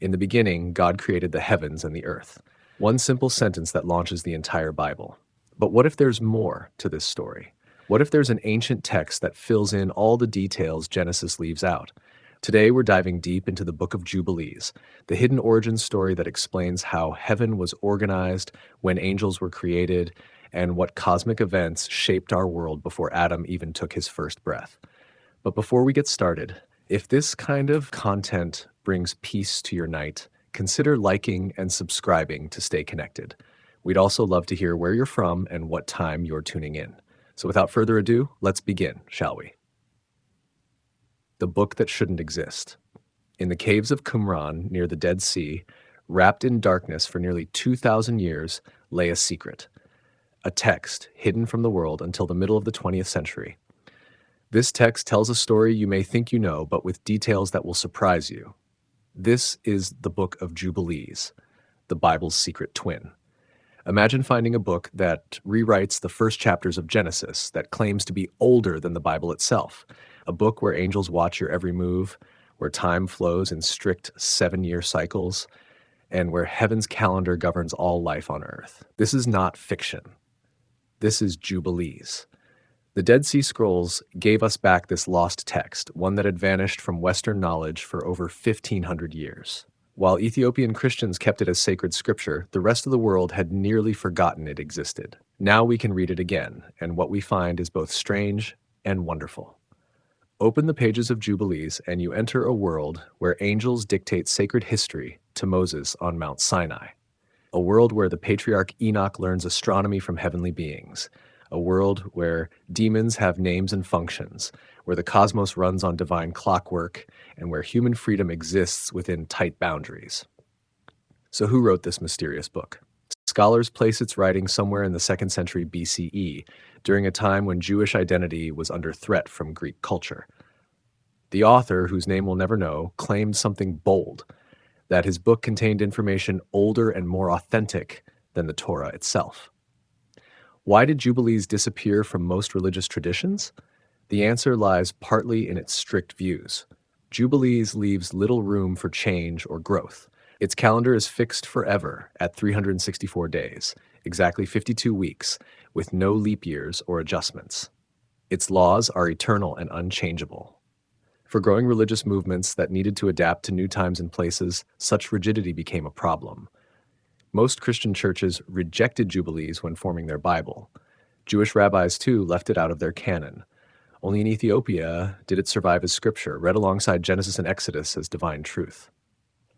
In the beginning, God created the heavens and the earth. One simple sentence that launches the entire Bible. But what if there's more to this story? What if there's an ancient text that fills in all the details Genesis leaves out? Today, we're diving deep into the Book of Jubilees, the hidden origin story that explains how heaven was organized, when angels were created, and what cosmic events shaped our world before Adam even took his first breath. But before we get started, if this kind of content brings peace to your night, consider liking and subscribing to stay connected. We'd also love to hear where you're from and what time you're tuning in. So without further ado, let's begin, shall we? The book that shouldn't exist. In the caves of Qumran, near the Dead Sea, wrapped in darkness for nearly 2,000 years, lay a secret. A text hidden from the world until the middle of the 20th century. This text tells a story you may think you know, but with details that will surprise you. This is the Book of Jubilees, the Bible's secret twin. Imagine finding a book that rewrites the first chapters of Genesis, that claims to be older than the Bible itself. A book where angels watch your every move, where time flows in strict 7-year cycles, and where heaven's calendar governs all life on earth. This is not fiction. This is Jubilees. The Dead Sea Scrolls gave us back this lost text, one that had vanished from Western knowledge for over 1,500 years. While Ethiopian Christians kept it as sacred scripture, the rest of the world had nearly forgotten it existed. Now we can read it again, and what we find is both strange and wonderful. Open the pages of Jubilees, and you enter a world where angels dictate sacred history to Moses on Mount Sinai. A world where the patriarch Enoch learns astronomy from heavenly beings. A world where demons have names and functions, where the cosmos runs on divine clockwork, and where human freedom exists within tight boundaries. So who wrote this mysterious book? Scholars place its writing somewhere in the 2nd century BCE, during a time when Jewish identity was under threat from Greek culture. The author, whose name we'll never know, claimed something bold, that his book contained information older and more authentic than the Torah itself. Why did Jubilees disappear from most religious traditions? The answer lies partly in its strict views. Jubilees leaves little room for change or growth. Its calendar is fixed forever at 364 days, exactly 52 weeks, with no leap years or adjustments. Its laws are eternal and unchangeable. For growing religious movements that needed to adapt to new times and places, such rigidity became a problem. Most Christian churches rejected Jubilees when forming their Bible. Jewish rabbis, too, left it out of their canon. Only in Ethiopia did it survive as scripture, read alongside Genesis and Exodus as divine truth.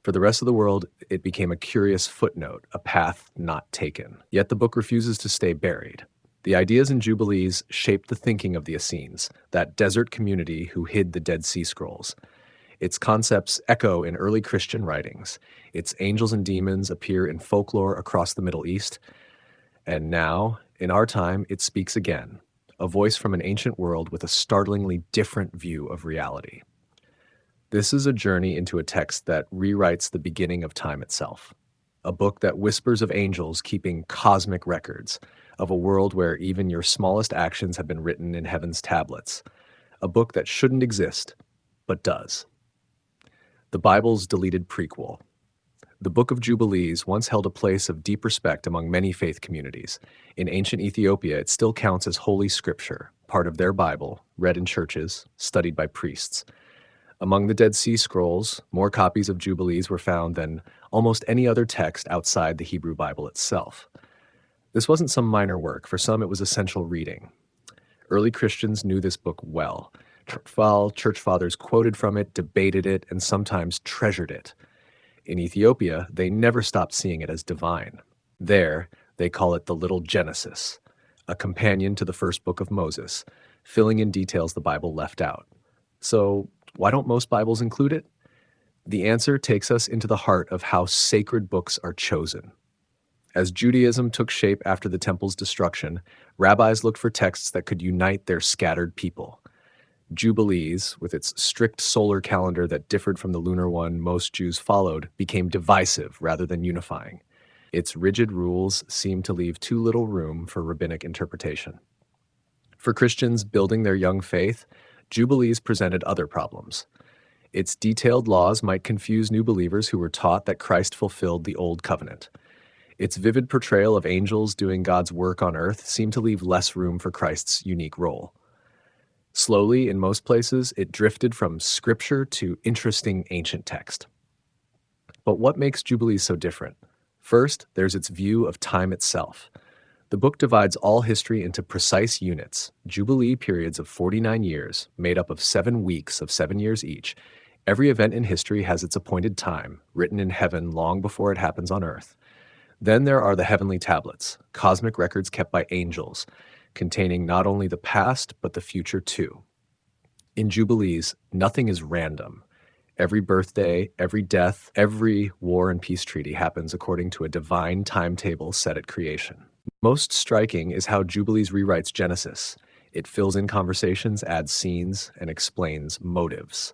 For the rest of the world, it became a curious footnote, a path not taken. Yet the book refuses to stay buried. The ideas in Jubilees shaped the thinking of the Essenes, that desert community who hid the Dead Sea Scrolls. Its concepts echo in early Christian writings. Its angels and demons appear in folklore across the Middle East. And now, in our time, it speaks again, a voice from an ancient world with a startlingly different view of reality. This is a journey into a text that rewrites the beginning of time itself. A book that whispers of angels keeping cosmic records, of a world where even your smallest actions have been written in heaven's tablets. A book that shouldn't exist, but does. The Bible's deleted prequel. The Book of Jubilees once held a place of deep respect among many faith communities. In ancient Ethiopia, it still counts as holy scripture, part of their Bible, read in churches, studied by priests. Among the Dead Sea Scrolls, more copies of Jubilees were found than almost any other text outside the Hebrew Bible itself. This wasn't some minor work. For some, it was essential reading. Early Christians knew this book well. Church fathers quoted from it, debated it, and sometimes treasured it. In Ethiopia, they never stopped seeing it as divine. There, they call it the Little Genesis, a companion to the first book of Moses, filling in details the Bible left out. So, why don't most Bibles include it? The answer takes us into the heart of how sacred books are chosen. As Judaism took shape after the temple's destruction, rabbis looked for texts that could unite their scattered people. Jubilees, with its strict solar calendar that differed from the lunar one most Jews followed, became divisive rather than unifying. Its rigid rules seemed to leave too little room for rabbinic interpretation. For Christians building their young faith, Jubilees presented other problems. Its detailed laws might confuse new believers who were taught that Christ fulfilled the Old Covenant. Its vivid portrayal of angels doing God's work on earth seemed to leave less room for Christ's unique role. Slowly, in most places, it drifted from scripture to interesting ancient text. But what makes Jubilees so different? First, there's its view of time itself. The book divides all history into precise units, Jubilee periods of 49 years, made up of 7 weeks of 7 years each. Every event in history has its appointed time, written in heaven long before it happens on earth. Then there are the heavenly tablets, cosmic records kept by angels, containing not only the past, but the future too. In Jubilees, nothing is random. Every birthday, every death, every war and peace treaty happens according to a divine timetable set at creation. Most striking is how Jubilees rewrites Genesis. It fills in conversations, adds scenes, and explains motives.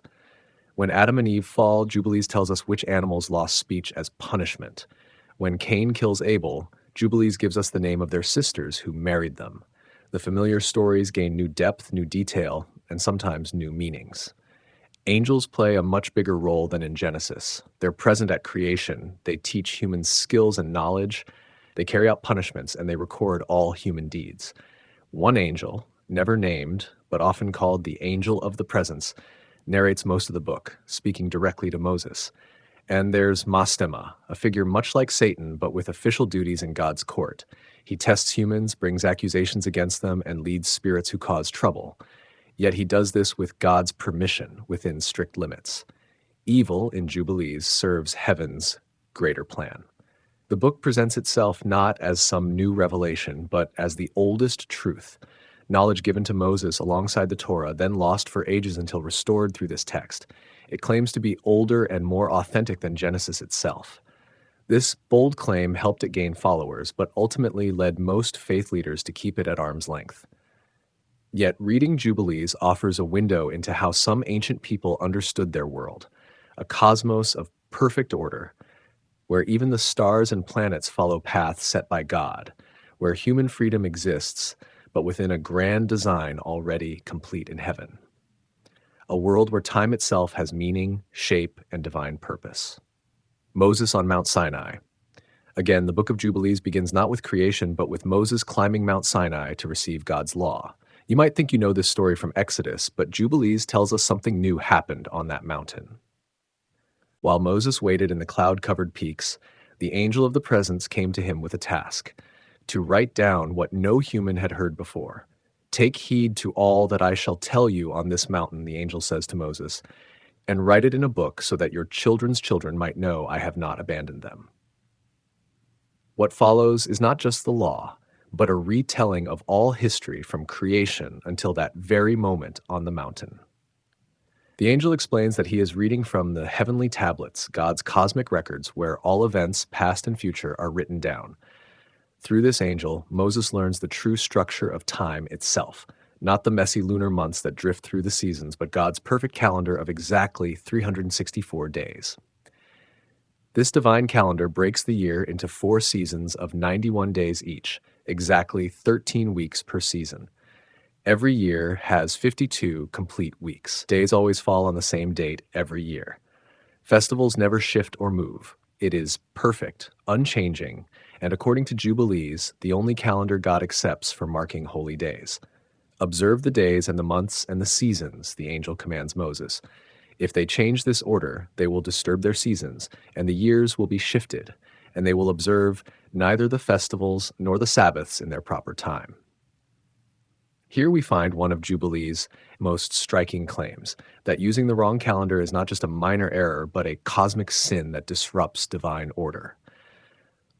When Adam and Eve fall, Jubilees tells us which animals lost speech as punishment. When Cain kills Abel, Jubilees gives us the name of their sisters who married them. The familiar stories gain new depth, new detail, and sometimes new meanings. Angels play a much bigger role than in Genesis. They're present at creation. They teach humans skills and knowledge. They carry out punishments, and they record all human deeds. One angel, never named, but often called the Angel of the Presence, narrates most of the book, speaking directly to Moses. And there's Mastema, a figure much like Satan, but with official duties in God's court. He tests humans, brings accusations against them, and leads spirits who cause trouble. Yet he does this with God's permission, within strict limits. Evil, in Jubilees, serves heaven's greater plan. The book presents itself not as some new revelation, but as the oldest truth, knowledge given to Moses alongside the Torah, then lost for ages until restored through this text. It claims to be older and more authentic than Genesis itself. This bold claim helped it gain followers, but ultimately led most faith leaders to keep it at arm's length. Yet reading Jubilees offers a window into how some ancient people understood their world, a cosmos of perfect order, where even the stars and planets follow paths set by God, where human freedom exists, but within a grand design already complete in heaven. A world where time itself has meaning, shape, and divine purpose. Moses on Mount Sinai. Again, the book of Jubilees begins not with creation, but with Moses climbing Mount Sinai to receive God's law. You might think you know this story from Exodus, but Jubilees tells us something new happened on that mountain. While Moses waited in the cloud-covered peaks, the angel of the presence came to him with a task, to write down what no human had heard before. "Take heed to all that I shall tell you on this mountain," the angel says to Moses, "and write it in a book so that your children's children might know I have not abandoned them." What follows is not just the law, but a retelling of all history from creation until that very moment on the mountain. The angel explains that he is reading from the heavenly tablets, God's cosmic records, where all events, past and future, are written down. Through this angel, Moses learns the true structure of time itself, not the messy lunar months that drift through the seasons, but God's perfect calendar of exactly 364 days. This divine calendar breaks the year into 4 seasons of 91 days each, exactly 13 weeks per season. Every year has 52 complete weeks. Days always fall on the same date every year. Festivals never shift or move. It is perfect, unchanging, and according to Jubilees, the only calendar God accepts for marking holy days. Observe the days and the months and the seasons, the angel commands Moses. If they change this order, they will disturb their seasons, and the years will be shifted, and they will observe neither the festivals nor the Sabbaths in their proper time. Here we find one of Jubilees' most striking claims, that using the wrong calendar is not just a minor error, but a cosmic sin that disrupts divine order.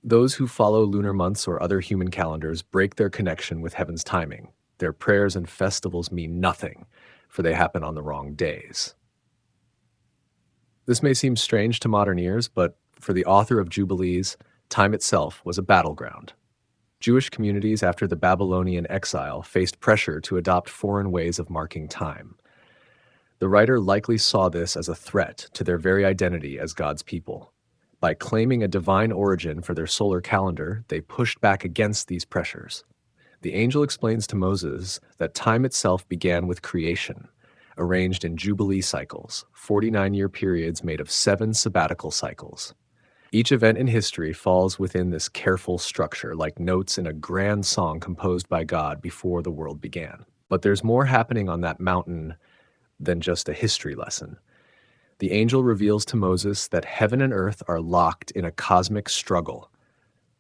Those who follow lunar months or other human calendars break their connection with heaven's timing. Their prayers and festivals mean nothing, for they happen on the wrong days. This may seem strange to modern ears, but for the author of Jubilees, time itself was a battleground. Jewish communities after the Babylonian exile faced pressure to adopt foreign ways of marking time. The writer likely saw this as a threat to their very identity as God's people. By claiming a divine origin for their solar calendar, they pushed back against these pressures. The angel explains to Moses that time itself began with creation, arranged in Jubilee cycles, 49-year periods made of 7 sabbatical cycles. Each event in history falls within this careful structure, like notes in a grand song composed by God before the world began. But there's more happening on that mountain than just a history lesson. The angel reveals to Moses that heaven and earth are locked in a cosmic struggle.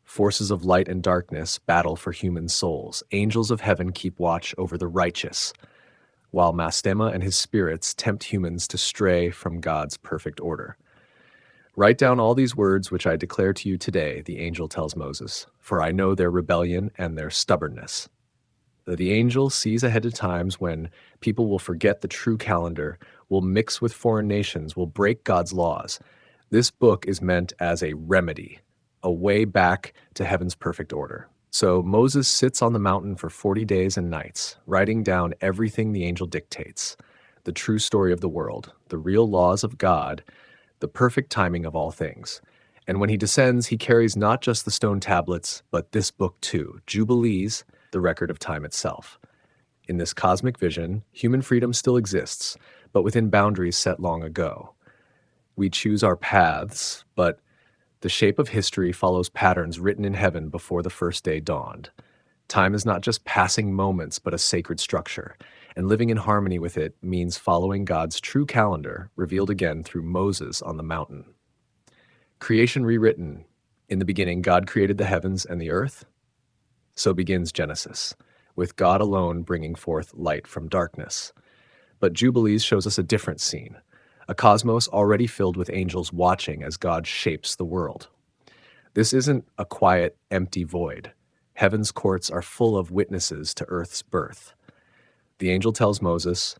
Forces of light and darkness battle for human souls. Angels of heaven keep watch over the righteous, while Mastema and his spirits tempt humans to stray from God's perfect order. Write down all these words which I declare to you today, the angel tells Moses, for I know their rebellion and their stubbornness. The angel sees ahead of times when people will forget the true calendar, will mix with foreign nations, will break God's laws. This book is meant as a remedy, a way back to heaven's perfect order. So Moses sits on the mountain for 40 days and nights, writing down everything the angel dictates, the true story of the world, the real laws of God, the perfect timing of all things. And when he descends, he carries not just the stone tablets, but this book too, Jubilees, the record of time itself. In this cosmic vision, human freedom still exists, but within boundaries set long ago. We choose our paths, but the shape of history follows patterns written in heaven before the first day dawned. Time is not just passing moments, but a sacred structure, and living in harmony with it means following God's true calendar, revealed again through Moses on the mountain. Creation rewritten. In the beginning, God created the heavens and the earth. So begins Genesis, with God alone bringing forth light from darkness. But Jubilees shows us a different scene, a cosmos already filled with angels watching as God shapes the world. This isn't a quiet, empty void. Heaven's courts are full of witnesses to earth's birth. The angel tells Moses,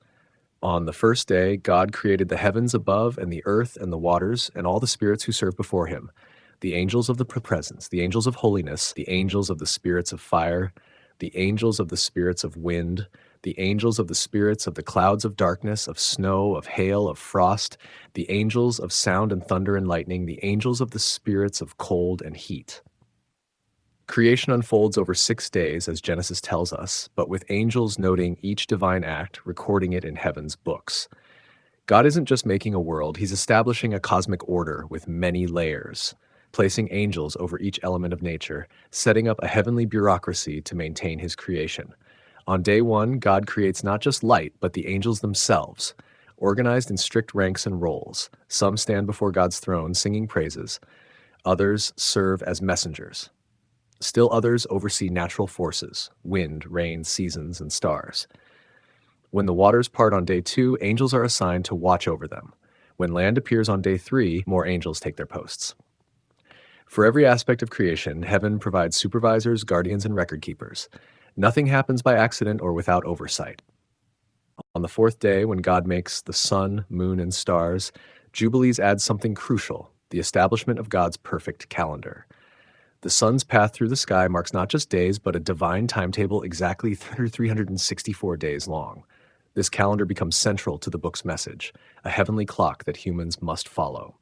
on the first day, God created the heavens above and the earth and the waters and all the spirits who serve before him, the angels of the presence, the angels of holiness, the angels of the spirits of fire, the angels of the spirits of wind, the angels of the spirits of the clouds of darkness, of snow, of hail, of frost, the angels of sound and thunder and lightning, the angels of the spirits of cold and heat. Creation unfolds over 6 days, as Genesis tells us, but with angels noting each divine act, recording it in heaven's books. God isn't just making a world, he's establishing a cosmic order with many layers, placing angels over each element of nature, setting up a heavenly bureaucracy to maintain his creation. On day 1, God creates not just light, but the angels themselves, organized in strict ranks and roles. Some stand before God's throne singing praises. Others serve as messengers. Still others oversee natural forces, wind, rain, seasons, and stars. When the waters part on day 2, angels are assigned to watch over them. When land appears on day 3, more angels take their posts. For every aspect of creation, heaven provides supervisors, guardians, and record keepers. Nothing happens by accident or without oversight. On the 4th day, when God makes the sun, moon, and stars, Jubilees adds something crucial, the establishment of God's perfect calendar. The sun's path through the sky marks not just days, but a divine timetable exactly 364 days long. This calendar becomes central to the book's message, a heavenly clock that humans must follow.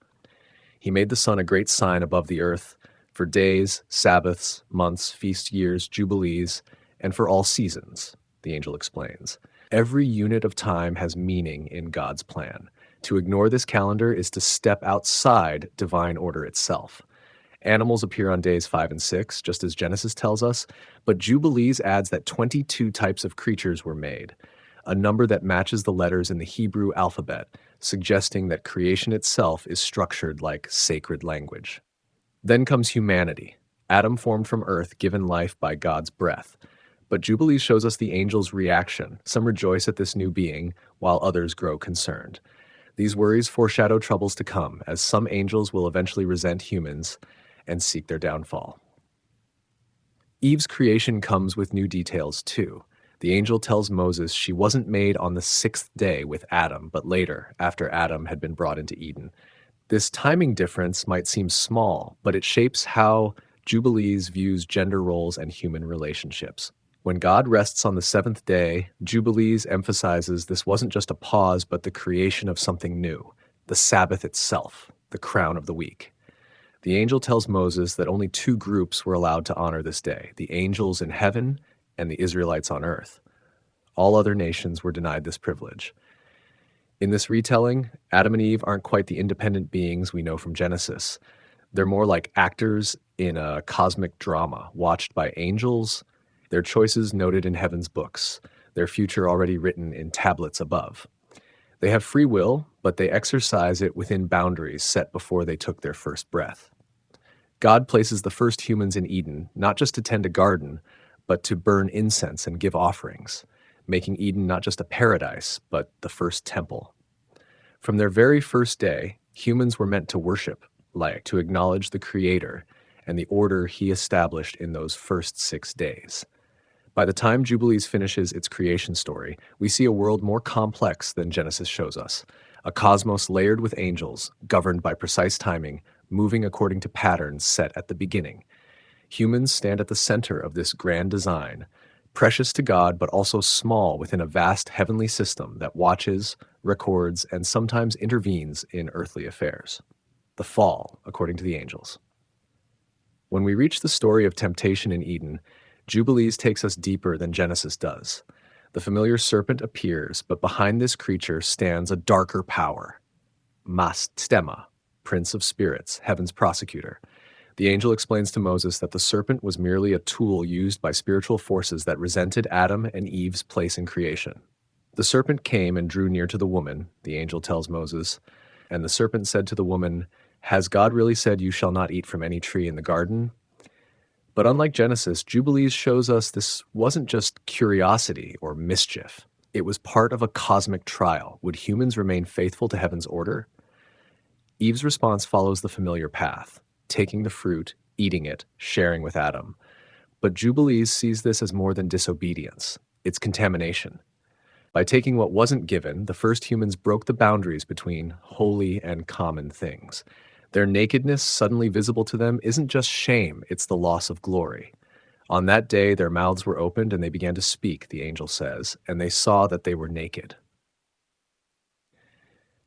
He made the sun a great sign above the earth for days, Sabbaths, months, feast years, jubilees, and for all seasons, the angel explains. Every unit of time has meaning in God's plan. To ignore this calendar is to step outside divine order itself. Animals appear on days 5 and 6, just as Genesis tells us, but Jubilees adds that 22 types of creatures were made, a number that matches the letters in the Hebrew alphabet, suggesting that creation itself is structured like sacred language. Then comes humanity, Adam formed from earth, given life by God's breath. But Jubilees shows us the angels' reaction. Some rejoice at this new being, while others grow concerned. These worries foreshadow troubles to come, as some angels will eventually resent humans and seek their downfall. Eve's creation comes with new details too. The angel tells Moses she wasn't made on the 6th day with Adam, but later, after Adam had been brought into Eden. This timing difference might seem small, but it shapes how Jubilees views gender roles and human relationships. When God rests on the 7th day, Jubilees emphasizes this wasn't just a pause, but the creation of something new, the Sabbath itself, the crown of the week. The angel tells Moses that only 2 groups were allowed to honor this day, the angels in heaven and the Israelites on earth. All other nations were denied this privilege. In this retelling, Adam and Eve aren't quite the independent beings we know from Genesis. They're more like actors in a cosmic drama, watched by angels, their choices noted in heaven's books, their future already written in tablets above. They have free will, but they exercise it within boundaries set before they took their first breath. God places the first humans in Eden not just to tend a garden, but to burn incense and give offerings, making Eden not just a paradise, but the first temple. From their very first day, humans were meant to worship, like to acknowledge the Creator and the order He established in those first 6 days. By the time Jubilees finishes its creation story, we see a world more complex than Genesis shows us, a cosmos layered with angels, governed by precise timing, moving according to patterns set at the beginning. Humans stand at the center of this grand design, precious to God but also small within a vast heavenly system that watches, records, and sometimes intervenes in earthly affairs. The fall, according to the angels. When we reach the story of temptation in Eden, Jubilees takes us deeper than Genesis does. The familiar serpent appears, but behind this creature stands a darker power. Mastema, Prince of Spirits, heaven's prosecutor. The angel explains to Moses that the serpent was merely a tool used by spiritual forces that resented Adam and Eve's place in creation. The serpent came and drew near to the woman, the angel tells Moses, and the serpent said to the woman, "Has God really said you shall not eat from any tree in the garden?" But unlike Genesis, Jubilees shows us this wasn't just curiosity or mischief. It was part of a cosmic trial. Would humans remain faithful to heaven's order? Eve's response follows the familiar path, taking the fruit, eating it, sharing with Adam. But Jubilees sees this as more than disobedience. It's contamination. By taking what wasn't given, the first humans broke the boundaries between holy and common things. Their nakedness, suddenly visible to them, isn't just shame, it's the loss of glory. On that day, their mouths were opened and they began to speak, the angel says, and they saw that they were naked.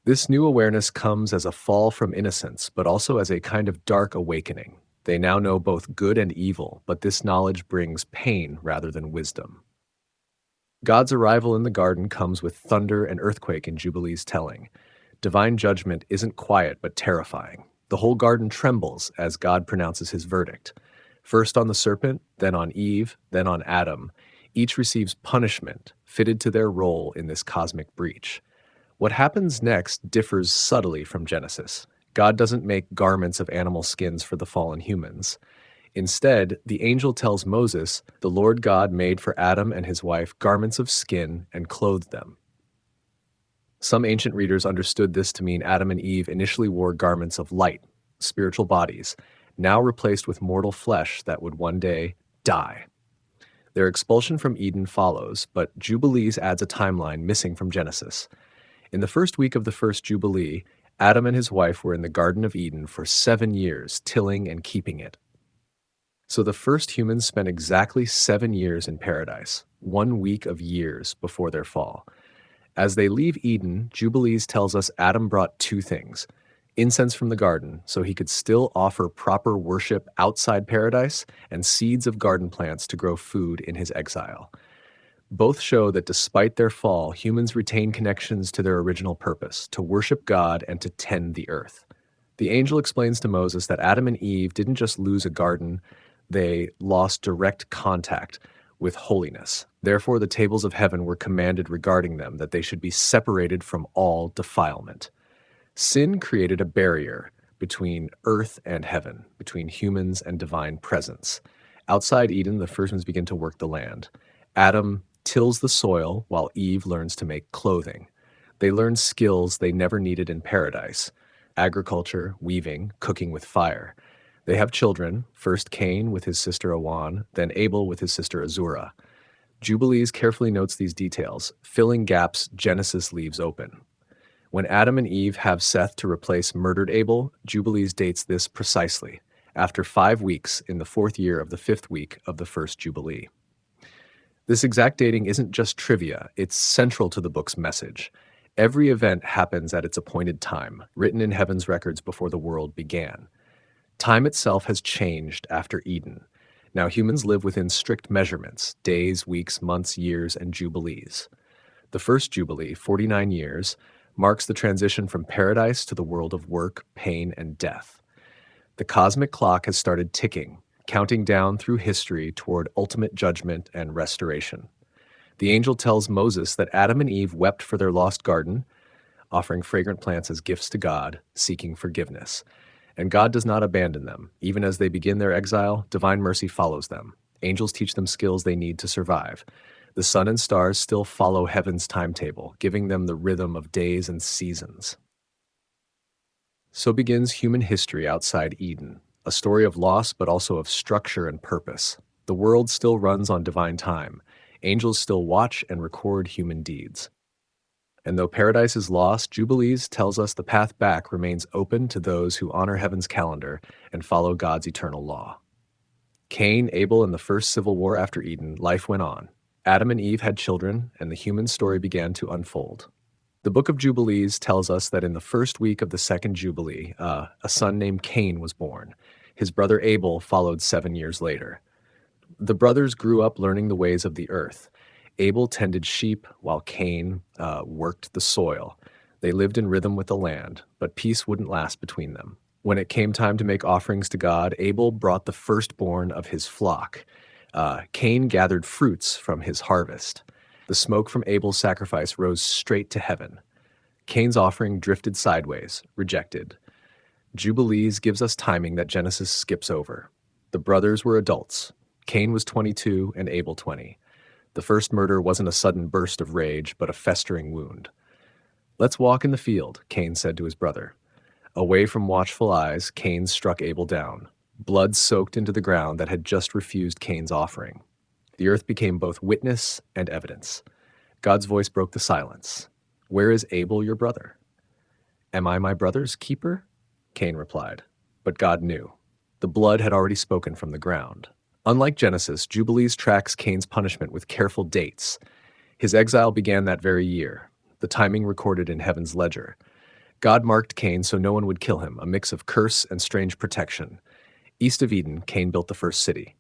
This new awareness comes as a fall from innocence, but also as a kind of dark awakening. They now know both good and evil, but this knowledge brings pain rather than wisdom. God's arrival in the garden comes with thunder and earthquake in Jubilee's telling. Divine judgment isn't quiet but terrifying. The whole garden trembles as God pronounces his verdict. First on the serpent, then on Eve, then on Adam. Each receives punishment fitted to their role in this cosmic breach. What happens next differs subtly from Genesis. God doesn't make garments of animal skins for the fallen humans. Instead, the angel tells Moses, the Lord God made for Adam and his wife garments of skin and clothed them. Some ancient readers understood this to mean Adam and Eve initially wore garments of light, spiritual bodies, now replaced with mortal flesh that would one day die. Their expulsion from Eden follows, but Jubilees adds a timeline missing from Genesis. In the first week of the first Jubilee, Adam and his wife were in the Garden of Eden for 7 years, tilling and keeping it. So the first humans spent exactly 7 years in paradise, 1 week of years before their fall. As they leave Eden, Jubilees tells us Adam brought 2 things: incense from the garden, so he could still offer proper worship outside paradise, and seeds of garden plants to grow food in his exile. Both show that despite their fall, humans retain connections to their original purpose, to worship God and to tend the earth. The angel explains to Moses that Adam and Eve didn't just lose a garden, they lost direct contact with holiness. Therefore, the tables of heaven were commanded regarding them, that they should be separated from all defilement. Sin created a barrier between earth and heaven, between humans and divine presence. Outside Eden, the first ones begin to work the land. Adam tills the soil while Eve learns to make clothing. They learn skills they never needed in paradise: agriculture, weaving, cooking with fire. They have children, first Cain with his sister Awan, then Abel with his sister Azura. Jubilees carefully notes these details, filling gaps Genesis leaves open. When Adam and Eve have Seth to replace murdered Abel, Jubilees dates this precisely, after 5 weeks in the 4th year of the 5th week of the first Jubilee. This exact dating isn't just trivia, it's central to the book's message. Every event happens at its appointed time, written in heaven's records before the world began. Time itself has changed after Eden. Now humans live within strict measurements: days, weeks, months, years, and jubilees. The first jubilee, 49 years, marks the transition from paradise to the world of work, pain, and death. The cosmic clock has started ticking, counting down through history toward ultimate judgment and restoration. The angel tells Moses that Adam and Eve wept for their lost garden, offering fragrant plants as gifts to God, seeking forgiveness. And God does not abandon them. Even as they begin their exile, divine mercy follows them. Angels teach them skills they need to survive. The sun and stars still follow heaven's timetable, giving them the rhythm of days and seasons. So begins human history outside Eden, a story of loss but also of structure and purpose. The world still runs on divine time. Angels still watch and record human deeds. And though paradise is lost, Jubilees tells us the path back remains open to those who honor heaven's calendar and follow God's eternal law. Cain, Abel, and the first civil war after Eden, life went on. Adam and Eve had children, and the human story began to unfold. The book of Jubilees tells us that in the first week of the second Jubilee, a son named Cain was born. His brother Abel followed 7 years later. The brothers grew up learning the ways of the earth. Abel tended sheep while Cain worked the soil. They lived in rhythm with the land, but peace wouldn't last between them. When it came time to make offerings to God, Abel brought the firstborn of his flock. Cain gathered fruits from his harvest. The smoke from Abel's sacrifice rose straight to heaven. Cain's offering drifted sideways, rejected. Jubilees gives us timing that Genesis skips over. The brothers were adults. Cain was 22 and Abel 20. The first murder wasn't a sudden burst of rage, but a festering wound. "Let's walk in the field," Cain said to his brother. Away from watchful eyes, Cain struck Abel down. Blood soaked into the ground that had just refused Cain's offering. The earth became both witness and evidence. God's voice broke the silence. "Where is Abel, your brother?" "Am I my brother's keeper?" Cain replied. But God knew. The blood had already spoken from the ground. Unlike Genesis, Jubilees tracks Cain's punishment with careful dates. His exile began that very year, the timing recorded in heaven's ledger. God marked Cain so no one would kill him, a mix of curse and strange protection. East of Eden, Cain built the first city.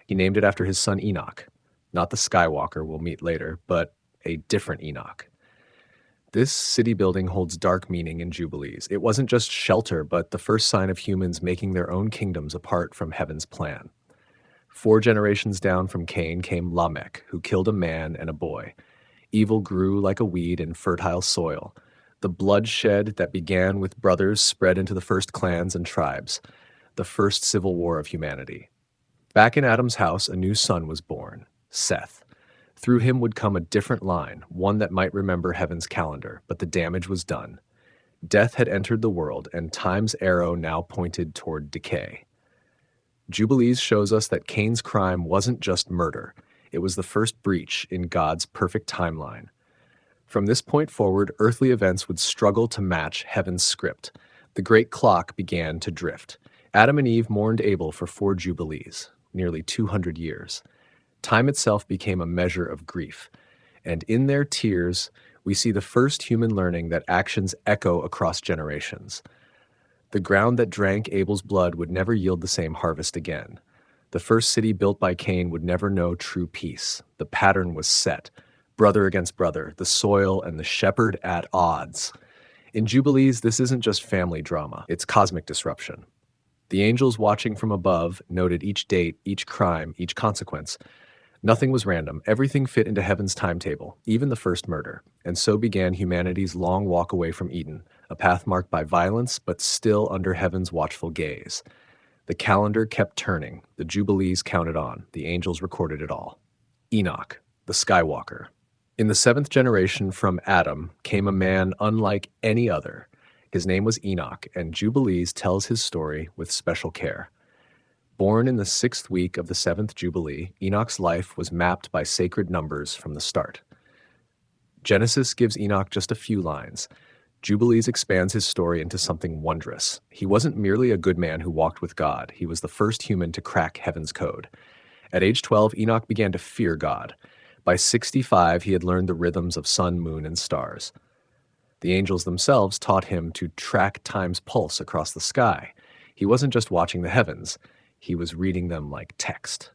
He named it after his son Enoch, not the Skywalker we'll meet later, but a different Enoch. This city building holds dark meaning in Jubilees. It wasn't just shelter, but the first sign of humans making their own kingdoms apart from heaven's plan. 4 generations down from Cain came Lamech, who killed a man and a boy. Evil grew like a weed in fertile soil. The bloodshed that began with brothers spread into the first clans and tribes, the first civil war of humanity. Back in Adam's house, a new son was born, Seth. Through him would come a different line, one that might remember heaven's calendar, but the damage was done. Death had entered the world, and time's arrow now pointed toward decay. Jubilees shows us that Cain's crime wasn't just murder. It was the first breach in God's perfect timeline. From this point forward, earthly events would struggle to match heaven's script. The great clock began to drift. Adam and Eve mourned Abel for 4 Jubilees, nearly 200 years. Time itself became a measure of grief. And in their tears, we see the first human learning that actions echo across generations. The ground that drank Abel's blood would never yield the same harvest again. The first city built by Cain would never know true peace. The pattern was set. Brother against brother, the soil and the shepherd at odds. In Jubilees, this isn't just family drama, it's cosmic disruption. The angels watching from above noted each date, each crime, each consequence. Nothing was random. Everything fit into heaven's timetable, even the first murder. And so began humanity's long walk away from Eden, a path marked by violence, but still under heaven's watchful gaze. The calendar kept turning. The Jubilees counted on. The angels recorded it all. Enoch, the Skywalker. In the 7th generation from Adam came a man unlike any other. His name was Enoch, and Jubilees tells his story with special care. Born in the 6th week of the 7th Jubilee, Enoch's life was mapped by sacred numbers from the start. Genesis gives Enoch just a few lines. Jubilees expands his story into something wondrous. He wasn't merely a good man who walked with God. He was the first human to crack heaven's code. At age 12, Enoch began to fear God. By 65, he had learned the rhythms of sun, moon, and stars. The angels themselves taught him to track time's pulse across the sky. He wasn't just watching the heavens. He was reading them like text.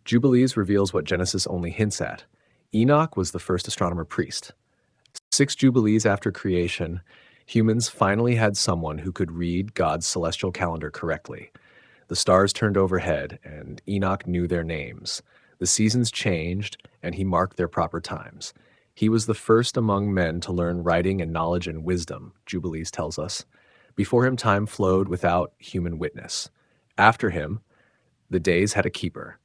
Jubilees reveals what Genesis only hints at. Enoch was the first astronomer priest. 6 Jubilees after creation, humans finally had someone who could read God's celestial calendar correctly. The stars turned overhead, and Enoch knew their names. The seasons changed, and he marked their proper times. He was the first among men to learn writing and knowledge and wisdom, Jubilees tells us. Before him, time flowed without human witness. After him, the days had a keeper.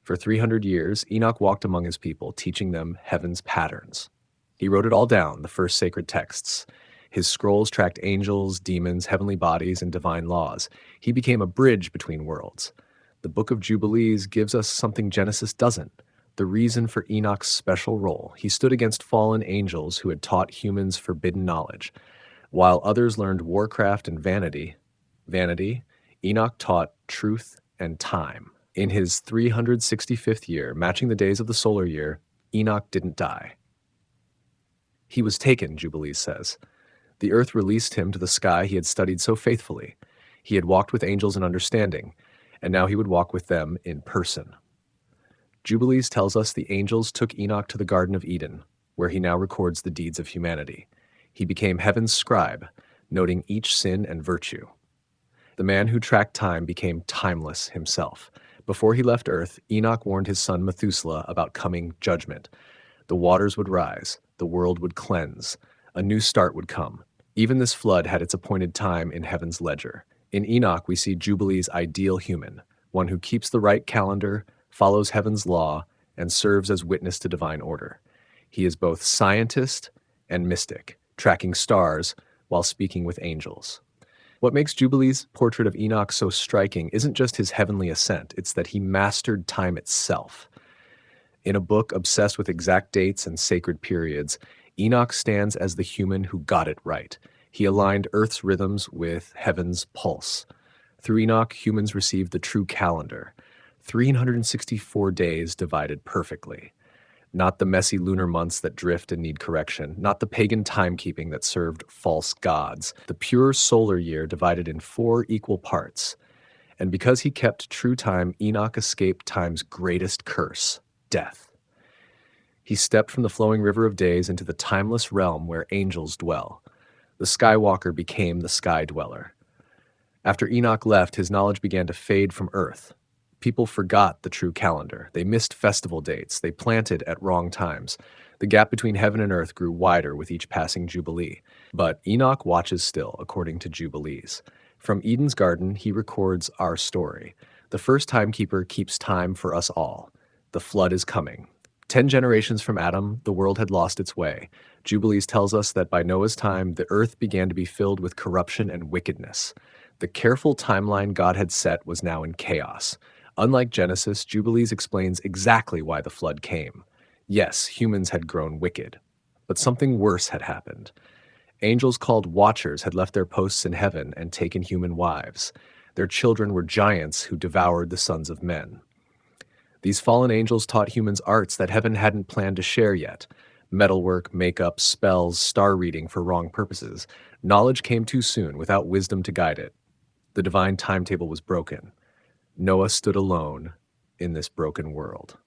For 300 years, Enoch walked among his people, teaching them heaven's patterns. He wrote it all down, the first sacred texts. His scrolls tracked angels, demons, heavenly bodies, and divine laws. He became a bridge between worlds. The Book of Jubilees gives us something Genesis doesn't: the reason for Enoch's special role. He stood against fallen angels who had taught humans forbidden knowledge. While others learned warcraft and vanity, Enoch taught truth and time. In his 365th year, matching the days of the solar year, Enoch didn't die. He was taken, Jubilees says. The earth released him to the sky he had studied so faithfully. He had walked with angels in understanding, and now he would walk with them in person. Jubilees tells us the angels took Enoch to the Garden of Eden, where he now records the deeds of humanity. He became heaven's scribe, noting each sin and virtue. The man who tracked time became timeless himself. Before he left Earth, Enoch warned his son Methuselah about coming judgment. The waters would rise, the world would cleanse, a new start would come. Even this flood had its appointed time in heaven's ledger. In Enoch, we see Jubilee's ideal human, one who keeps the right calendar, follows heaven's law, and serves as witness to divine order. He is both scientist and mystic, tracking stars while speaking with angels. What makes Jubilee's portrait of Enoch so striking isn't just his heavenly ascent, it's that he mastered time itself. In a book obsessed with exact dates and sacred periods, Enoch stands as the human who got it right. He aligned Earth's rhythms with heaven's pulse. Through Enoch, humans received the true calendar, 364 days divided perfectly. Not the messy lunar months that drift and need correction, not the pagan timekeeping that served false gods. The pure solar year divided in 4 equal parts. And because he kept true time, Enoch escaped time's greatest curse, death. He stepped from the flowing river of days into the timeless realm where angels dwell. The Skywalker became the Sky Dweller. After Enoch left, his knowledge began to fade from Earth. People forgot the true calendar. They missed festival dates. They planted at wrong times. The gap between heaven and earth grew wider with each passing Jubilee. But Enoch watches still, according to Jubilees. From Eden's garden, he records our story. The first timekeeper keeps time for us all. The flood is coming. 10 generations from Adam, the world had lost its way. Jubilees tells us that by Noah's time, the earth began to be filled with corruption and wickedness. The careful timeline God had set was now in chaos. Unlike Genesis, Jubilees explains exactly why the flood came. Yes, humans had grown wicked, but something worse had happened. Angels called watchers had left their posts in heaven and taken human wives. Their children were giants who devoured the sons of men. These fallen angels taught humans arts that heaven hadn't planned to share yet. Metalwork, makeup, spells, star reading for wrong purposes. Knowledge came too soon without wisdom to guide it. The divine timetable was broken. Noah stood alone in this broken world.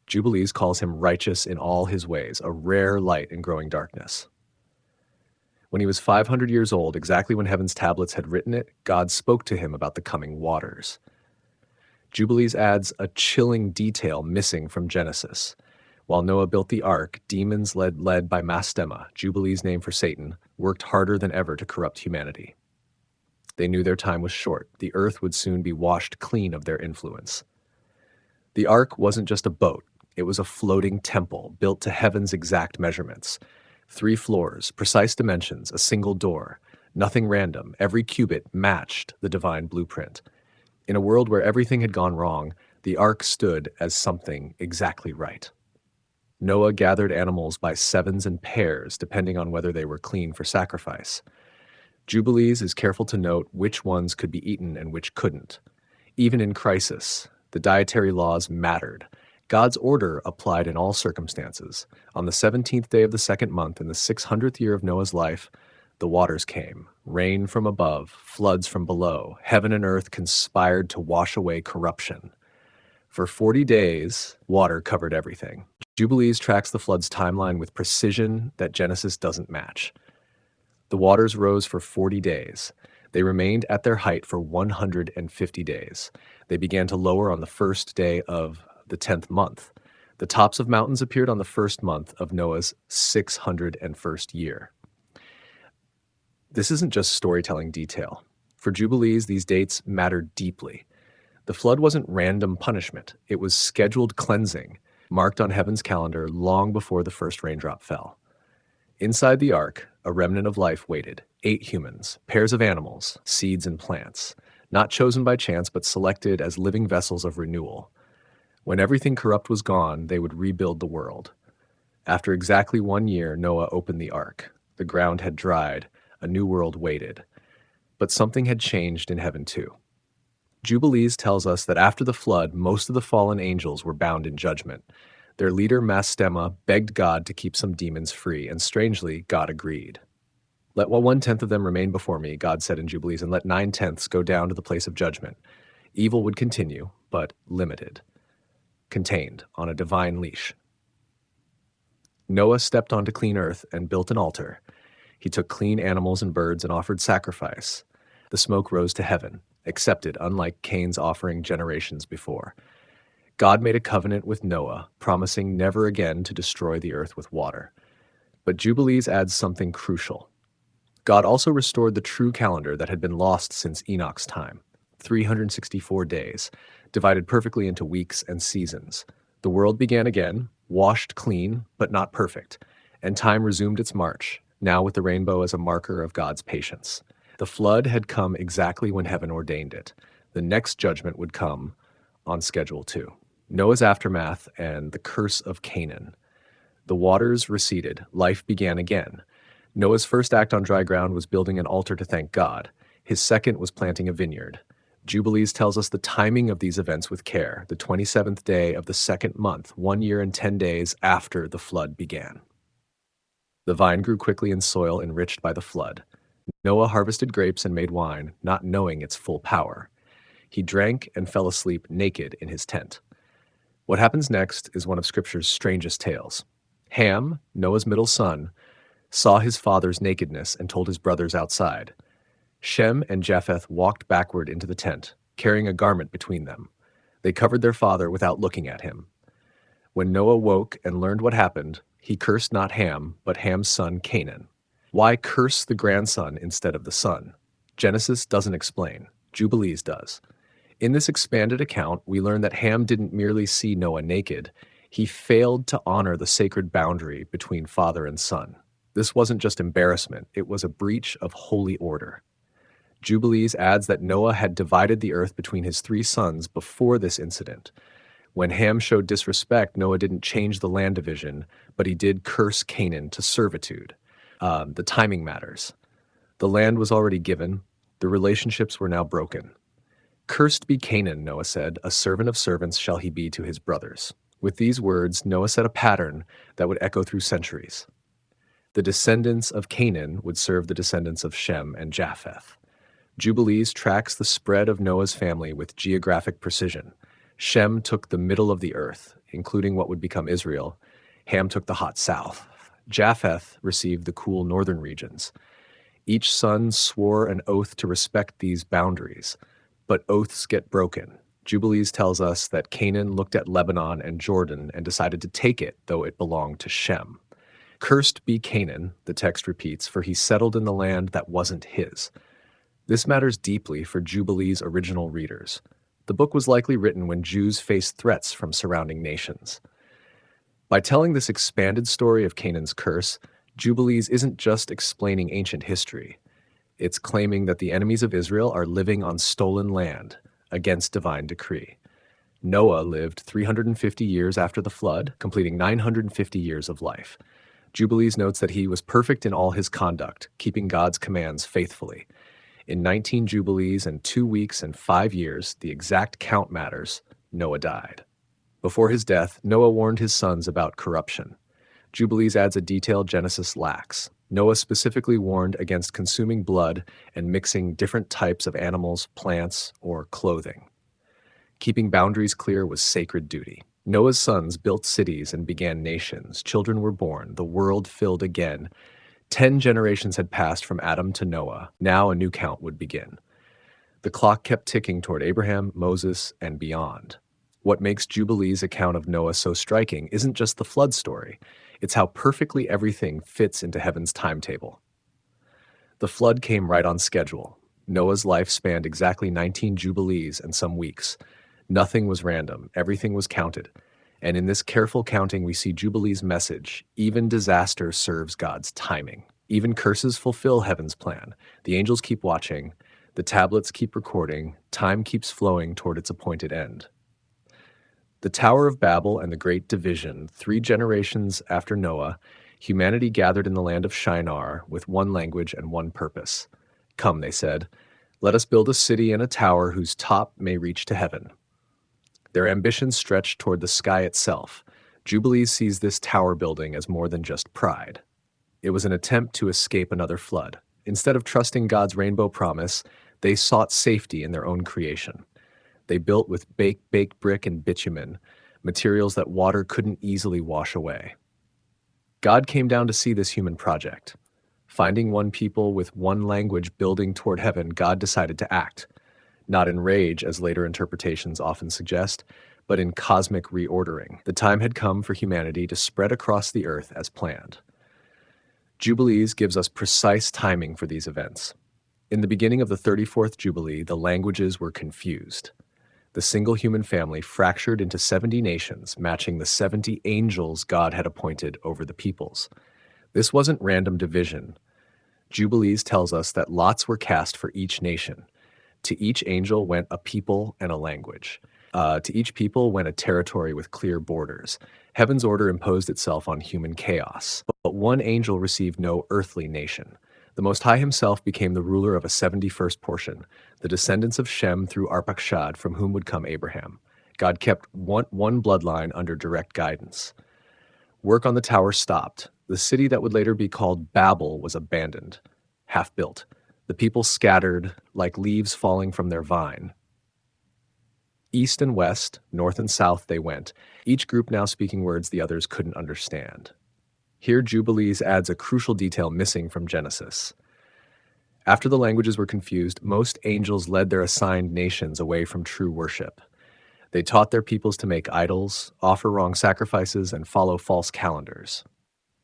Jubilees calls him righteous in all his ways, a rare light in growing darkness. When he was 500 years old, exactly when heaven's tablets had written it, God spoke to him about the coming waters. Jubilees adds a chilling detail missing from Genesis. While Noah built the ark, demons led by Mastema, Jubilees' name for Satan, worked harder than ever to corrupt humanity. They knew their time was short. The earth would soon be washed clean of their influence. The ark wasn't just a boat. It was a floating temple built to heaven's exact measurements. 3 floors, precise dimensions, a single door. Nothing random. Every cubit matched the divine blueprint. In a world where everything had gone wrong, the ark stood as something exactly right. Noah gathered animals by 7s and pairs, depending on whether they were clean for sacrifice. Jubilees is careful to note which ones could be eaten and which couldn't. Even in crisis, the dietary laws mattered. God's order applied in all circumstances. On the 17th day of the 2nd month, in the 600th year of Noah's life, the waters came. Rain from above, floods from below. Heaven and earth conspired to wash away corruption. For 40 days, water covered everything. Jubilees tracks the flood's timeline with precision that Genesis doesn't match. The waters rose for 40 days. They remained at their height for 150 days. They began to lower on the first day of the 10th month. The tops of mountains appeared on the first month of Noah's 601st year. This isn't just storytelling detail. For Jubilees, these dates mattered deeply. The flood wasn't random punishment. It was scheduled cleansing, marked on heaven's calendar long before the first raindrop fell. Inside the ark, a remnant of life waited. 8 humans, pairs of animals, seeds and plants, not chosen by chance but selected as living vessels of renewal. When everything corrupt was gone, they would rebuild the world. After exactly 1 year, Noah opened the ark. The ground had dried. A new world waited. But something had changed in heaven too. Jubilees tells us that after the flood, most of the fallen angels were bound in judgment. Their leader, Mastema, begged God to keep some demons free, and strangely, God agreed. "Let 1/10 of them remain before me," God said in Jubilees, "and let 9/10 go down to the place of judgment." Evil would continue, but limited, contained on a divine leash. Noah stepped onto clean earth and built an altar. He took clean animals and birds and offered sacrifice. The smoke rose to heaven, accepted, unlike Cain's offering generations before. God made a covenant with Noah, promising never again to destroy the earth with water. But Jubilees adds something crucial. God also restored the true calendar that had been lost since Enoch's time. 364 days, divided perfectly into weeks and seasons. The world began again, washed clean, but not perfect, and time resumed its march, now with the rainbow as a marker of God's patience. The flood had come exactly when heaven ordained it. The next judgment would come on schedule too. Noah's aftermath and the curse of Canaan. The waters receded. Life began again. Noah's first act on dry ground was building an altar to thank God. His second was planting a vineyard. Jubilees tells us the timing of these events with care, the 27th day of the second month, 1 year and 10 days after the flood began. The vine grew quickly in soil enriched by the flood. Noah harvested grapes and made wine, not knowing its full power. He drank and fell asleep naked in his tent. What happens next is one of Scripture's strangest tales. Ham, Noah's middle son, saw his father's nakedness and told his brothers outside. Shem and Japheth walked backward into the tent, carrying a garment between them. They covered their father without looking at him. When Noah woke and learned what happened, he cursed not Ham, but Ham's son Canaan. Why curse the grandson instead of the son? Genesis doesn't explain. Jubilees does. In this expanded account, we learn that Ham didn't merely see Noah naked. He failed to honor the sacred boundary between father and son. This wasn't just embarrassment, it was a breach of holy order. Jubilees adds that Noah had divided the earth between his 3 sons before this incident. When Ham showed disrespect, Noah didn't change the land division, but he did curse Canaan to servitude. The timing matters. The land was already given. The relationships were now broken. "Cursed be Canaan," Noah said, "a servant of servants shall he be to his brothers." With these words, Noah set a pattern that would echo through centuries. The descendants of Canaan would serve the descendants of Shem and Japheth. Jubilees tracks the spread of Noah's family with geographic precision. Shem took the middle of the earth, including what would become Israel. Ham took the hot south. Japheth received the cool northern regions. Each son swore an oath to respect these boundaries, but oaths get broken. Jubilees tells us that Canaan looked at Lebanon and Jordan and decided to take it, though it belonged to Shem. "Cursed be Canaan," the text repeats, "for he settled in the land that wasn't his." This matters deeply for Jubilees' original readers. The book was likely written when Jews faced threats from surrounding nations. By telling this expanded story of Canaan's curse, Jubilees isn't just explaining ancient history. It's claiming that the enemies of Israel are living on stolen land against divine decree. Noah lived 350 years after the flood, completing 950 years of life. Jubilees notes that he was perfect in all his conduct, keeping God's commands faithfully. In 19 Jubilees and 2 weeks and 5 years, the exact count matters, Noah died. Before his death, Noah warned his sons about corruption. Jubilees adds a detail Genesis lacks. Noah specifically warned against consuming blood and mixing different types of animals, plants, or clothing. Keeping boundaries clear was sacred duty. Noah's sons built cities and began nations. Children were born. The world filled again. 10 generations had passed from Adam to Noah. Now a new count would begin. The clock kept ticking toward Abraham, Moses, and beyond. What makes Jubilee's account of Noah so striking isn't just the flood story. It's how perfectly everything fits into heaven's timetable. The flood came right on schedule. Noah's life spanned exactly 19 Jubilees and some weeks. Nothing was random. Everything was counted. And in this careful counting, we see Jubilee's message. Even disaster serves God's timing. Even curses fulfill heaven's plan. The angels keep watching. The tablets keep recording. Time keeps flowing toward its appointed end. The Tower of Babel and the Great Division. 3 generations after Noah, humanity gathered in the land of Shinar with one language and one purpose. Come, they said, let us build a city and a tower whose top may reach to heaven. Their ambitions stretched toward the sky itself. Jubilee sees this tower building as more than just pride. It was an attempt to escape another flood. Instead of trusting God's rainbow promise, they sought safety in their own creation. They built with baked brick and bitumen, materials that water couldn't easily wash away. God came down to see this human project. Finding one people with one language building toward heaven, God decided to act. Not in rage, as later interpretations often suggest, but in cosmic reordering. The time had come for humanity to spread across the earth as planned. Jubilees gives us precise timing for these events. In the beginning of the 34th Jubilee, the languages were confused. The single human family fractured into 70 nations, matching the 70 angels God had appointed over the peoples. This wasn't random division. Jubilees tells us that lots were cast for each nation. To each angel went a people and a language. To each people went a territory with clear borders. Heaven's order imposed itself on human chaos. But one angel received no earthly nation. The Most High himself became the ruler of a 71st portion, the descendants of Shem through Arpachshad, from whom would come Abraham. God kept one bloodline under direct guidance. Work on the tower stopped. The city that would later be called Babel was abandoned, half-built. The people scattered like leaves falling from their vine. East and west, north and south they went, each group now speaking words the others couldn't understand. Here Jubilees adds a crucial detail missing from Genesis. After the languages were confused, most angels led their assigned nations away from true worship. They taught their peoples to make idols, offer wrong sacrifices, and follow false calendars.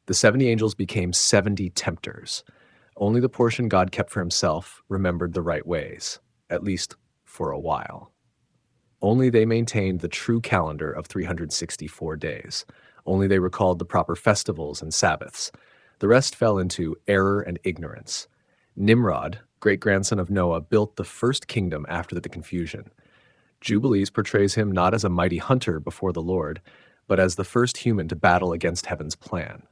The 70 angels became 70 tempters. Only the portion God kept for himself remembered the right ways, at least for a while. Only they maintained the true calendar of 364 days. Only they recalled the proper festivals and Sabbaths. The rest fell into error and ignorance. Nimrod, great-grandson of Noah, built the first kingdom after the confusion. Jubilees portrays him not as a mighty hunter before the Lord, but as the first human to battle against heaven's plan.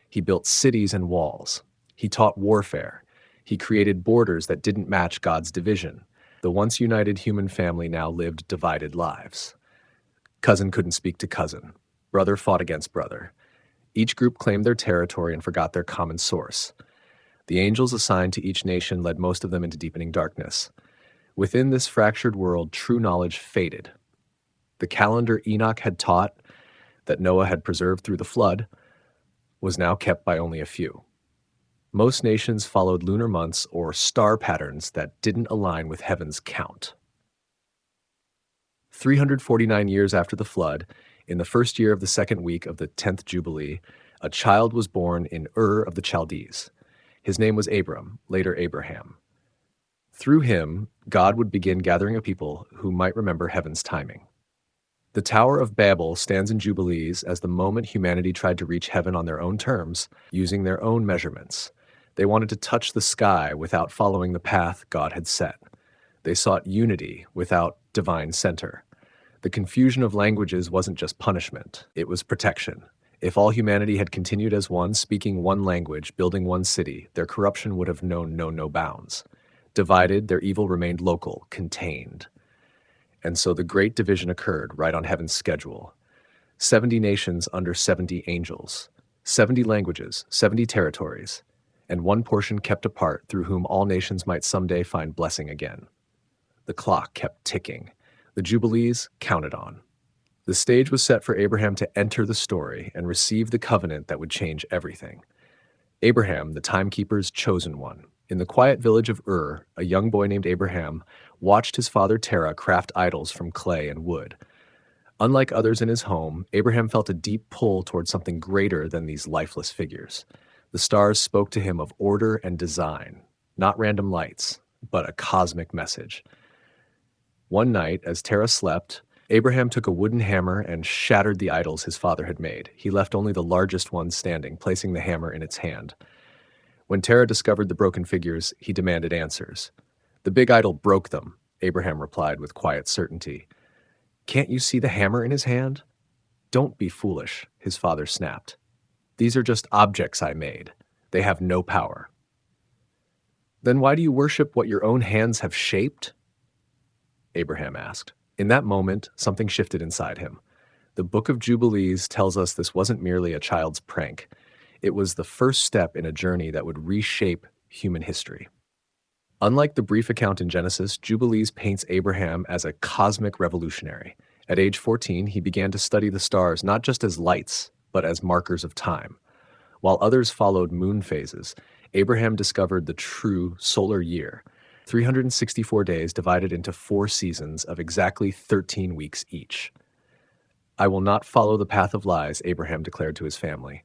He built cities and walls. He taught warfare. He created borders that didn't match God's division. The once united human family now lived divided lives. Cousin couldn't speak to cousin. Brother fought against brother. Each group claimed their territory and forgot their common source. The angels assigned to each nation led most of them into deepening darkness. Within this fractured world, true knowledge faded. The calendar Enoch had taught, that Noah had preserved through the flood, was now kept by only a few. Most nations followed lunar months or star patterns that didn't align with heaven's count. 349 years after the flood, in the first year of the second week of the 10th Jubilee, a child was born in Ur of the Chaldees. His name was Abram, later Abraham. Through him, God would begin gathering a people who might remember heaven's timing. The Tower of Babel stands in Jubilees as the moment humanity tried to reach heaven on their own terms, using their own measurements. They wanted to touch the sky without following the path God had set. They sought unity without divine center. The confusion of languages wasn't just punishment, it was protection. If all humanity had continued as one, speaking one language, building one city, their corruption would have known no bounds. Divided, their evil remained local, contained. And so the great division occurred right on heaven's schedule. 70 nations under 70 angels, 70 languages, 70 territories, and one portion kept apart through whom all nations might someday find blessing again. The clock kept ticking. The Jubilees counted on. The stage was set for Abraham to enter the story and receive the covenant that would change everything. Abraham, the timekeeper's chosen one. In the quiet village of Ur, a young boy named Abraham watched his father Terah craft idols from clay and wood. Unlike others in his home, Abraham felt a deep pull towards something greater than these lifeless figures. The stars spoke to him of order and design, not random lights, but a cosmic message. One night, as Terah slept, Abraham took a wooden hammer and shattered the idols his father had made. He left only the largest one standing, placing the hammer in its hand. When Terah discovered the broken figures, he demanded answers. "The big idol broke them," Abraham replied with quiet certainty. "Can't you see the hammer in his hand?" "Don't be foolish," his father snapped. "These are just objects I made. They have no power." "Then why do you worship what your own hands have shaped?" Abraham asked. In that moment, something shifted inside him. The Book of Jubilees tells us this wasn't merely a child's prank. It was the first step in a journey that would reshape human history. Unlike the brief account in Genesis, Jubilees paints Abraham as a cosmic revolutionary. At age 14, he began to study the stars not just as lights, but as markers of time. While others followed moon phases, Abraham discovered the true solar year, 364 days divided into 4 seasons of exactly 13 weeks each. "I will not follow the path of lies," Abraham declared to his family.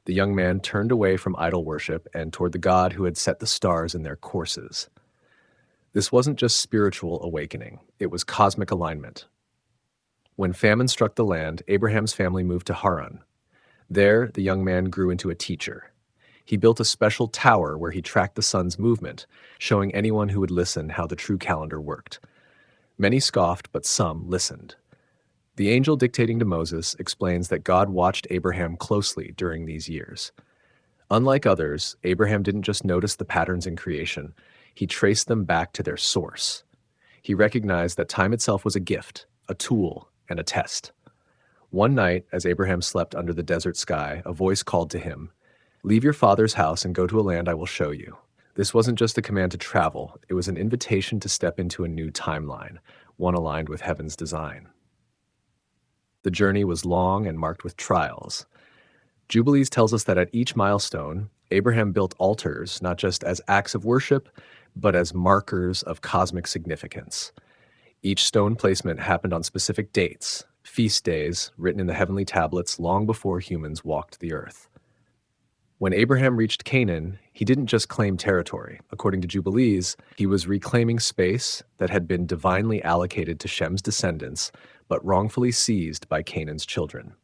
The young man turned away from idol worship and toward the God who had set the stars in their courses. This wasn't just spiritual awakening, it was cosmic alignment. When famine struck the land, Abraham's family moved to Haran. There, the young man grew into a teacher. He built a special tower where he tracked the sun's movement, showing anyone who would listen how the true calendar worked. Many scoffed, but some listened. The angel dictating to Moses explains that God watched Abraham closely during these years. Unlike others, Abraham didn't just notice the patterns in creation, he traced them back to their source. He recognized that time itself was a gift, a tool, and a test. One night, as Abraham slept under the desert sky, a voice called to him, "Leave your father's house and go to a land I will show you." This wasn't just a command to travel, it was an invitation to step into a new timeline, one aligned with heaven's design. The journey was long and marked with trials. Jubilees tells us that at each milestone, Abraham built altars not just as acts of worship, but as markers of cosmic significance. Each stone placement happened on specific dates, feast days written in the heavenly tablets long before humans walked the earth. When Abraham reached Canaan, he didn't just claim territory. According to Jubilees, he was reclaiming space that had been divinely allocated to Shem's descendants, but wrongfully seized by Canaan's children.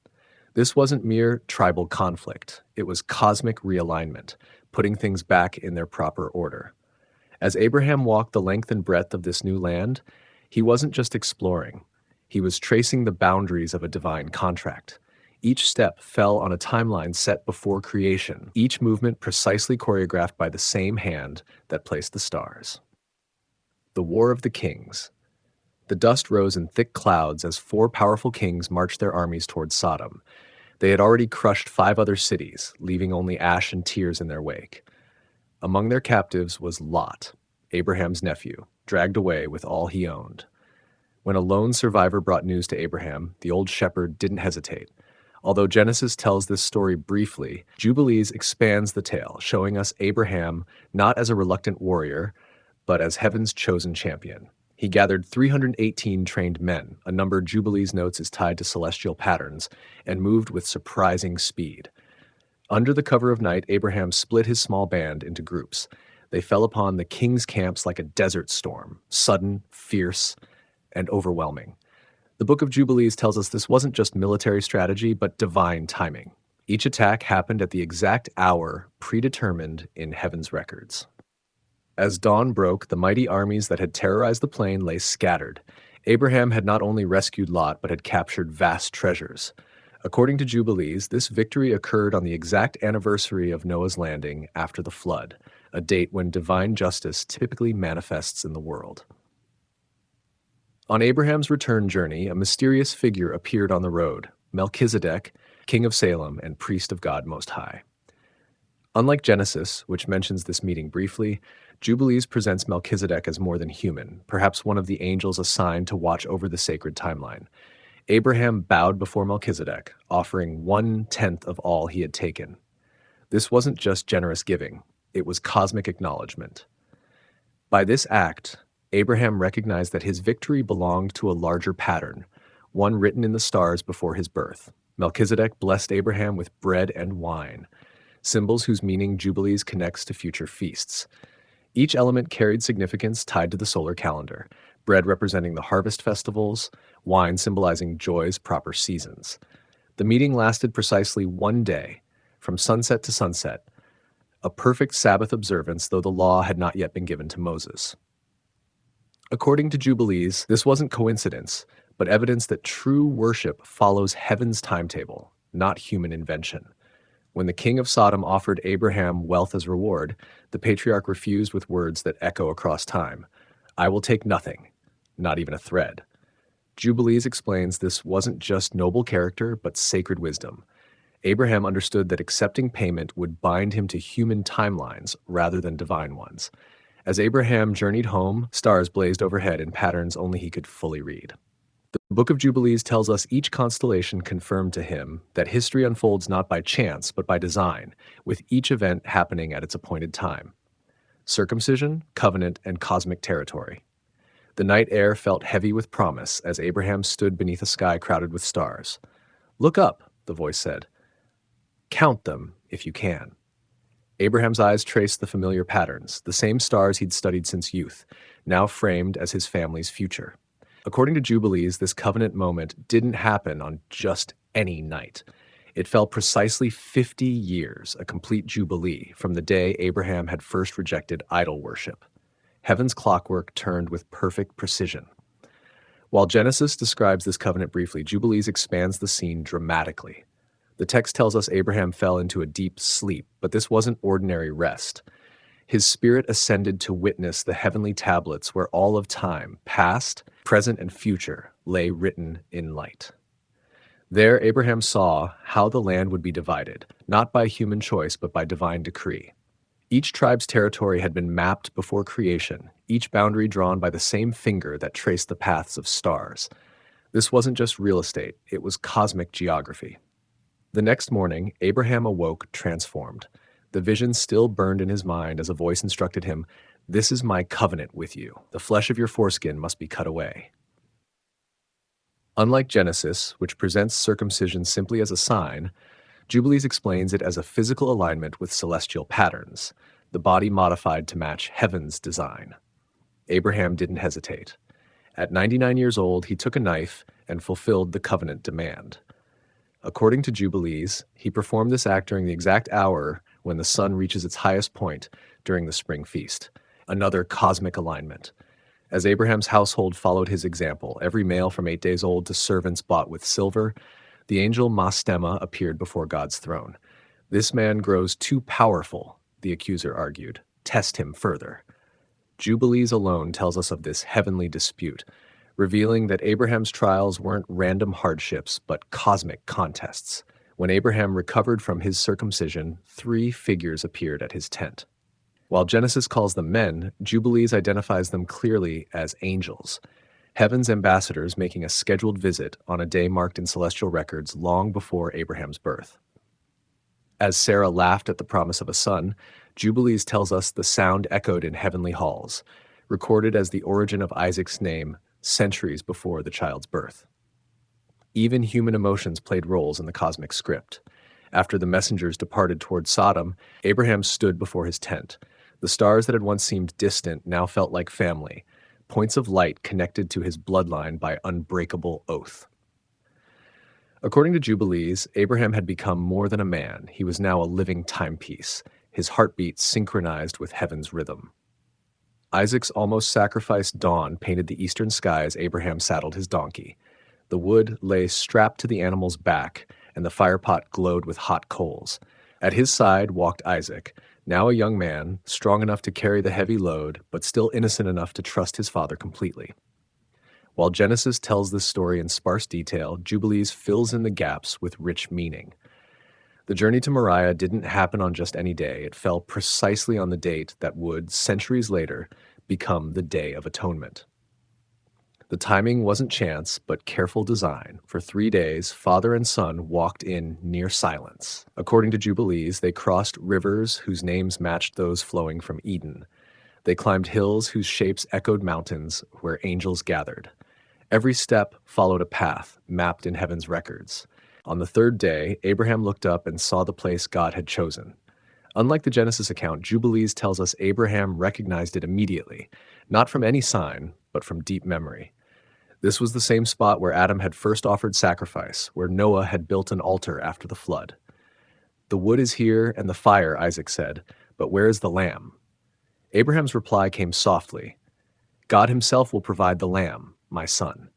This wasn't mere tribal conflict. It was cosmic realignment, putting things back in their proper order. As Abraham walked the length and breadth of this new land, he wasn't just exploring. He was tracing the boundaries of a divine contract. Each step fell on a timeline set before creation, each movement precisely choreographed by the same hand that placed the stars. The War of the Kings. The dust rose in thick clouds as 4 powerful kings marched their armies towards Sodom. They had already crushed 5 other cities, leaving only ash and tears in their wake. Among their captives was Lot, Abraham's nephew, dragged away with all he owned. When a lone survivor brought news to Abraham, the old shepherd didn't hesitate. Although Genesis tells this story briefly, Jubilees expands the tale, showing us Abraham not as a reluctant warrior, but as heaven's chosen champion. He gathered 318 trained men, a number Jubilees notes is tied to celestial patterns, and moved with surprising speed. Under the cover of night, Abraham split his small band into groups. They fell upon the king's camps like a desert storm, sudden, fierce, and overwhelming. The Book of Jubilees tells us this wasn't just military strategy, but divine timing. Each attack happened at the exact hour predetermined in heaven's records. As dawn broke, the mighty armies that had terrorized the plain lay scattered. Abraham had not only rescued Lot, but had captured vast treasures. According to Jubilees, this victory occurred on the exact anniversary of Noah's landing after the flood, a date when divine justice typically manifests in the world. On Abraham's return journey, a mysterious figure appeared on the road, Melchizedek, king of Salem and priest of God Most High. Unlike Genesis, which mentions this meeting briefly, Jubilees presents Melchizedek as more than human, perhaps one of the angels assigned to watch over the sacred timeline. Abraham bowed before Melchizedek, offering 1/10 of all he had taken. This wasn't just generous giving, it was cosmic acknowledgement. By this act, Abraham recognized that his victory belonged to a larger pattern, one written in the stars before his birth. Melchizedek blessed Abraham with bread and wine, symbols whose meaning Jubilees connects to future feasts. Each element carried significance tied to the solar calendar, bread representing the harvest festivals, wine symbolizing joy's proper seasons. The meeting lasted precisely 1 day, from sunset to sunset, a perfect Sabbath observance, though the law had not yet been given to Moses. According to Jubilees, this wasn't coincidence, but evidence that true worship follows heaven's timetable, not human invention. When the king of Sodom offered Abraham wealth as reward, the patriarch refused with words that echo across time. "I will take nothing, not even a thread." Jubilees explains this wasn't just noble character, but sacred wisdom. Abraham understood that accepting payment would bind him to human timelines rather than divine ones. As Abraham journeyed home, stars blazed overhead in patterns only he could fully read. The Book of Jubilees tells us each constellation confirmed to him that history unfolds not by chance, but by design, with each event happening at its appointed time. Circumcision, covenant, and cosmic territory. The night air felt heavy with promise as Abraham stood beneath a sky crowded with stars. "Look up," the voice said. "Count them, if you can." Abraham's eyes traced the familiar patterns, the same stars he'd studied since youth, now framed as his family's future. According to Jubilees, this covenant moment didn't happen on just any night. It fell precisely 50 years, a complete jubilee, from the day Abraham had first rejected idol worship. Heaven's clockwork turned with perfect precision. While Genesis describes this covenant briefly, Jubilees expands the scene dramatically. The text tells us Abraham fell into a deep sleep, but this wasn't ordinary rest. His spirit ascended to witness the heavenly tablets where all of time, past, present, and future, lay written in light. There, Abraham saw how the land would be divided, not by human choice, but by divine decree. Each tribe's territory had been mapped before creation, each boundary drawn by the same finger that traced the paths of stars. This wasn't just real estate, it was cosmic geography. The next morning, Abraham awoke transformed. The vision still burned in his mind as a voice instructed him, "This is my covenant with you. The flesh of your foreskin must be cut away." Unlike Genesis, which presents circumcision simply as a sign, Jubilees explains it as a physical alignment with celestial patterns, the body modified to match heaven's design. Abraham didn't hesitate. At 99 years old, he took a knife and fulfilled the covenant demand. According to Jubilees, he performed this act during the exact hour when the sun reaches its highest point during the spring feast, another cosmic alignment. As Abraham's household followed his example, every male from 8 days old to servants bought with silver, the angel Mastema appeared before God's throne. "This man grows too powerful," the accuser argued. "Test him further." Jubilees alone tells us of this heavenly dispute, revealing that Abraham's trials weren't random hardships, but cosmic contests. When Abraham recovered from his circumcision, 3 figures appeared at his tent. While Genesis calls them men, Jubilees identifies them clearly as angels, heaven's ambassadors making a scheduled visit on a day marked in celestial records long before Abraham's birth. As Sarah laughed at the promise of a son, Jubilees tells us the sound echoed in heavenly halls, recorded as the origin of Isaac's name centuries before the child's birth. Even human emotions played roles in the cosmic script. After the messengers departed toward Sodom, Abraham stood before his tent. The stars that had once seemed distant now felt like family, points of light connected to his bloodline by unbreakable oath. According to Jubilees, Abraham had become more than a man. He was now a living timepiece, his heartbeat synchronized with heaven's rhythm. Isaac's almost sacrificed dawn painted the eastern sky as Abraham saddled his donkey. The wood lay strapped to the animal's back, and the firepot glowed with hot coals. At his side walked Isaac, now a young man, strong enough to carry the heavy load, but still innocent enough to trust his father completely. While Genesis tells this story in sparse detail, Jubilees fills in the gaps with rich meaning. The journey to Moriah didn't happen on just any day. It fell precisely on the date that would, centuries later, become the Day of Atonement. The timing wasn't chance, but careful design. For 3 days, father and son walked in near silence. According to Jubilees, they crossed rivers whose names matched those flowing from Eden. They climbed hills whose shapes echoed mountains where angels gathered. Every step followed a path mapped in heaven's records. On the third day, Abraham looked up and saw the place God had chosen. Unlike the Genesis account, Jubilees tells us Abraham recognized it immediately, not from any sign, but from deep memory. This was the same spot where Adam had first offered sacrifice, where Noah had built an altar after the flood. "The wood is here and the fire," Isaac said, "but where is the lamb?" Abraham's reply came softly. "God himself will provide the lamb, my son."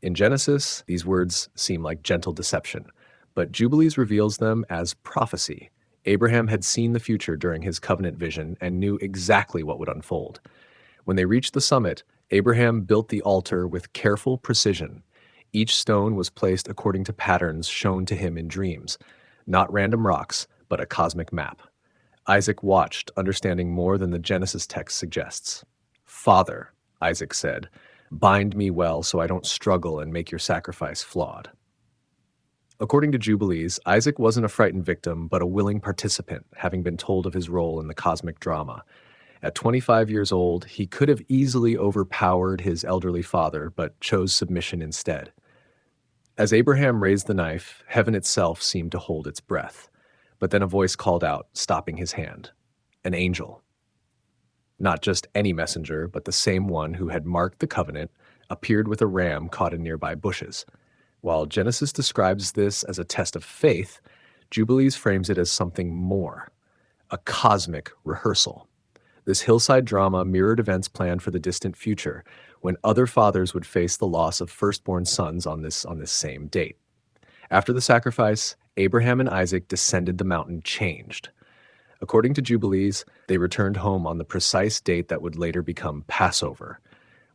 In Genesis, these words seem like gentle deception, but Jubilees reveals them as prophecy. Abraham had seen the future during his covenant vision and knew exactly what would unfold. When they reached the summit, Abraham built the altar with careful precision. Each stone was placed according to patterns shown to him in dreams, not random rocks, but a cosmic map. Isaac watched, understanding more than the Genesis text suggests. "Father," Isaac said, "bind me well so I don't struggle and make your sacrifice flawed." According to Jubilees, Isaac wasn't a frightened victim, but a willing participant, having been told of his role in the cosmic drama. At 25 years old, he could have easily overpowered his elderly father, but chose submission instead. As Abraham raised the knife, heaven itself seemed to hold its breath. But then a voice called out, stopping his hand. An angel. Not just any messenger, but the same one who had marked the covenant, appeared with a ram caught in nearby bushes. While Genesis describes this as a test of faith, Jubilees frames it as something more, a cosmic rehearsal. This hillside drama mirrored events planned for the distant future, when other fathers would face the loss of firstborn sons on this same date. After the sacrifice, Abraham and Isaac descended the mountain changed. According to Jubilees, they returned home on the precise date that would later become Passover,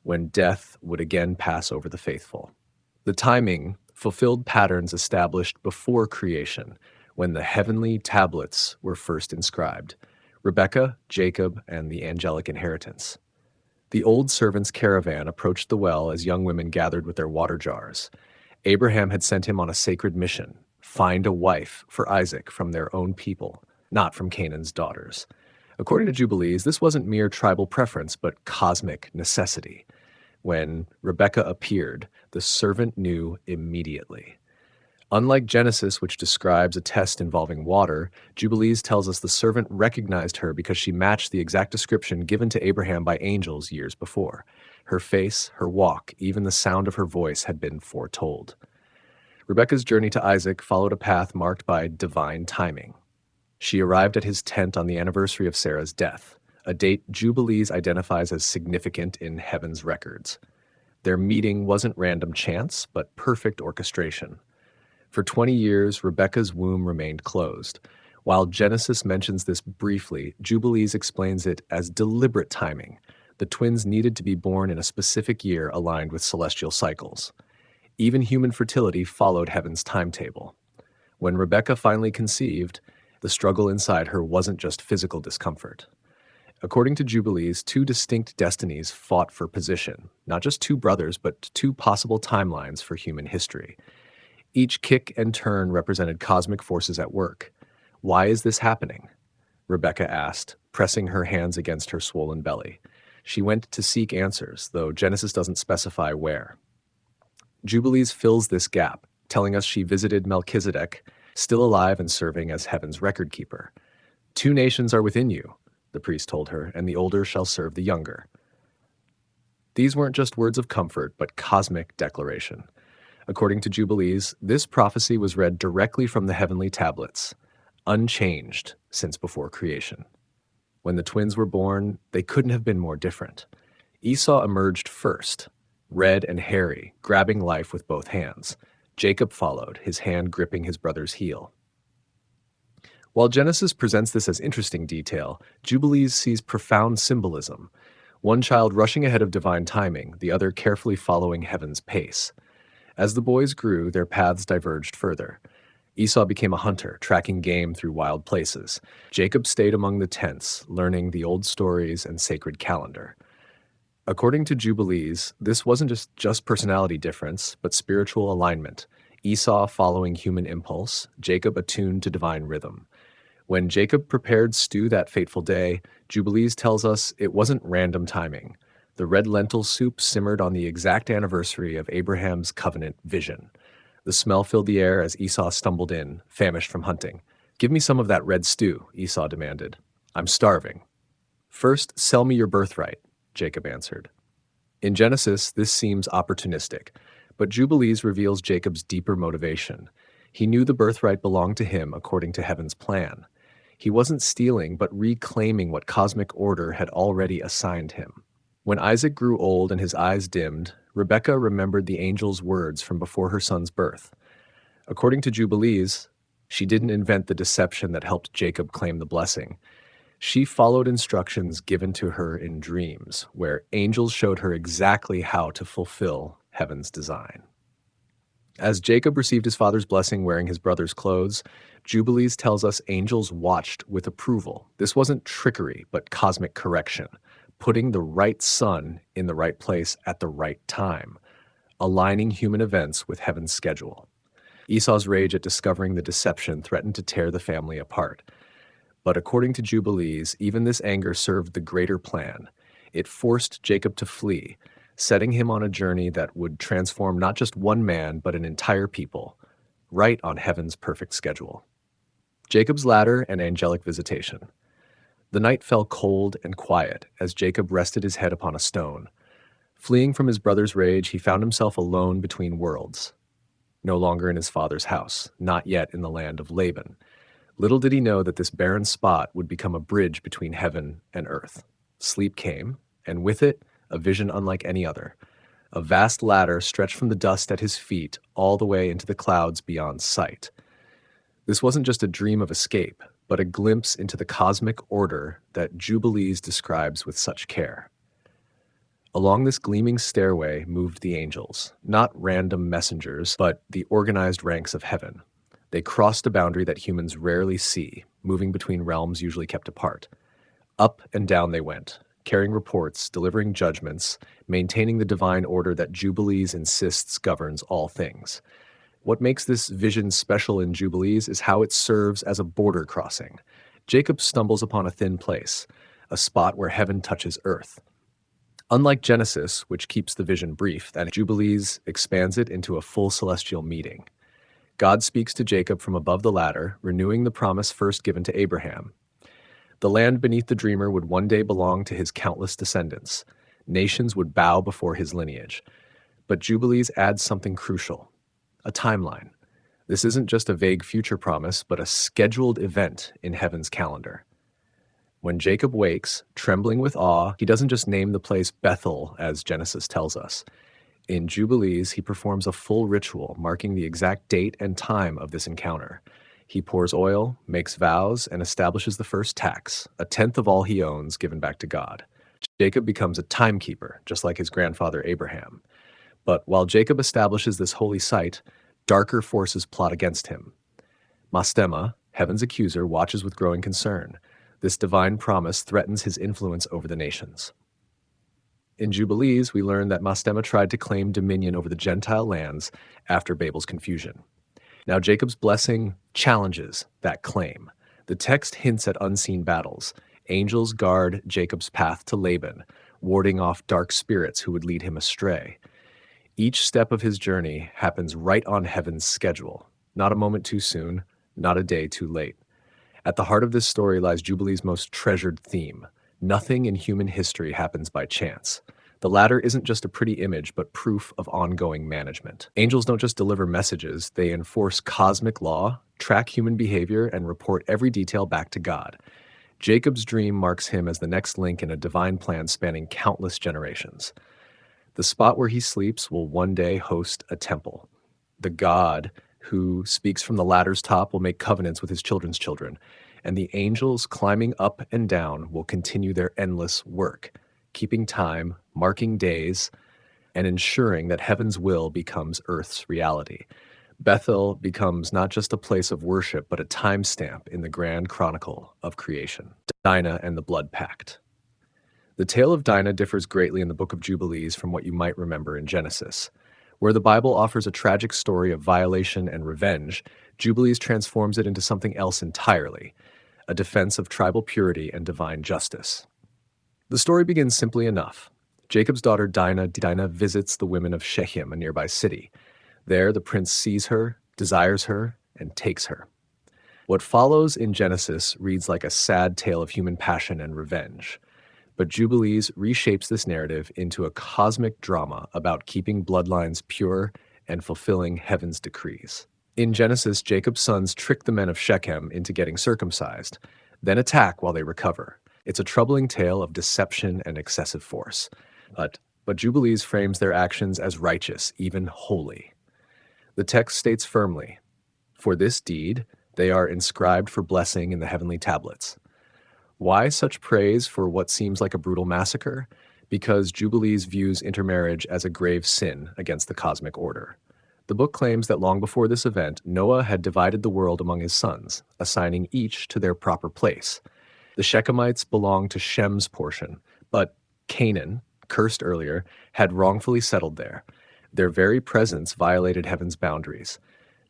when death would again pass over the faithful. The timing fulfilled patterns established before creation, when the heavenly tablets were first inscribed: Rebekah, Jacob, and the angelic inheritance. The old servant's caravan approached the well as young women gathered with their water jars. Abraham had sent him on a sacred mission: find a wife for Isaac from their own people, not from Canaan's daughters. According to Jubilees, this wasn't mere tribal preference, but cosmic necessity. When Rebekah appeared, the servant knew immediately. Unlike Genesis, which describes a test involving water, Jubilees tells us the servant recognized her because she matched the exact description given to Abraham by angels years before. Her face, her walk, even the sound of her voice had been foretold. Rebekah's journey to Isaac followed a path marked by divine timing. She arrived at his tent on the anniversary of Sarah's death, a date Jubilees identifies as significant in heaven's records. Their meeting wasn't random chance, but perfect orchestration. For 20 years, Rebekah's womb remained closed. While Genesis mentions this briefly, Jubilees explains it as deliberate timing. The twins needed to be born in a specific year aligned with celestial cycles. Even human fertility followed heaven's timetable. When Rebekah finally conceived, the struggle inside her wasn't just physical discomfort. According to Jubilees, two distinct destinies fought for position, not just two brothers, but two possible timelines for human history. Each kick and turn represented cosmic forces at work. "Why is this happening?" Rebekah asked, pressing her hands against her swollen belly. She went to seek answers, though Genesis doesn't specify where. Jubilees fills this gap, telling us she visited Melchizedek, still alive and serving as heaven's record keeper. "Two nations are within you," the priest told her, "and the older shall serve the younger." These weren't just words of comfort, but cosmic declaration. According to Jubilees, this prophecy was read directly from the heavenly tablets, unchanged since before creation. When the twins were born, they couldn't have been more different. Esau emerged first, red and hairy, grabbing life with both hands. Jacob followed, his hand gripping his brother's heel. While Genesis presents this as interesting detail, Jubilees sees profound symbolism. One child rushing ahead of divine timing, the other carefully following heaven's pace. As the boys grew, their paths diverged further. Esau became a hunter, tracking game through wild places. Jacob stayed among the tents, learning the old stories and sacred calendar. According to Jubilees, this wasn't just personality difference, but spiritual alignment. Esau following human impulse, Jacob attuned to divine rhythm. When Jacob prepared stew that fateful day, Jubilees tells us it wasn't random timing. The red lentil soup simmered on the exact anniversary of Abraham's covenant vision. The smell filled the air as Esau stumbled in, famished from hunting. "Give me some of that red stew," Esau demanded. "I'm starving." "First, sell me your birthright," Jacob answered. In Genesis, this seems opportunistic, but Jubilees reveals Jacob's deeper motivation. He knew the birthright belonged to him according to heaven's plan. He wasn't stealing, but reclaiming what cosmic order had already assigned him. When Isaac grew old and his eyes dimmed, Rebekah remembered the angel's words from before her son's birth. According to Jubilees, she didn't invent the deception that helped Jacob claim the blessing. She followed instructions given to her in dreams, where angels showed her exactly how to fulfill heaven's design. As Jacob received his father's blessing wearing his brother's clothes, Jubilees tells us angels watched with approval. This wasn't trickery, but cosmic correction, putting the right son in the right place at the right time, aligning human events with heaven's schedule. Esau's rage at discovering the deception threatened to tear the family apart. But according to Jubilees, even this anger served the greater plan. It forced Jacob to flee, setting him on a journey that would transform not just one man, but an entire people, right on heaven's perfect schedule. Jacob's ladder and angelic visitation. The night fell cold and quiet as Jacob rested his head upon a stone. Fleeing from his brother's rage, he found himself alone between worlds. No longer in his father's house, not yet in the land of Laban. Little did he know that this barren spot would become a bridge between heaven and earth. Sleep came, and with it, a vision unlike any other. A vast ladder stretched from the dust at his feet all the way into the clouds beyond sight. This wasn't just a dream of escape, but a glimpse into the cosmic order that Jubilees describes with such care. Along this gleaming stairway moved the angels, not random messengers, but the organized ranks of heaven. They crossed a boundary that humans rarely see, moving between realms usually kept apart. Up and down they went, carrying reports, delivering judgments, maintaining the divine order that Jubilees insists governs all things. What makes this vision special in Jubilees is how it serves as a border crossing. Jacob stumbles upon a thin place, a spot where heaven touches earth. Unlike Genesis, which keeps the vision brief, and Jubilees expands it into a full celestial meeting. God speaks to Jacob from above the ladder, renewing the promise first given to Abraham. The land beneath the dreamer would one day belong to his countless descendants. Nations would bow before his lineage. But Jubilees adds something crucial: a timeline. This isn't just a vague future promise, but a scheduled event in heaven's calendar. When Jacob wakes, trembling with awe, he doesn't just name the place Bethel, as Genesis tells us. In Jubilees, he performs a full ritual marking the exact date and time of this encounter. He pours oil, makes vows, and establishes the first tax, a tenth of all he owns given back to God. Jacob becomes a timekeeper, just like his grandfather Abraham. But while Jacob establishes this holy site, darker forces plot against him. Mastema, heaven's accuser, watches with growing concern. This divine promise threatens his influence over the nations. In Jubilees, we learn that Mastema tried to claim dominion over the Gentile lands after Babel's confusion. Now Jacob's blessing challenges that claim. The text hints at unseen battles. Angels guard Jacob's path to Laban, warding off dark spirits who would lead him astray. Each step of his journey happens right on heaven's schedule, not a moment too soon, not a day too late. At the heart of this story lies Jubilee's most treasured theme. Nothing in human history happens by chance. The ladder isn't just a pretty image, but proof of ongoing management. Angels don't just deliver messages, they enforce cosmic law, track human behavior, and report every detail back to God. Jacob's dream marks him as the next link in a divine plan spanning countless generations. The spot where he sleeps will one day host a temple. The God who speaks from the ladder's top will make covenants with his children's children, and the angels climbing up and down will continue their endless work, keeping time, marking days, and ensuring that heaven's will becomes earth's reality. Bethel becomes not just a place of worship, but a timestamp in the grand chronicle of creation. Dinah and the Blood Pact. The tale of Dinah differs greatly in the Book of Jubilees from what you might remember in Genesis. Where the Bible offers a tragic story of violation and revenge, Jubilees transforms it into something else entirely, a defense of tribal purity and divine justice. The story begins simply enough. Jacob's daughter Dinah visits the women of Shechem, a nearby city. There, the prince sees her, desires her, and takes her. What follows in Genesis reads like a sad tale of human passion and revenge. But Jubilees reshapes this narrative into a cosmic drama about keeping bloodlines pure and fulfilling heaven's decrees. In Genesis, Jacob's sons trick the men of Shechem into getting circumcised, then attack while they recover. It's a troubling tale of deception and excessive force. But Jubilees frames their actions as righteous, even holy. The text states firmly, "For this deed, they are inscribed for blessing in the heavenly tablets." Why such praise for what seems like a brutal massacre? Because Jubilees views intermarriage as a grave sin against the cosmic order. The book claims that long before this event, Noah had divided the world among his sons, assigning each to their proper place. The Shechemites belonged to Shem's portion, but Canaan, cursed earlier, had wrongfully settled there. Their very presence violated heaven's boundaries.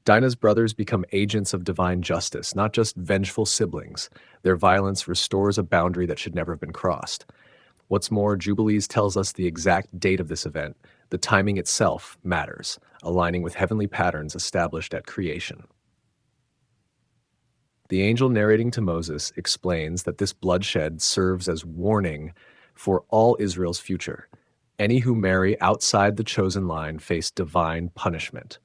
Dinah's brothers become agents of divine justice, not just vengeful siblings. Their violence restores a boundary that should never have been crossed. What's more, Jubilees tells us the exact date of this event. The timing itself matters, aligning with heavenly patterns established at creation. The angel narrating to Moses explains that this bloodshed serves as warning for all Israel's future. Any who marry outside the chosen line face divine punishment.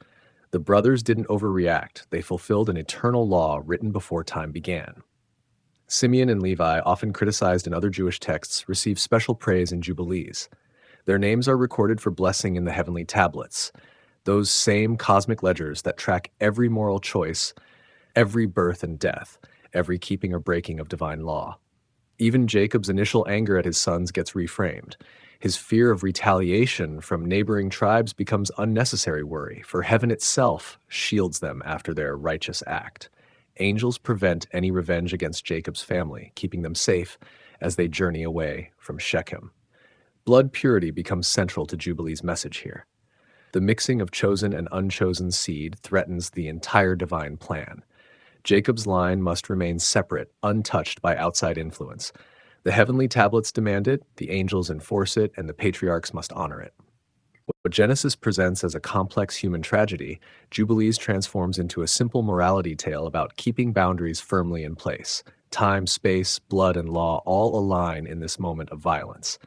The brothers didn't overreact. They fulfilled an eternal law written before time began. Simeon and Levi, often criticized in other Jewish texts, receive special praise in Jubilees. Their names are recorded for blessing in the heavenly tablets, those same cosmic ledgers that track every moral choice, every birth and death, every keeping or breaking of divine law. Even Jacob's initial anger at his sons gets reframed. His fear of retaliation from neighboring tribes becomes unnecessary worry, for heaven itself shields them after their righteous act. Angels prevent any revenge against Jacob's family, keeping them safe as they journey away from Shechem. Blood purity becomes central to Jubilee's message here. The mixing of chosen and unchosen seed threatens the entire divine plan. Jacob's line must remain separate, untouched by outside influence. The heavenly tablets demand it, the angels enforce it, and the patriarchs must honor it. What Genesis presents as a complex human tragedy, Jubilees transforms into a simple morality tale about keeping boundaries firmly in place. Time, space, blood, and law all align in this moment of violence.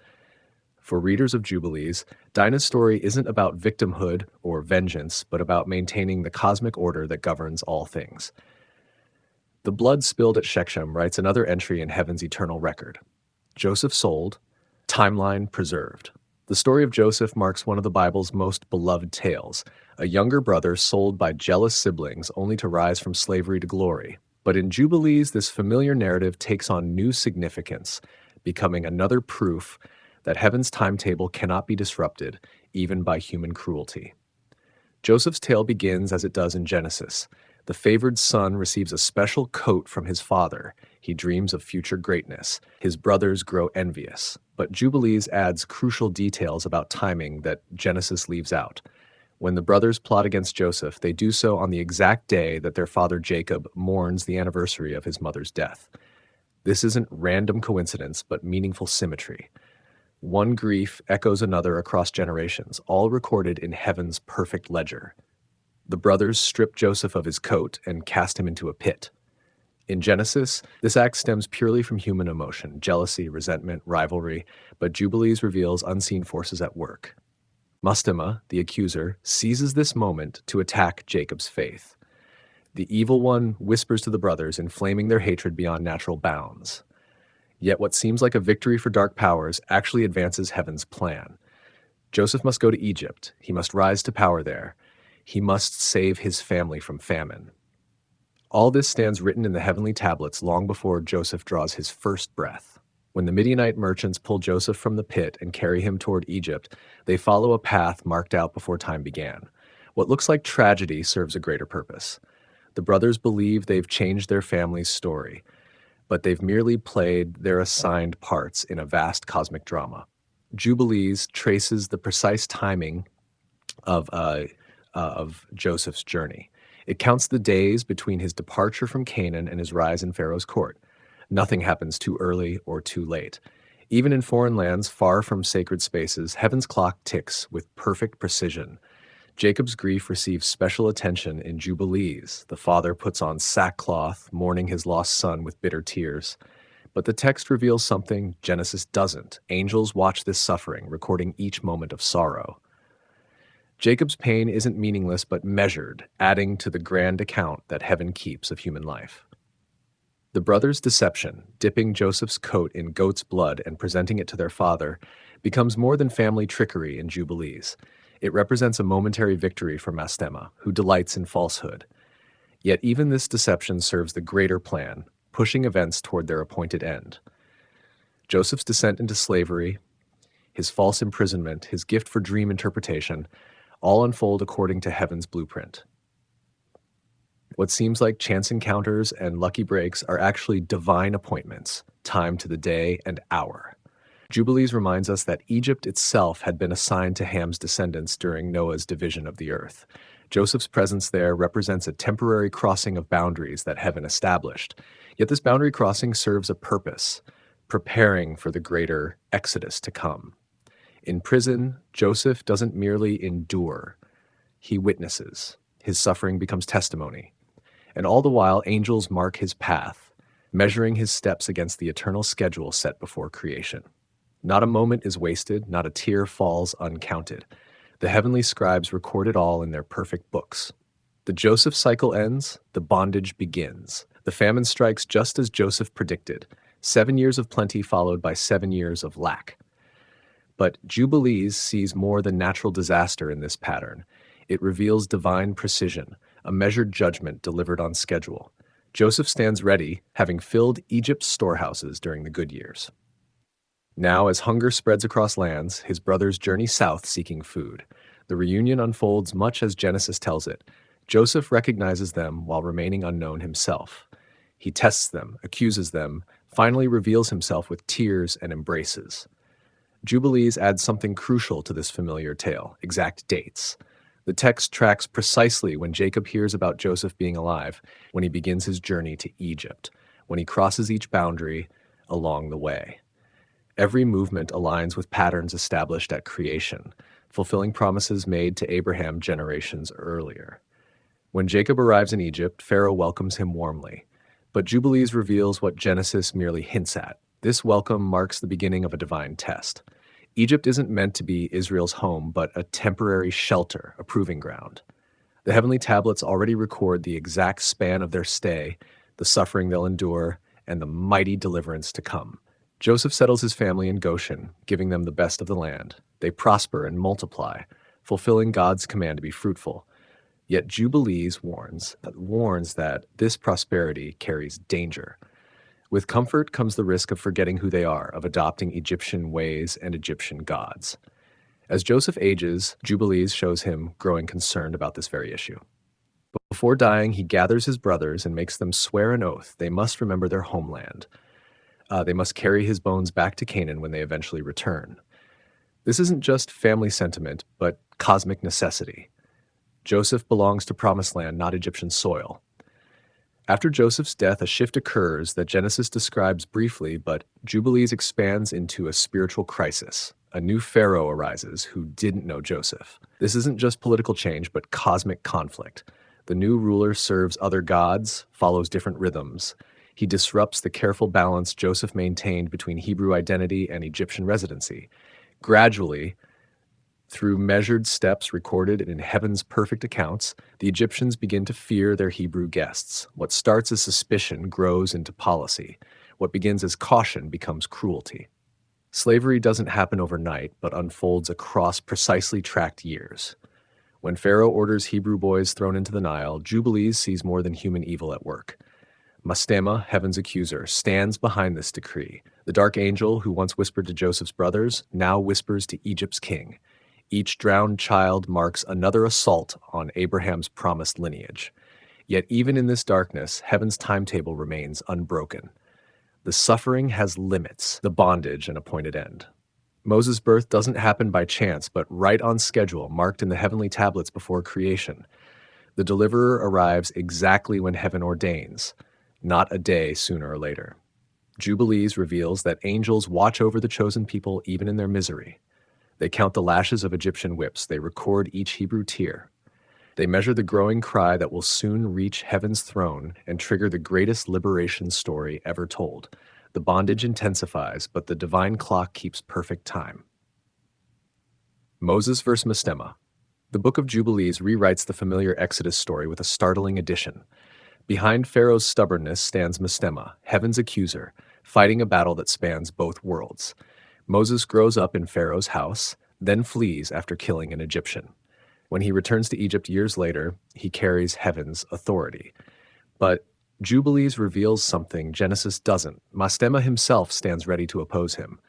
For readers of Jubilees, Dinah's story isn't about victimhood or vengeance, but about maintaining the cosmic order that governs all things. The blood spilled at Shechem writes another entry in heaven's eternal record. Joseph sold, timeline preserved. The story of Joseph marks one of the Bible's most beloved tales, a younger brother sold by jealous siblings only to rise from slavery to glory. But in Jubilees, this familiar narrative takes on new significance, becoming another proof that heaven's timetable cannot be disrupted, even by human cruelty. Joseph's tale begins as it does in Genesis. The favored son receives a special coat from his father. He dreams of future greatness. His brothers grow envious. But Jubilees adds crucial details about timing that Genesis leaves out. When the brothers plot against Joseph, they do so on the exact day that their father Jacob mourns the anniversary of his mother's death. This isn't random coincidence, but meaningful symmetry. One grief echoes another across generations, all recorded in heaven's perfect ledger. The brothers strip Joseph of his coat and cast him into a pit. In Genesis, this act stems purely from human emotion, jealousy, resentment, rivalry, but Jubilees reveals unseen forces at work. Mastema, the accuser, seizes this moment to attack Jacob's faith. The evil one whispers to the brothers, inflaming their hatred beyond natural bounds. Yet what seems like a victory for dark powers actually advances heaven's plan. Joseph must go to Egypt. He must rise to power there. He must save his family from famine. All this stands written in the heavenly tablets long before Joseph draws his first breath. When the Midianite merchants pull Joseph from the pit and carry him toward Egypt, they follow a path marked out before time began. What looks like tragedy serves a greater purpose. The brothers believe they've changed their family's story. but they've merely played their assigned parts in a vast cosmic drama. Jubilees traces the precise timing of Joseph's journey. It counts the days between his departure from Canaan and his rise in Pharaoh's court. Nothing happens too early or too late. Even in foreign lands far from sacred spaces, heaven's clock ticks with perfect precision. Jacob's grief receives special attention in Jubilees. The father puts on sackcloth, mourning his lost son with bitter tears. But the text reveals something Genesis doesn't. Angels watch this suffering, recording each moment of sorrow. Jacob's pain isn't meaningless but measured, adding to the grand account that heaven keeps of human life. The brothers' deception, dipping Joseph's coat in goat's blood and presenting it to their father, becomes more than family trickery in Jubilees. It represents a momentary victory for Mastema, who delights in falsehood. Yet even this deception serves the greater plan, pushing events toward their appointed end. Joseph's descent into slavery, his false imprisonment, his gift for dream interpretation, all unfold according to heaven's blueprint. What seems like chance encounters and lucky breaks are actually divine appointments, timed to the day and hour. Jubilees reminds us that Egypt itself had been assigned to Ham's descendants during Noah's division of the earth. Joseph's presence there represents a temporary crossing of boundaries that heaven established. Yet this boundary crossing serves a purpose, preparing for the greater exodus to come. In prison, Joseph doesn't merely endure, he witnesses. His suffering becomes testimony. And all the while, angels mark his path, measuring his steps against the eternal schedule set before creation. Not a moment is wasted, not a tear falls uncounted. The heavenly scribes record it all in their perfect books. The Joseph cycle ends, the bondage begins. The famine strikes just as Joseph predicted, 7 years of plenty followed by 7 years of lack. But Jubilees sees more than natural disaster in this pattern. It reveals divine precision, a measured judgment delivered on schedule. Joseph stands ready, having filled Egypt's storehouses during the good years. Now, as hunger spreads across lands, his brothers journey south seeking food. The reunion unfolds much as Genesis tells it. Joseph recognizes them while remaining unknown himself. He tests them, accuses them, finally reveals himself with tears and embraces. Jubilees adds something crucial to this familiar tale: exact dates. The text tracks precisely when Jacob hears about Joseph being alive, when he begins his journey to Egypt, when he crosses each boundary along the way. Every movement aligns with patterns established at creation, fulfilling promises made to Abraham generations earlier. When Jacob arrives in Egypt, Pharaoh welcomes him warmly. But Jubilees reveals what Genesis merely hints at. This welcome marks the beginning of a divine test. Egypt isn't meant to be Israel's home, but a temporary shelter, a proving ground. The heavenly tablets already record the exact span of their stay, the suffering they'll endure, and the mighty deliverance to come. Joseph settles his family in Goshen, giving them the best of the land. They prosper and multiply, fulfilling God's command to be fruitful. Yet Jubilees warns that this prosperity carries danger. With comfort comes the risk of forgetting who they are, of adopting Egyptian ways and Egyptian gods. As Joseph ages, Jubilees shows him growing concerned about this very issue. Before dying, he gathers his brothers and makes them swear an oath they must remember their homeland. They must carry his bones back to Canaan when they eventually return. This isn't just family sentiment, but cosmic necessity. Joseph belongs to Promised Land, not Egyptian soil. After Joseph's death, a shift occurs that Genesis describes briefly, but Jubilees expands into a spiritual crisis. A new pharaoh arises who didn't know Joseph. This isn't just political change, but cosmic conflict. The new ruler serves other gods, follows different rhythms. He disrupts the careful balance Joseph maintained between Hebrew identity and Egyptian residency. Gradually, through measured steps recorded in heaven's perfect accounts, the Egyptians begin to fear their Hebrew guests. What starts as suspicion grows into policy. What begins as caution becomes cruelty. Slavery doesn't happen overnight, but unfolds across precisely tracked years. When Pharaoh orders Hebrew boys thrown into the Nile, Jubilees sees more than human evil at work. Mastema, heaven's accuser, stands behind this decree. The dark angel who once whispered to Joseph's brothers now whispers to Egypt's king. Each drowned child marks another assault on Abraham's promised lineage. Yet even in this darkness, heaven's timetable remains unbroken. The suffering has limits, the bondage an appointed end. Moses' birth doesn't happen by chance, but right on schedule, marked in the heavenly tablets before creation. The deliverer arrives exactly when heaven ordains, not a day sooner or later. Jubilees reveals that angels watch over the chosen people even in their misery. They count the lashes of Egyptian whips. They record each Hebrew tear. They measure the growing cry that will soon reach heaven's throne and trigger the greatest liberation story ever told. The bondage intensifies, but the divine clock keeps perfect time. Moses vs. Mastema. The Book of Jubilees rewrites the familiar Exodus story with a startling addition. Behind Pharaoh's stubbornness stands Mastema, heaven's accuser, fighting a battle that spans both worlds. Moses grows up in Pharaoh's house, then flees after killing an Egyptian. When he returns to Egypt years later, he carries heaven's authority. But Jubilees reveals something Genesis doesn't. Mastema himself stands ready to oppose him.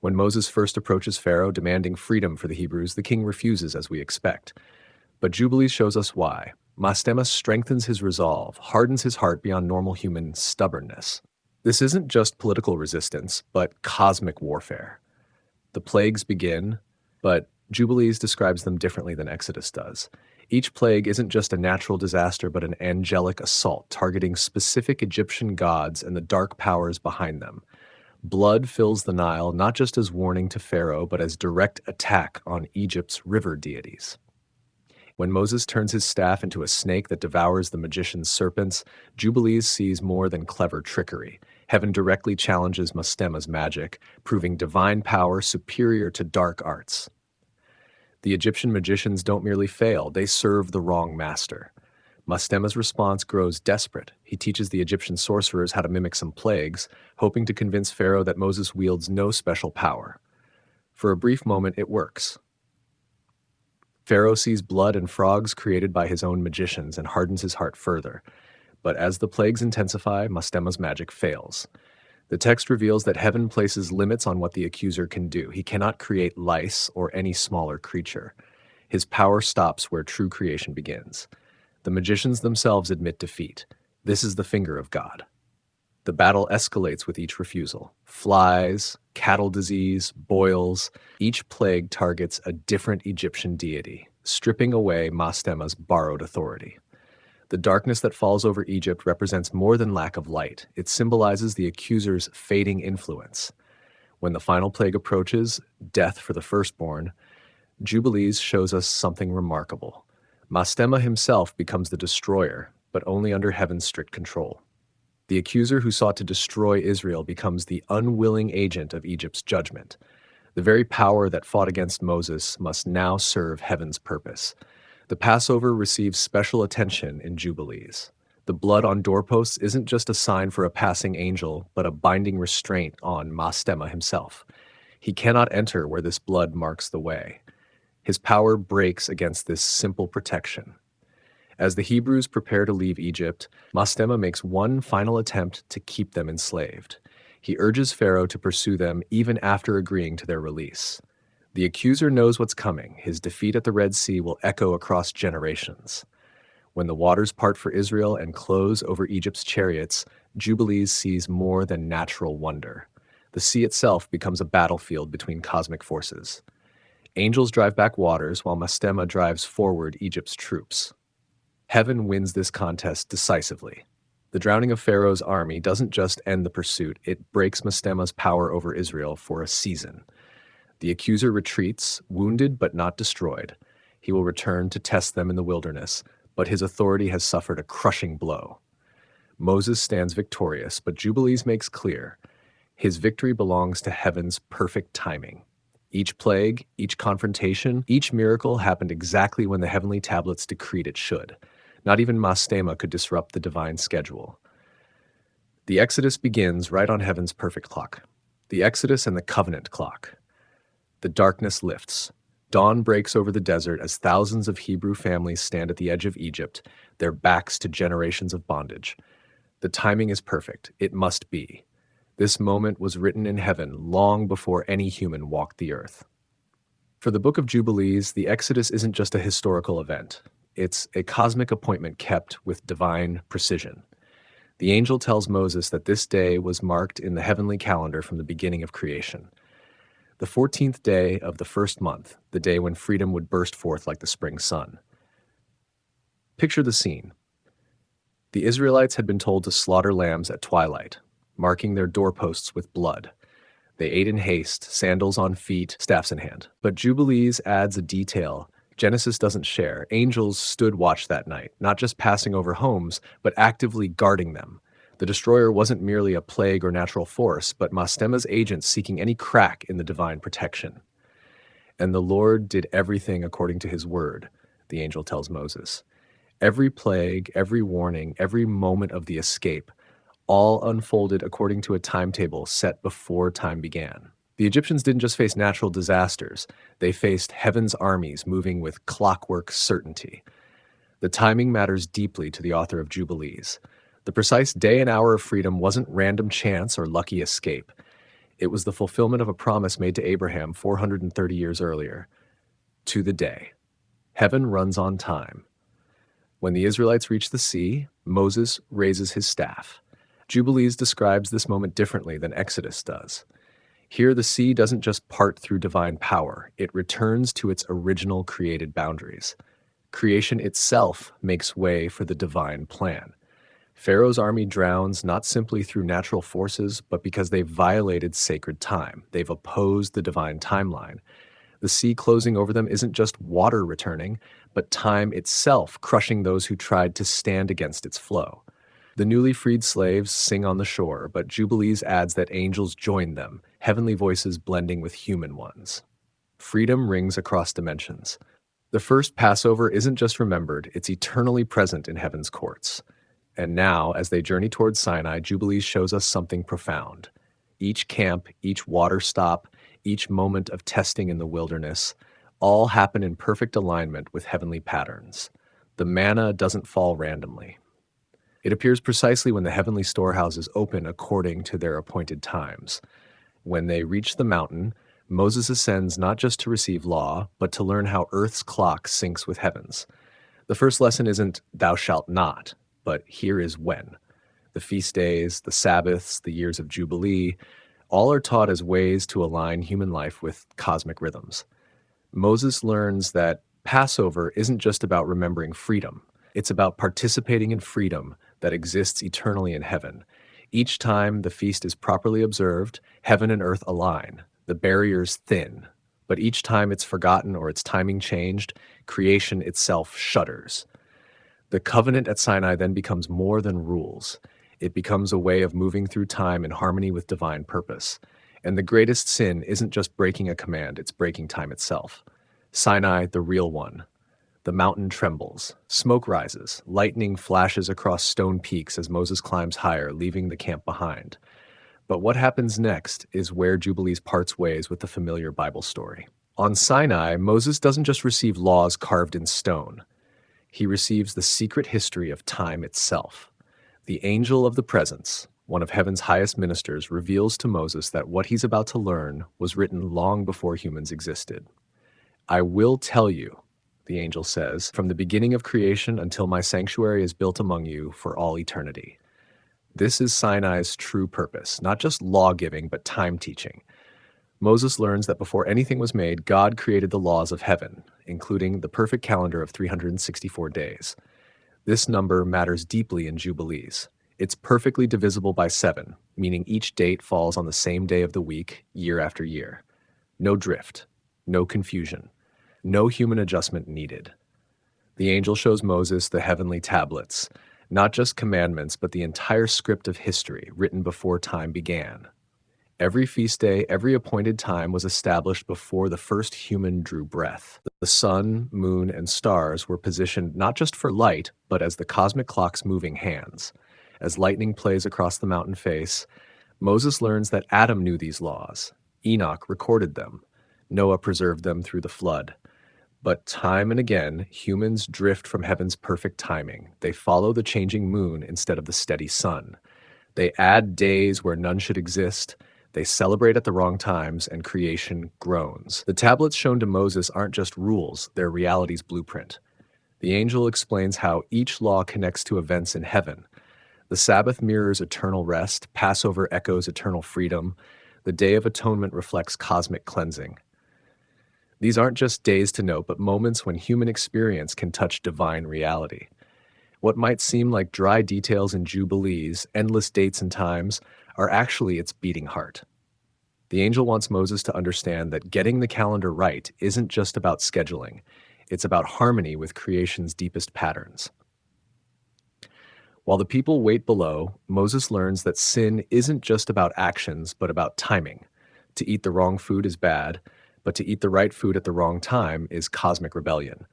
When Moses first approaches Pharaoh demanding freedom for the Hebrews, the king refuses, as we expect. But Jubilees shows us why. Mastema strengthens his resolve, hardens his heart beyond normal human stubbornness. This isn't just political resistance, but cosmic warfare. The plagues begin, but Jubilees describes them differently than Exodus does. Each plague isn't just a natural disaster, but an angelic assault targeting specific Egyptian gods and the dark powers behind them. Blood fills the Nile not just as warning to Pharaoh, but as direct attack on Egypt's river deities. When Moses turns his staff into a snake that devours the magician's serpents, Jubilees sees more than clever trickery. Heaven directly challenges Mastema's magic, proving divine power superior to dark arts. The Egyptian magicians don't merely fail, they serve the wrong master. Mastema's response grows desperate. He teaches the Egyptian sorcerers how to mimic some plagues, hoping to convince Pharaoh that Moses wields no special power. For a brief moment, it works. Pharaoh sees blood and frogs created by his own magicians and hardens his heart further. But as the plagues intensify, Mastema's magic fails. The text reveals that heaven places limits on what the accuser can do. He cannot create lice or any smaller creature. His power stops where true creation begins. The magicians themselves admit defeat. This is the finger of God. The battle escalates with each refusal. Flies, cattle disease, boils, each plague targets a different Egyptian deity, stripping away Mastema's borrowed authority. The darkness that falls over Egypt represents more than lack of light. It symbolizes the accuser's fading influence. When the final plague approaches, death for the firstborn, Jubilees shows us something remarkable. Mastema himself becomes the destroyer, but only under heaven's strict control. The accuser who sought to destroy Israel becomes the unwilling agent of Egypt's judgment. The very power that fought against Moses must now serve heaven's purpose. The Passover receives special attention in Jubilees. The blood on doorposts isn't just a sign for a passing angel, but a binding restraint on Mastema himself. He cannot enter where this blood marks the way. His power breaks against this simple protection. As the Hebrews prepare to leave Egypt, Mastema makes one final attempt to keep them enslaved. He urges Pharaoh to pursue them even after agreeing to their release. The accuser knows what's coming. His defeat at the Red Sea will echo across generations. When the waters part for Israel and close over Egypt's chariots, Jubilees sees more than natural wonder. The sea itself becomes a battlefield between cosmic forces. Angels drive back waters, while Mastema drives forward Egypt's troops. Heaven wins this contest decisively. The drowning of Pharaoh's army doesn't just end the pursuit, it breaks Mastema's power over Israel for a season. The accuser retreats, wounded but not destroyed. He will return to test them in the wilderness, but his authority has suffered a crushing blow. Moses stands victorious, but Jubilees makes clear his victory belongs to heaven's perfect timing. Each plague, each confrontation, each miracle happened exactly when the heavenly tablets decreed it should. Not even Mastema could disrupt the divine schedule. The Exodus begins right on heaven's perfect clock. The Exodus and the covenant clock. The darkness lifts. Dawn breaks over the desert as thousands of Hebrew families stand at the edge of Egypt, their backs to generations of bondage. The timing is perfect. It must be. This moment was written in heaven long before any human walked the earth. For the Book of Jubilees, the Exodus isn't just a historical event. It's a cosmic appointment kept with divine precision. The angel tells Moses that this day was marked in the heavenly calendar from the beginning of creation. The 14th day of the first month, the day when freedom would burst forth like the spring sun. Picture the scene. The Israelites had been told to slaughter lambs at twilight, marking their doorposts with blood. They ate in haste, sandals on feet, staffs in hand. But Jubilees adds a detail Genesis doesn't share. Angels stood watch that night, not just passing over homes, but actively guarding them. The destroyer wasn't merely a plague or natural force, but Mastema's agents seeking any crack in the divine protection. And the Lord did everything according to his word, the angel tells Moses. Every plague, every warning, every moment of the escape, all unfolded according to a timetable set before time began. The Egyptians didn't just face natural disasters, they faced heaven's armies moving with clockwork certainty. The timing matters deeply to the author of Jubilees. The precise day and hour of freedom wasn't random chance or lucky escape. It was the fulfillment of a promise made to Abraham 430 years earlier. To the day. Heaven runs on time. When the Israelites reach the sea, Moses raises his staff. Jubilees describes this moment differently than Exodus does. Here, the sea doesn't just part through divine power, it returns to its original created boundaries. Creation itself makes way for the divine plan. Pharaoh's army drowns not simply through natural forces, but because they've violated sacred time. They've opposed the divine timeline. The sea closing over them isn't just water returning, but time itself crushing those who tried to stand against its flow. The newly freed slaves sing on the shore, but Jubilees adds that angels join them, heavenly voices blending with human ones. Freedom rings across dimensions. The first Passover isn't just remembered, it's eternally present in heaven's courts. And now, as they journey towards Sinai, Jubilees shows us something profound. Each camp, each water stop, each moment of testing in the wilderness, all happen in perfect alignment with heavenly patterns. The manna doesn't fall randomly. It appears precisely when the heavenly storehouses open according to their appointed times. When they reach the mountain, Moses ascends not just to receive law, but to learn how earth's clock syncs with heaven's. The first lesson isn't "thou shalt not," but "here is when." The feast days, the Sabbaths, the years of Jubilee, all are taught as ways to align human life with cosmic rhythms. Moses learns that Passover isn't just about remembering freedom. It's about participating in freedom that exists eternally in heaven. Each time the feast is properly observed, heaven and earth align. The barriers thin. But each time it's forgotten or its timing changed, creation itself shudders. The covenant at Sinai then becomes more than rules. It becomes a way of moving through time in harmony with divine purpose. And the greatest sin isn't just breaking a command, it's breaking time itself. Sinai, the real one. The mountain trembles, smoke rises, lightning flashes across stone peaks as Moses climbs higher, leaving the camp behind. But what happens next is where Jubilees parts ways with the familiar Bible story. On Sinai, Moses doesn't just receive laws carved in stone. He receives the secret history of time itself. The angel of the presence, one of heaven's highest ministers, reveals to Moses that what he's about to learn was written long before humans existed. "I will tell you," the angel says, "from the beginning of creation until my sanctuary is built among you for all eternity." This is Sinai's true purpose, not just law-giving, but time-teaching. Moses learns that before anything was made, God created the laws of heaven, including the perfect calendar of 364 days. This number matters deeply in Jubilees. It's perfectly divisible by 7, meaning each date falls on the same day of the week, year after year. No drift, no confusion. No human adjustment needed. The angel shows Moses the heavenly tablets, not just commandments, but the entire script of history written before time began. Every feast day, every appointed time was established before the first human drew breath. The sun, moon, and stars were positioned not just for light, but as the cosmic clock's moving hands. As lightning plays across the mountain face, Moses learns that Adam knew these laws. Enoch recorded them. Noah preserved them through the flood. But time and again, humans drift from heaven's perfect timing. They follow the changing moon instead of the steady sun. They add days where none should exist. They celebrate at the wrong times, and creation groans. The tablets shown to Moses aren't just rules, they're reality's blueprint. The angel explains how each law connects to events in heaven. The Sabbath mirrors eternal rest, Passover echoes eternal freedom, the Day of Atonement reflects cosmic cleansing. These aren't just days to note, but moments when human experience can touch divine reality. What might seem like dry details in Jubilees, endless dates and times, are actually its beating heart. The angel wants Moses to understand that getting the calendar right isn't just about scheduling, it's about harmony with creation's deepest patterns. While the people wait below, Moses learns that sin isn't just about actions, but about timing. To eat the wrong food is bad, but to eat the right food at the wrong time is cosmic rebellion.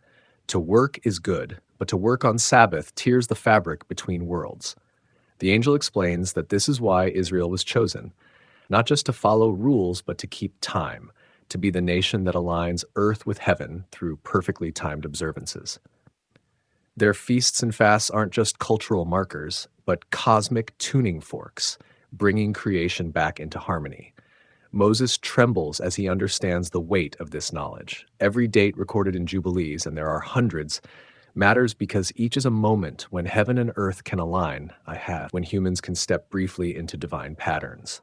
To work is good, but to work on Sabbath tears the fabric between worlds. The angel explains that this is why Israel was chosen, not just to follow rules, but to keep time, to be the nation that aligns earth with heaven through perfectly timed observances. Their feasts and fasts aren't just cultural markers, but cosmic tuning forks, bringing creation back into harmony. Moses trembles as he understands the weight of this knowledge. Every date recorded in Jubilees, and there are hundreds, matters because each is a moment when heaven and earth can align, when humans can step briefly into divine patterns.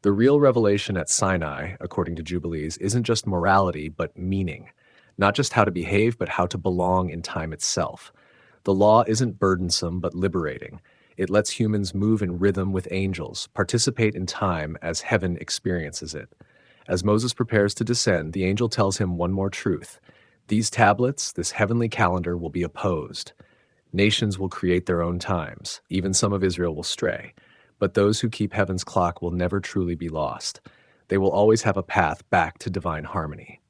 The real revelation at Sinai, according to Jubilees, isn't just morality, but meaning. Not just how to behave, but how to belong in time itself. The law isn't burdensome, but liberating. It lets humans move in rhythm with angels, participate in time as heaven experiences it. As Moses prepares to descend, the angel tells him one more truth. These tablets, this heavenly calendar, will be opposed. Nations will create their own times. Even some of Israel will stray. But those who keep heaven's clock will never truly be lost. They will always have a path back to divine harmony.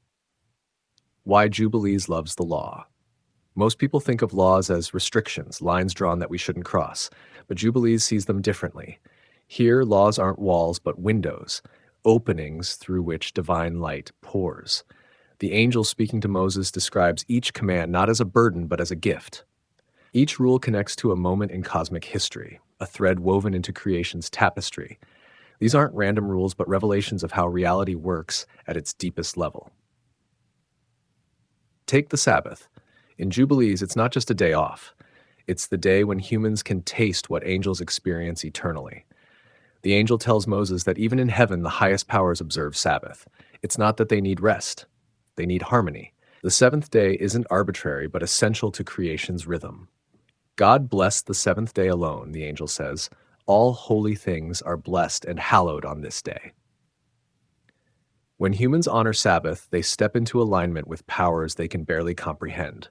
Why Jubilees loves the law. Most people think of laws as restrictions, lines drawn that we shouldn't cross, but Jubilees sees them differently. Here, laws aren't walls, but windows, openings through which divine light pours. The angel speaking to Moses describes each command not as a burden, but as a gift. Each rule connects to a moment in cosmic history, a thread woven into creation's tapestry. These aren't random rules, but revelations of how reality works at its deepest level. Take the Sabbath. In Jubilees, it's not just a day off. It's the day when humans can taste what angels experience eternally. The angel tells Moses that even in heaven, the highest powers observe Sabbath. It's not that they need rest. They need harmony. The seventh day isn't arbitrary, but essential to creation's rhythm. God blessed the seventh day alone, the angel says. All holy things are blessed and hallowed on this day. When humans honor Sabbath, they step into alignment with powers they can barely comprehend.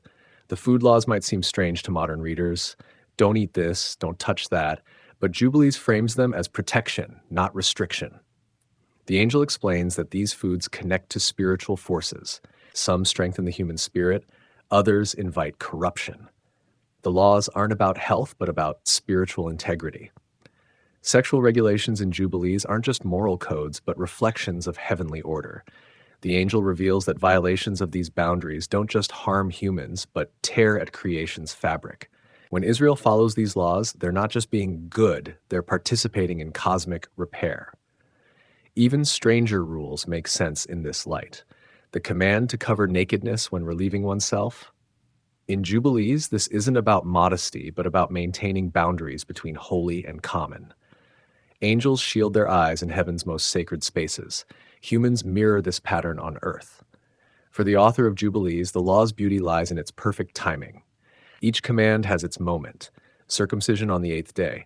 The food laws might seem strange to modern readers. Don't eat this, don't touch that. But Jubilees frames them as protection, not restriction. The angel explains that these foods connect to spiritual forces. Some strengthen the human spirit, others invite corruption. The laws aren't about health, but about spiritual integrity. Sexual regulations in Jubilees aren't just moral codes, but reflections of heavenly order. The angel reveals that violations of these boundaries don't just harm humans, but tear at creation's fabric. When Israel follows these laws, they're not just being good, they're participating in cosmic repair. Even stranger rules make sense in this light. The command to cover nakedness when relieving oneself. In Jubilees, this isn't about modesty, but about maintaining boundaries between holy and common. Angels shield their eyes in heaven's most sacred spaces. Humans mirror this pattern on earth. For the author of Jubilees, the law's beauty lies in its perfect timing. Each command has its moment. Circumcision on the 8th day,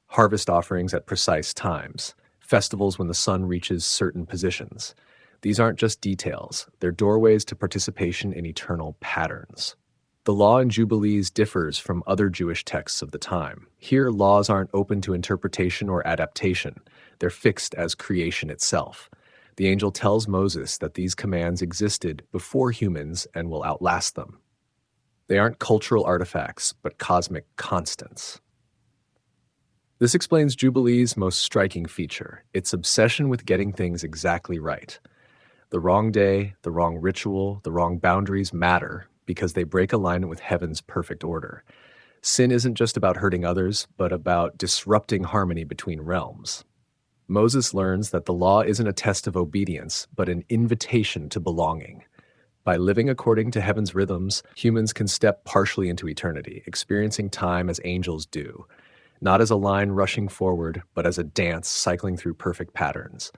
harvest offerings at precise times, festivals when the sun reaches certain positions. These aren't just details, they're doorways to participation in eternal patterns. The law in Jubilees differs from other Jewish texts of the time. Here, laws aren't open to interpretation or adaptation. They're fixed as creation itself. The angel tells Moses that these commands existed before humans and will outlast them. They aren't cultural artifacts, but cosmic constants. This explains Jubilees' most striking feature, its obsession with getting things exactly right. The wrong day, the wrong ritual, the wrong boundaries matter because they break alignment with heaven's perfect order. Sin isn't just about hurting others, but about disrupting harmony between realms. Moses learns that the law isn't a test of obedience, but an invitation to belonging. By living according to heaven's rhythms, humans can step partially into eternity, experiencing time as angels do. not as a line rushing forward, but as a dance cycling through perfect patterns.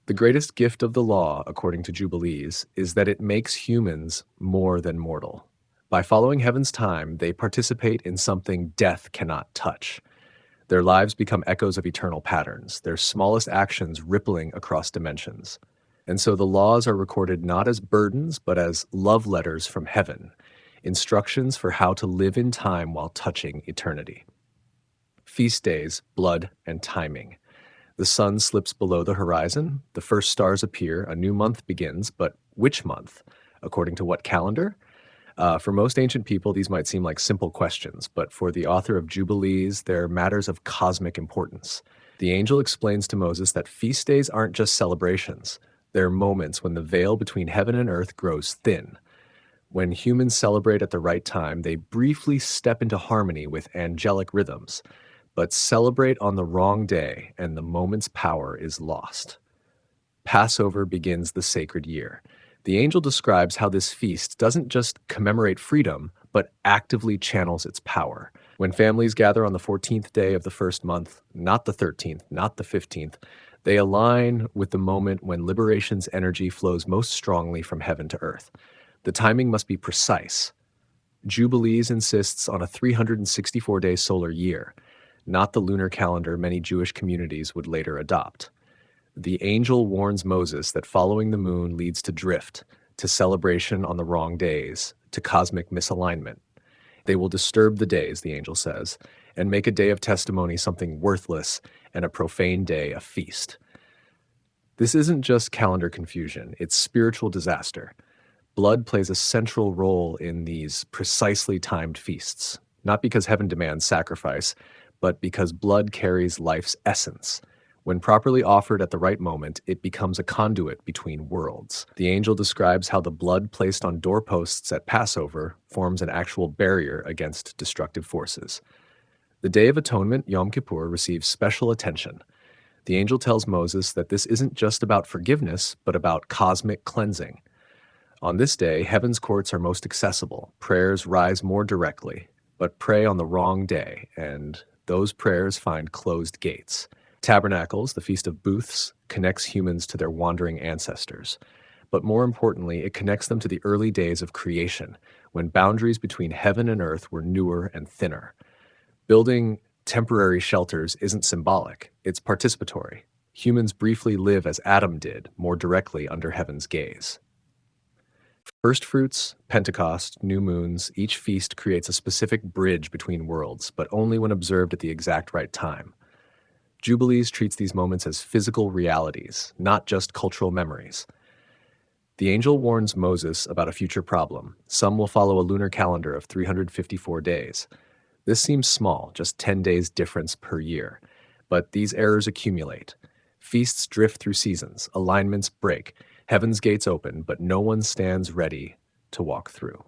The greatest gift of the law, according to Jubilees, is that it makes humans more than mortal. By following heaven's time, they participate in something death cannot touch. Their lives become echoes of eternal patterns, their smallest actions rippling across dimensions. And so the laws are recorded not as burdens, but as love letters from heaven, instructions for how to live in time while touching eternity. Feast days, blood, and timing. The sun slips below the horizon, the first stars appear, a new month begins, but which month? According to what calendar? For most ancient people, these might seem like simple questions, but for the author of Jubilees, they're matters of cosmic importance. The angel explains to Moses that feast days aren't just celebrations. They're moments when the veil between heaven and earth grows thin. When humans celebrate at the right time, they briefly step into harmony with angelic rhythms, but celebrate on the wrong day, and the moment's power is lost. Passover begins the sacred year. The angel describes how this feast doesn't just commemorate freedom, but actively channels its power. When families gather on the 14th day of the first month, not the 13th, not the 15th, they align with the moment when liberation's energy flows most strongly from heaven to earth. The timing must be precise. Jubilees insists on a 364-day solar year, not the lunar calendar many Jewish communities would later adopt. The angel warns Moses that following the moon leads to drift, to celebration on the wrong days, to cosmic misalignment. They will disturb the days, the angel says, and make a day of testimony something worthless and a profane day a feast. This isn't just calendar confusion, it's spiritual disaster. Blood plays a central role in these precisely timed feasts, not because heaven demands sacrifice, but because blood carries life's essence. When properly offered at the right moment, it becomes a conduit between worlds. The angel describes how the blood placed on doorposts at Passover forms an actual barrier against destructive forces. The Day of Atonement, Yom Kippur, receives special attention. The angel tells Moses that this isn't just about forgiveness, but about cosmic cleansing. On this day, heaven's courts are most accessible. Prayers rise more directly, but pray on the wrong day, and those prayers find closed gates. Tabernacles, the Feast of Booths, connects humans to their wandering ancestors. But more importantly, it connects them to the early days of creation, when boundaries between heaven and earth were newer and thinner. Building temporary shelters isn't symbolic, it's participatory. Humans briefly live as Adam did, more directly under heaven's gaze. First fruits, Pentecost, new moons, each feast creates a specific bridge between worlds, but only when observed at the exact right time. Jubilees treats these moments as physical realities, not just cultural memories. The angel warns Moses about a future problem. Some will follow a lunar calendar of 354 days. This seems small, just 10 days difference per year. But these errors accumulate. Feasts drift through seasons, alignments break, heaven's gates open, but no one stands ready to walk through.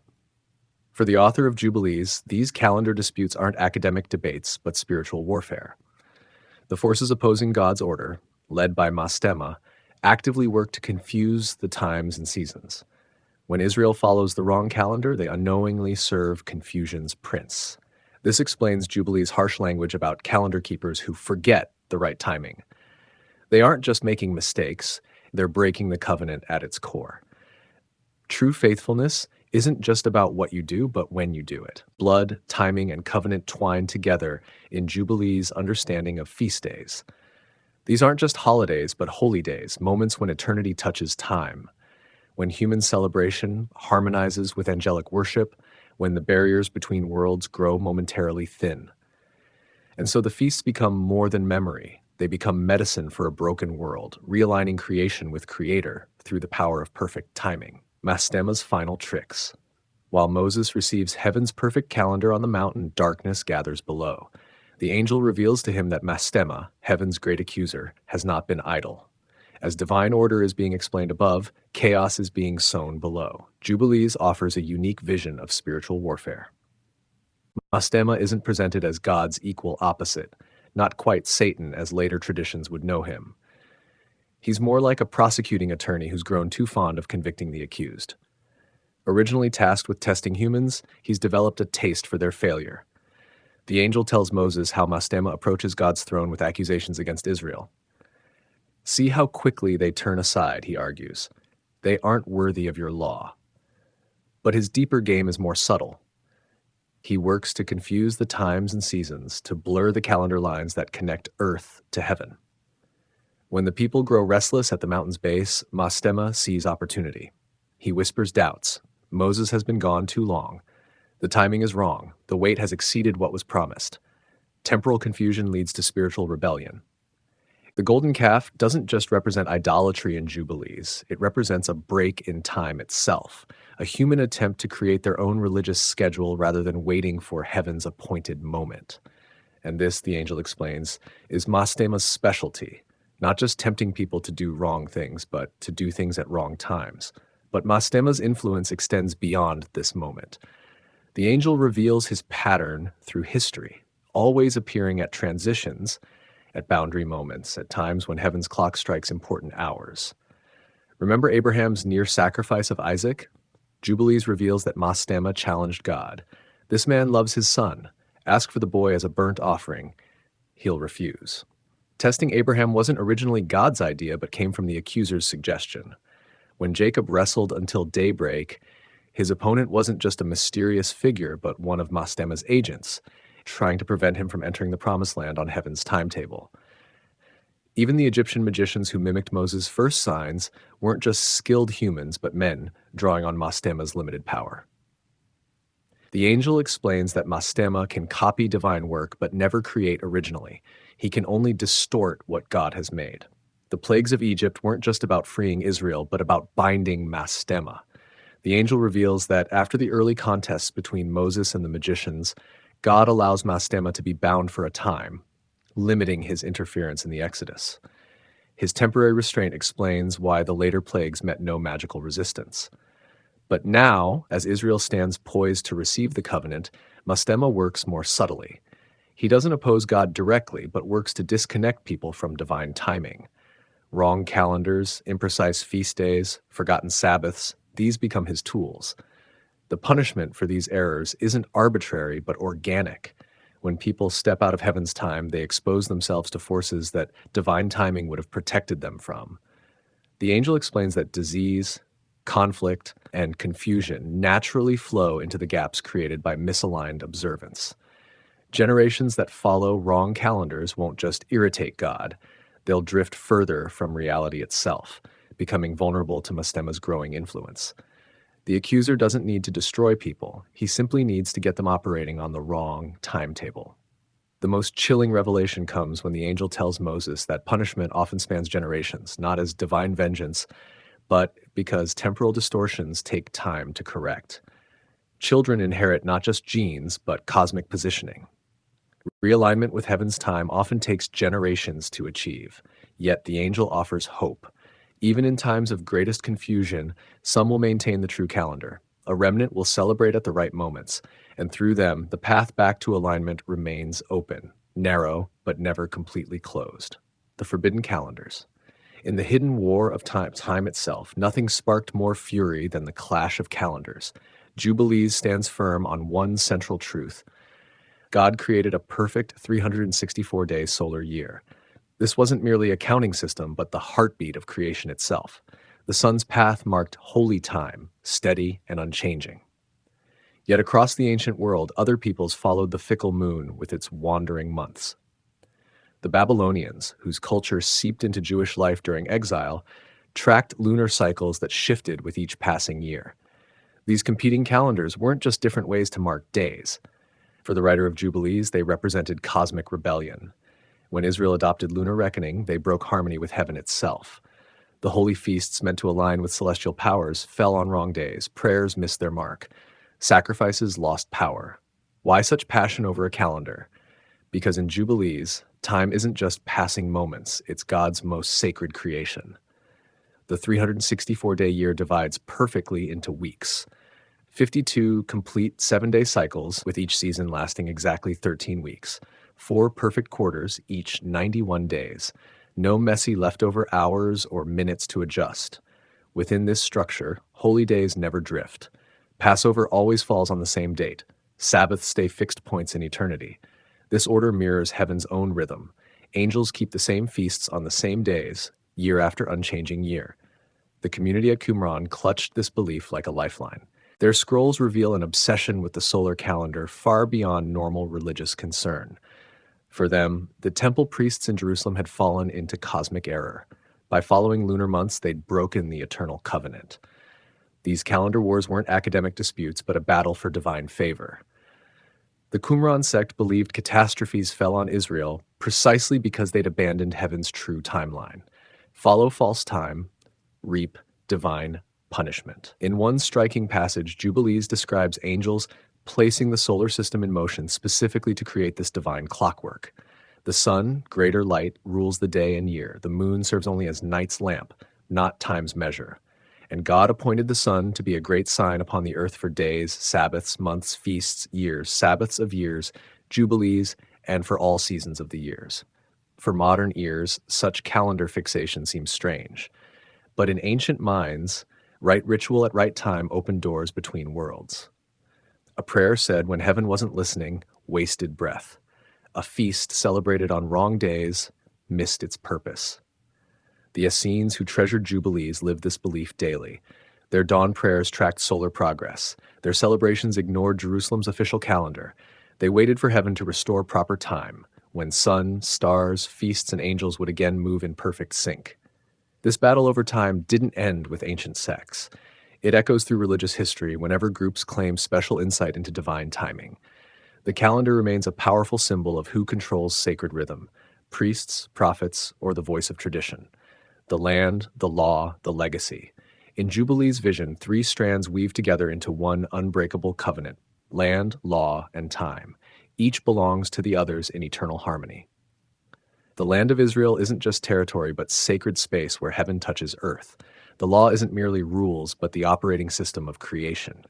For the author of Jubilees, these calendar disputes aren't academic debates, but spiritual warfare. The forces opposing God's order, led by Mastema, actively work to confuse the times and seasons. When Israel follows the wrong calendar, they unknowingly serve confusion's prince. This explains Jubilee's harsh language about calendar keepers who forget the right timing. They aren't just making mistakes, they're breaking the covenant at its core. True faithfulness isn't just about what you do, but when you do it. Blood, timing, and covenant twine together in Jubilee's understanding of feast days. These aren't just holidays, but holy days, moments when eternity touches time, when human celebration harmonizes with angelic worship, when the barriers between worlds grow momentarily thin. And so the feasts become more than memory. They become medicine for a broken world, realigning creation with Creator through the power of perfect timing. Mastema's final tricks. While Moses receives heaven's perfect calendar on the mountain, darkness gathers below. The angel reveals to him that Mastema, heaven's great accuser, has not been idle. As divine order is being explained above, chaos is being sown below. Jubilees offers a unique vision of spiritual warfare. Mastema isn't presented as God's equal opposite, not quite Satan as later traditions would know him. He's more like a prosecuting attorney who's grown too fond of convicting the accused. Originally tasked with testing humans, he's developed a taste for their failure. The angel tells Moses how Mastema approaches God's throne with accusations against Israel. See how quickly they turn aside, he argues. They aren't worthy of your law. But his deeper game is more subtle. He works to confuse the times and seasons, to blur the calendar lines that connect earth to heaven. When the people grow restless at the mountain's base, Mastema sees opportunity. He whispers doubts. Moses has been gone too long. The timing is wrong. The wait has exceeded what was promised. Temporal confusion leads to spiritual rebellion. The golden calf doesn't just represent idolatry in Jubilees. It represents a break in time itself, a human attempt to create their own religious schedule rather than waiting for heaven's appointed moment. And this, the angel explains, is Mastema's specialty, not just tempting people to do wrong things, but to do things at wrong times. But Mastema's influence extends beyond this moment. The angel reveals his pattern through history, always appearing at transitions, at boundary moments, at times when heaven's clock strikes important hours. Remember Abraham's near sacrifice of Isaac? Jubilees reveals that Mastema challenged God. This man loves his son. Ask for the boy as a burnt offering. He'll refuse. Testing Abraham wasn't originally God's idea, but came from the accuser's suggestion. When Jacob wrestled until daybreak, his opponent wasn't just a mysterious figure, but one of Mastema's agents, trying to prevent him from entering the promised land on heaven's timetable. Even the Egyptian magicians who mimicked Moses' first signs weren't just skilled humans, but men drawing on Mastema's limited power. The angel explains that Mastema can copy divine work, but never create originally. He can only distort what God has made. The plagues of Egypt weren't just about freeing Israel, but about binding Mastema. The angel reveals that after the early contests between Moses and the magicians, God allows Mastema to be bound for a time, limiting his interference in the Exodus. His temporary restraint explains why the later plagues met no magical resistance. But now, as Israel stands poised to receive the covenant, Mastema works more subtly. He doesn't oppose God directly, but works to disconnect people from divine timing. Wrong calendars, imprecise feast days, forgotten Sabbaths, these become his tools. The punishment for these errors isn't arbitrary, but organic. When people step out of heaven's time, they expose themselves to forces that divine timing would have protected them from. The angel explains that disease, conflict, and confusion naturally flow into the gaps created by misaligned observance. Generations that follow wrong calendars won't just irritate God, they'll drift further from reality itself, becoming vulnerable to Mastema's growing influence. The accuser doesn't need to destroy people, he simply needs to get them operating on the wrong timetable. The most chilling revelation comes when the angel tells Moses that punishment often spans generations, not as divine vengeance, but because temporal distortions take time to correct. Children inherit not just genes, but cosmic positioning. Realignment with heaven's time often takes generations to achieve, yet the angel offers hope. Even in times of greatest confusion, some will maintain the true calendar. A remnant will celebrate at the right moments, and through them, the path back to alignment remains open, narrow, but never completely closed. The forbidden calendars. In the hidden war of time itself, nothing sparked more fury than the clash of calendars. Jubilees stands firm on one central truth. God created a perfect 364-day solar year. This wasn't merely a counting system, but the heartbeat of creation itself. The sun's path marked holy time, steady and unchanging. Yet across the ancient world, other peoples followed the fickle moon with its wandering months. The Babylonians, whose culture seeped into Jewish life during exile, tracked lunar cycles that shifted with each passing year. These competing calendars weren't just different ways to mark days. For the writer of Jubilees, they represented cosmic rebellion. When Israel adopted lunar reckoning, they broke harmony with heaven itself. The holy feasts meant to align with celestial powers fell on wrong days. Prayers missed their mark. Sacrifices lost power. Why such passion over a calendar? Because in Jubilees, time isn't just passing moments, it's God's most sacred creation. The 364-day year divides perfectly into weeks. 52 complete 7-day cycles, with each season lasting exactly 13 weeks. 4 perfect quarters, each 91 days. No messy leftover hours or minutes to adjust. Within this structure, holy days never drift. Passover always falls on the same date. Sabbaths stay fixed points in eternity. This order mirrors heaven's own rhythm. Angels keep the same feasts on the same days, year after unchanging year. The community at Qumran clutched this belief like a lifeline. Their scrolls reveal an obsession with the solar calendar far beyond normal religious concern. For them, the temple priests in Jerusalem had fallen into cosmic error. By following lunar months, they'd broken the eternal covenant. These calendar wars weren't academic disputes, but a battle for divine favor. The Qumran sect believed catastrophes fell on Israel precisely because they'd abandoned heaven's true timeline. Follow false time, reap divine punishment. In one striking passage, Jubilees describes angels placing the solar system in motion specifically to create this divine clockwork. The sun, greater light, rules the day and year. The moon serves only as night's lamp, not time's measure. And God appointed the sun to be a great sign upon the earth for days, Sabbaths, months, feasts, years, Sabbaths of years, jubilees, and for all seasons of the years. For modern ears, such calendar fixation seems strange. But in ancient minds, right ritual at right time opened doors between worlds. A prayer said when heaven wasn't listening, wasted breath. A feast celebrated on wrong days missed its purpose. The Essenes who treasured jubilees lived this belief daily. Their dawn prayers tracked solar progress. Their celebrations ignored Jerusalem's official calendar. They waited for heaven to restore proper time, when sun, stars, feasts, and angels would again move in perfect sync. This battle over time didn't end with ancient sects. It echoes through religious history whenever groups claim special insight into divine timing. The calendar remains a powerful symbol of who controls sacred rhythm: priests, prophets, or the voice of tradition. The land, the law, the legacy. In Jubilee's vision, three strands weave together into one unbreakable covenant: land, law, and time. Each belongs to the others in eternal harmony. The land of Israel isn't just territory, but sacred space where heaven touches earth. The law isn't merely rules, but the operating system of creation.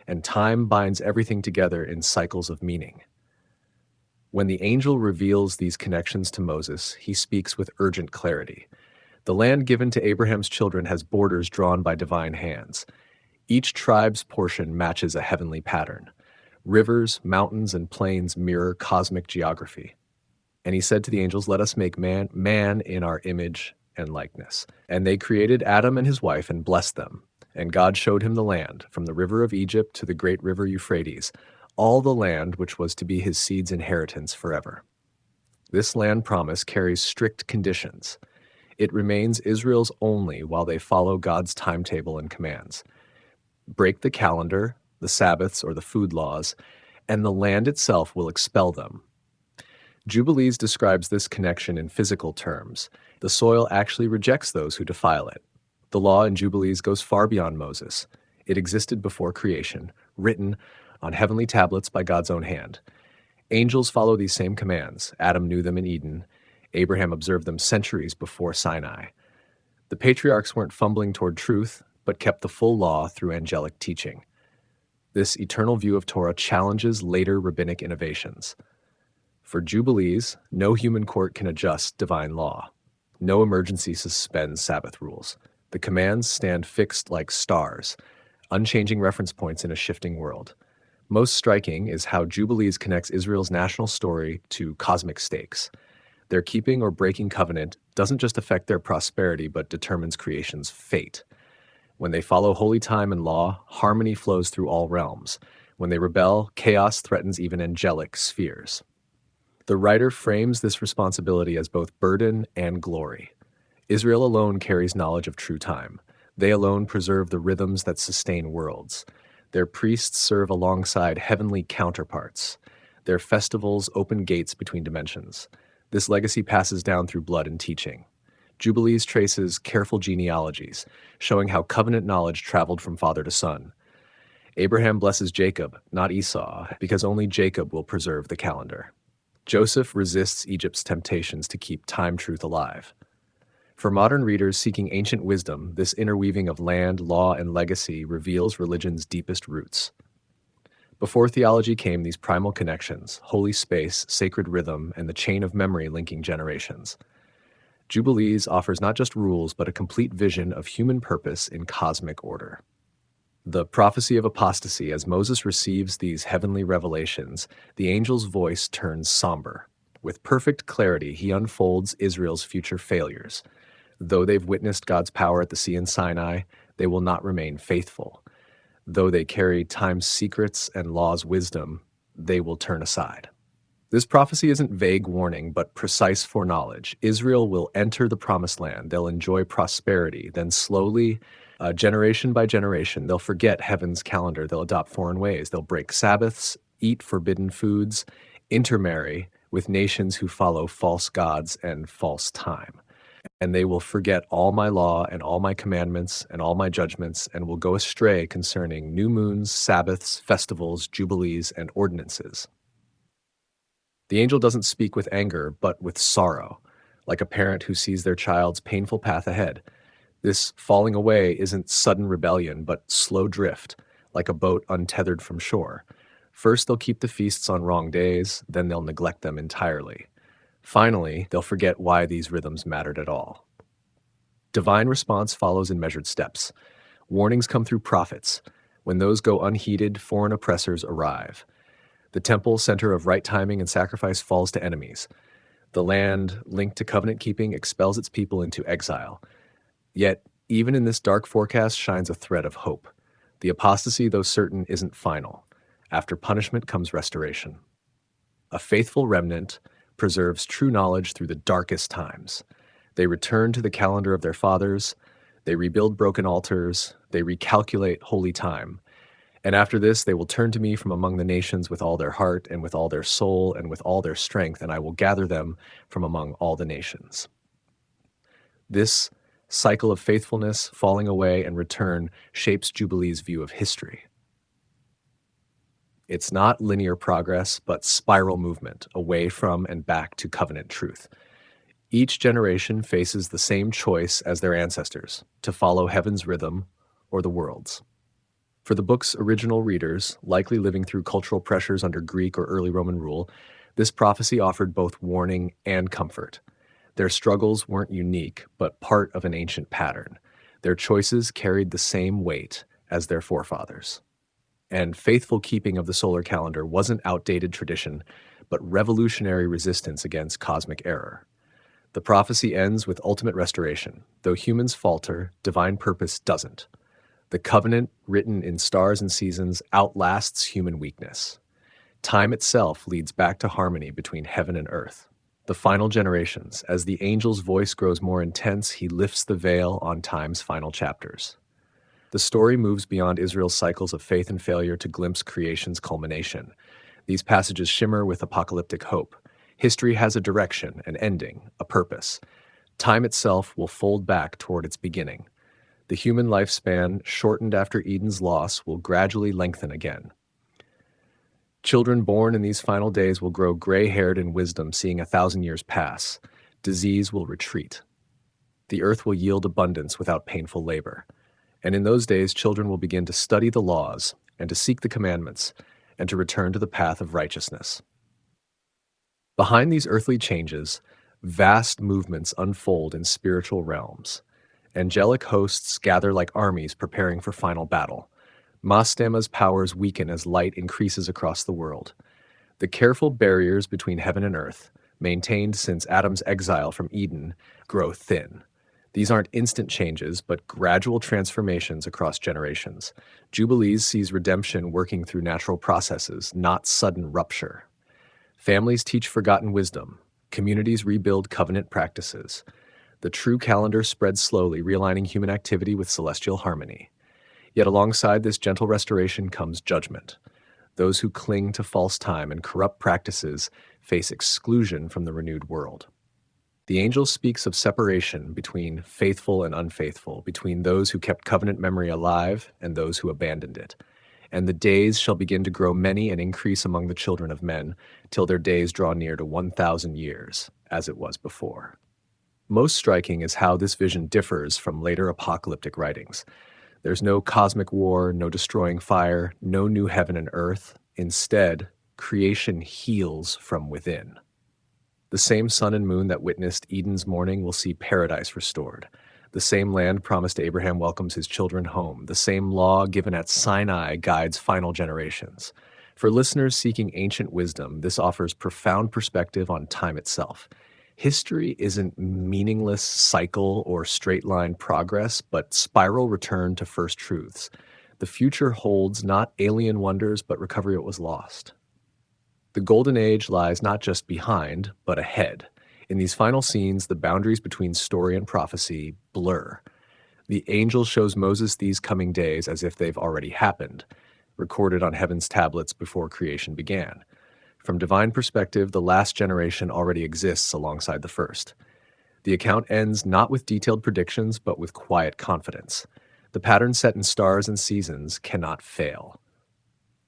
And time binds everything together in cycles of meaning. When the angel reveals these connections to Moses, he speaks with urgent clarity. The land given to Abraham's children has borders drawn by divine hands. Each tribe's portion matches a heavenly pattern. Rivers, mountains, and plains mirror cosmic geography. And he said to the angels, "Let us make man in our image and likeness." And they created Adam and his wife and blessed them. And God showed him the land, from the river of Egypt to the great river Euphrates, all the land which was to be his seed's inheritance forever. This land promise carries strict conditions. It remains Israel's only while they follow God's timetable and commands. Break the calendar, the Sabbaths, or the food laws, and the land itself will expel them. Jubilees describes this connection in physical terms. The soil actually rejects those who defile it. The law in Jubilees goes far beyond Moses. It existed before creation, written on heavenly tablets by God's own hand. Angels follow these same commands. Adam knew them in Eden. Abraham observed them centuries before Sinai. The patriarchs weren't fumbling toward truth, but kept the full law through angelic teaching. This eternal view of Torah challenges later rabbinic innovations. For Jubilees, no human court can adjust divine law. No emergency suspends Sabbath rules. The commands stand fixed like stars, unchanging reference points in a shifting world. Most striking is how Jubilees connects Israel's national story to cosmic stakes. Their keeping or breaking covenant doesn't just affect their prosperity, but determines creation's fate. When they follow holy time and law, harmony flows through all realms. When they rebel, chaos threatens even angelic spheres. The writer frames this responsibility as both burden and glory. Israel alone carries knowledge of true time. They alone preserve the rhythms that sustain worlds. Their priests serve alongside heavenly counterparts. Their festivals open gates between dimensions. This legacy passes down through blood and teaching. Jubilees traces careful genealogies, showing how covenant knowledge traveled from father to son. Abraham blesses Jacob, not Esau, because only Jacob will preserve the calendar. Joseph resists Egypt's temptations to keep time truth alive. For modern readers seeking ancient wisdom, this interweaving of land, law, and legacy reveals religion's deepest roots. Before theology came these primal connections: holy space, sacred rhythm, and the chain of memory linking generations. Jubilees offers not just rules, but a complete vision of human purpose in cosmic order. The prophecy of apostasy, as Moses receives these heavenly revelations, the angel's voice turns somber. With perfect clarity, he unfolds Israel's future failures. Though they've witnessed God's power at the sea in Sinai, they will not remain faithful. Though they carry time's secrets and law's wisdom, they will turn aside. This prophecy isn't vague warning, but precise foreknowledge. Israel will enter the promised land. They'll enjoy prosperity. Then slowly, generation by generation, they'll forget heaven's calendar. They'll adopt foreign ways. They'll break Sabbaths, eat forbidden foods, intermarry with nations who follow false gods and false time. And they will forget all my law and all my commandments and all my judgments, and will go astray concerning new moons, Sabbaths, festivals, jubilees, and ordinances. The angel doesn't speak with anger, but with sorrow, like a parent who sees their child's painful path ahead. This falling away isn't sudden rebellion, but slow drift, like a boat untethered from shore. First, they'll keep the feasts on wrong days, then they'll neglect them entirely. Finally, they'll forget why these rhythms mattered at all. Divine response follows in measured steps. Warnings come through prophets. When those go unheeded, foreign oppressors arrive. The temple, center of right timing and sacrifice, falls to enemies. The land, linked to covenant keeping, expels its people into exile. Yet, even in this dark forecast shines a thread of hope. The apostasy, though certain, isn't final. After punishment comes restoration. A faithful remnant preserves true knowledge through the darkest times. They return to the calendar of their fathers. They rebuild broken altars. They recalculate holy time. And after this, they will turn to me from among the nations with all their heart and with all their soul and with all their strength, and I will gather them from among all the nations. This cycle of faithfulness, falling away, and return shapes Jubilee's view of history. It's not linear progress, but spiral movement away from and back to covenant truth. Each generation faces the same choice as their ancestors, to follow heaven's rhythm or the world's. For the book's original readers, likely living through cultural pressures under Greek or early Roman rule, this prophecy offered both warning and comfort. Their struggles weren't unique, but part of an ancient pattern. Their choices carried the same weight as their forefathers. And faithful keeping of the solar calendar wasn't outdated tradition, but revolutionary resistance against cosmic error. The prophecy ends with ultimate restoration. Though humans falter, divine purpose doesn't. The covenant, written in stars and seasons, outlasts human weakness. Time itself leads back to harmony between heaven and earth. The final generations, as the angel's voice grows more intense, he lifts the veil on time's final chapters. The story moves beyond Israel's cycles of faith and failure to glimpse creation's culmination. These passages shimmer with apocalyptic hope. History has a direction, an ending, a purpose. Time itself will fold back toward its beginning. The human lifespan, shortened after Eden's loss, will gradually lengthen again. Children born in these final days will grow gray-haired in wisdom, seeing 1,000 years pass. Disease will retreat. The earth will yield abundance without painful labor. And in those days, children will begin to study the laws and to seek the commandments and to return to the path of righteousness. Behind these earthly changes, vast movements unfold in spiritual realms. Angelic hosts gather like armies preparing for final battle. Mastema's powers weaken as light increases across the world. The careful barriers between heaven and earth, maintained since Adam's exile from Eden, grow thin. These aren't instant changes, but gradual transformations across generations. Jubilees sees redemption working through natural processes, not sudden rupture. Families teach forgotten wisdom. Communities rebuild covenant practices. The true calendar spreads slowly, realigning human activity with celestial harmony. Yet alongside this gentle restoration comes judgment. Those who cling to false time and corrupt practices face exclusion from the renewed world. The angel speaks of separation between faithful and unfaithful, between those who kept covenant memory alive and those who abandoned it. And the days shall begin to grow many and increase among the children of men, till their days draw near to 1,000 years, as it was before. Most striking is how this vision differs from later apocalyptic writings. There's no cosmic war, no destroying fire, no new heaven and earth. Instead, creation heals from within. The same sun and moon that witnessed Eden's morning will see paradise restored. The same land promised to Abraham welcomes his children home. The same law given at Sinai guides final generations. For listeners seeking ancient wisdom, this offers profound perspective on time itself. History isn't meaningless cycle or straight line progress, but spiral return to first truths. The future holds not alien wonders, but recovery of what was lost. The golden age lies not just behind, but ahead. In these final scenes, the boundaries between story and prophecy blur. The angel shows Moses these coming days as if they've already happened, recorded on heaven's tablets before creation began. From divine perspective, the last generation already exists alongside the first. The account ends not with detailed predictions, but with quiet confidence. The pattern set in stars and seasons cannot fail.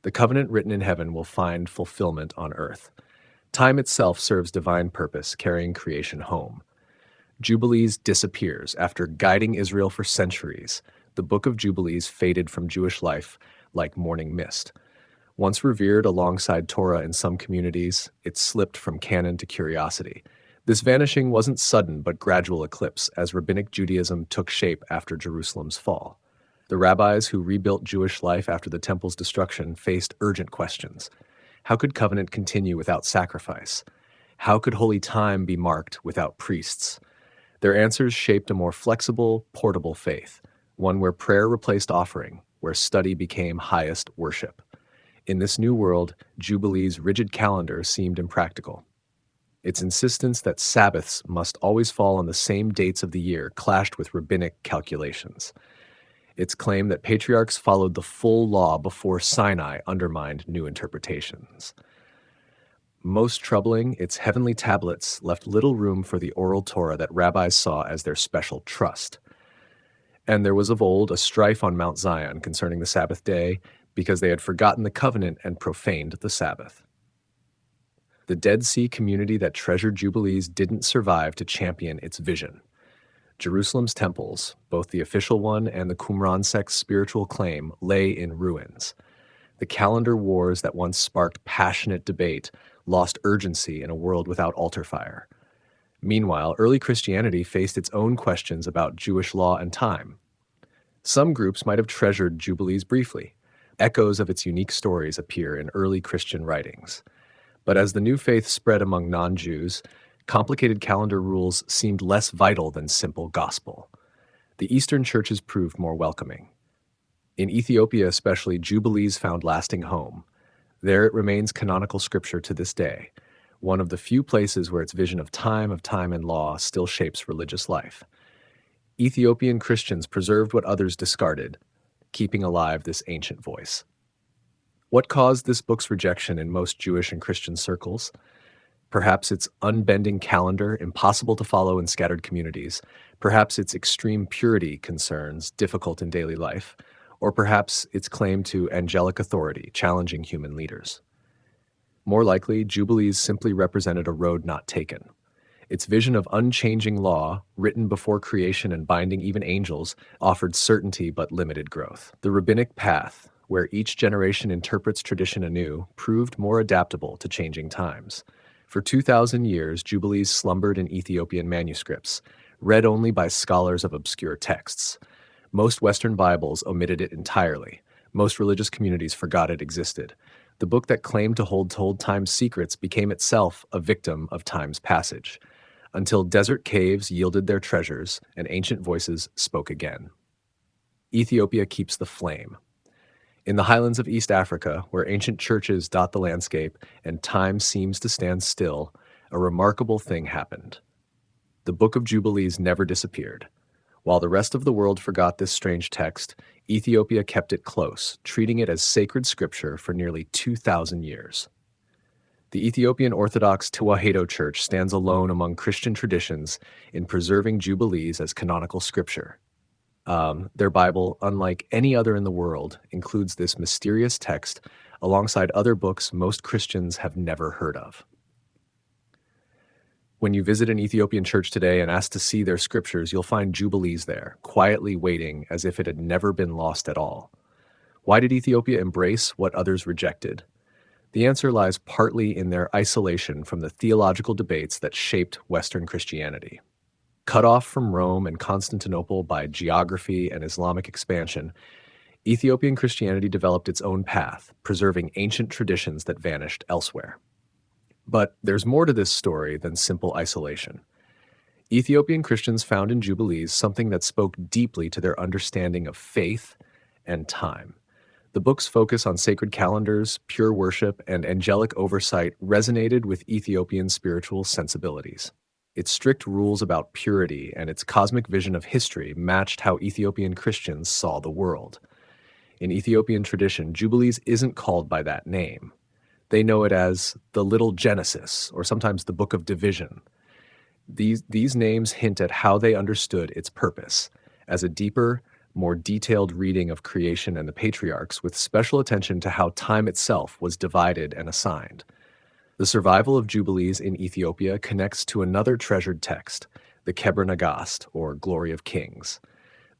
The covenant written in heaven will find fulfillment on earth. Time itself serves divine purpose, carrying creation home. Jubilees disappears. After guiding Israel for centuries, the book of Jubilees faded from Jewish life like morning mist. Once revered alongside Torah in some communities, it slipped from canon to curiosity. This vanishing wasn't sudden but gradual eclipse as rabbinic Judaism took shape after Jerusalem's fall. The rabbis who rebuilt Jewish life after the temple's destruction faced urgent questions. How could covenant continue without sacrifice? How could holy time be marked without priests? Their answers shaped a more flexible, portable faith, one where prayer replaced offering, where study became highest worship. In this new world, Jubilee's rigid calendar seemed impractical. Its insistence that Sabbaths must always fall on the same dates of the year clashed with rabbinic calculations. Its claim that patriarchs followed the full law before Sinai undermined new interpretations. Most troubling, its heavenly tablets left little room for the oral Torah that rabbis saw as their special trust. And there was of old a strife on Mount Zion concerning the Sabbath day because they had forgotten the covenant and profaned the Sabbath. The Dead Sea community that treasured Jubilees didn't survive to champion its vision. Jerusalem's temples, both the official one and the Qumran sect's spiritual claim, lay in ruins. The calendar wars that once sparked passionate debate lost urgency in a world without altar fire. Meanwhile, early Christianity faced its own questions about Jewish law and time. Some groups might have treasured Jubilees briefly. Echoes of its unique stories appear in early Christian writings. But as the new faith spread among non-Jews, complicated calendar rules seemed less vital than simple gospel. The Eastern churches proved more welcoming. In Ethiopia especially, Jubilees found lasting home. There it remains canonical scripture to this day, one of the few places where its vision of time and law still shapes religious life. Ethiopian Christians preserved what others discarded, keeping alive this ancient voice. What caused this book's rejection in most Jewish and Christian circles? Perhaps its unbending calendar, impossible to follow in scattered communities. Perhaps its extreme purity concerns, difficult in daily life. Or perhaps its claim to angelic authority, challenging human leaders. More likely, Jubilees simply represented a road not taken. Its vision of unchanging law, written before creation and binding even angels, offered certainty but limited growth. The rabbinic path, where each generation interprets tradition anew, proved more adaptable to changing times. For 2,000 years, Jubilees slumbered in Ethiopian manuscripts, read only by scholars of obscure texts. Most Western Bibles omitted it entirely. Most religious communities forgot it existed. The book that claimed to hold time's secrets became itself a victim of time's passage, until desert caves yielded their treasures and ancient voices spoke again. Ethiopia keeps the flame. In the highlands of East Africa, where ancient churches dot the landscape and time seems to stand still, a remarkable thing happened. The Book of Jubilees never disappeared. While the rest of the world forgot this strange text, Ethiopia kept it close, treating it as sacred scripture for nearly 2,000 years. The Ethiopian Orthodox Tewahedo Church stands alone among Christian traditions in preserving Jubilees as canonical scripture. Their Bible, unlike any other in the world, includes this mysterious text alongside other books most Christians have never heard of. When you visit an Ethiopian church today and ask to see their scriptures, you'll find Jubilees there, quietly waiting as if it had never been lost at all. Why did Ethiopia embrace what others rejected? The answer lies partly in their isolation from the theological debates that shaped Western Christianity. Cut off from Rome and Constantinople by geography and Islamic expansion, Ethiopian Christianity developed its own path, preserving ancient traditions that vanished elsewhere. But there's more to this story than simple isolation. Ethiopian Christians found in Jubilees something that spoke deeply to their understanding of faith and time. The book's focus on sacred calendars, pure worship, and angelic oversight resonated with Ethiopian spiritual sensibilities. Its strict rules about purity and its cosmic vision of history matched how Ethiopian Christians saw the world. In Ethiopian tradition, Jubilees isn't called by that name. They know it as the Little Genesis, or sometimes the Book of Division. These names hint at how they understood its purpose, as a deeper, more detailed reading of creation and the patriarchs, with special attention to how time itself was divided and assigned. The survival of Jubilees in Ethiopia connects to another treasured text, the Keber Nagast, or Glory of Kings.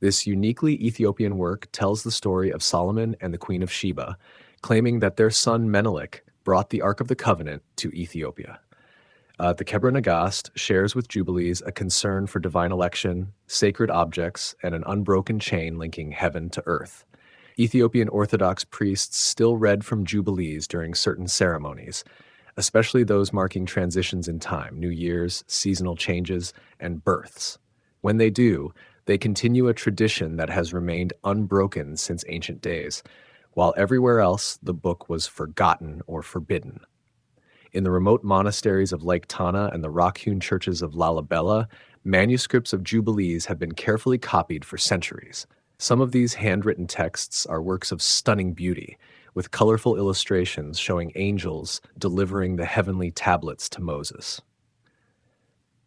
This uniquely Ethiopian work tells the story of Solomon and the Queen of Sheba, claiming that their son Menelik brought the Ark of the Covenant to Ethiopia. The Keber Nagast shares with Jubilees a concern for divine election, sacred objects, and an unbroken chain linking heaven to earth. Ethiopian Orthodox priests still read from Jubilees during certain ceremonies, especially those marking transitions in time, New Year's, seasonal changes, and births. When they do, they continue a tradition that has remained unbroken since ancient days, while everywhere else the book was forgotten or forbidden. In the remote monasteries of Lake Tana and the rock-hewn churches of Lalibela, manuscripts of Jubilees have been carefully copied for centuries. Some of these handwritten texts are works of stunning beauty, with colorful illustrations showing angels delivering the heavenly tablets to Moses.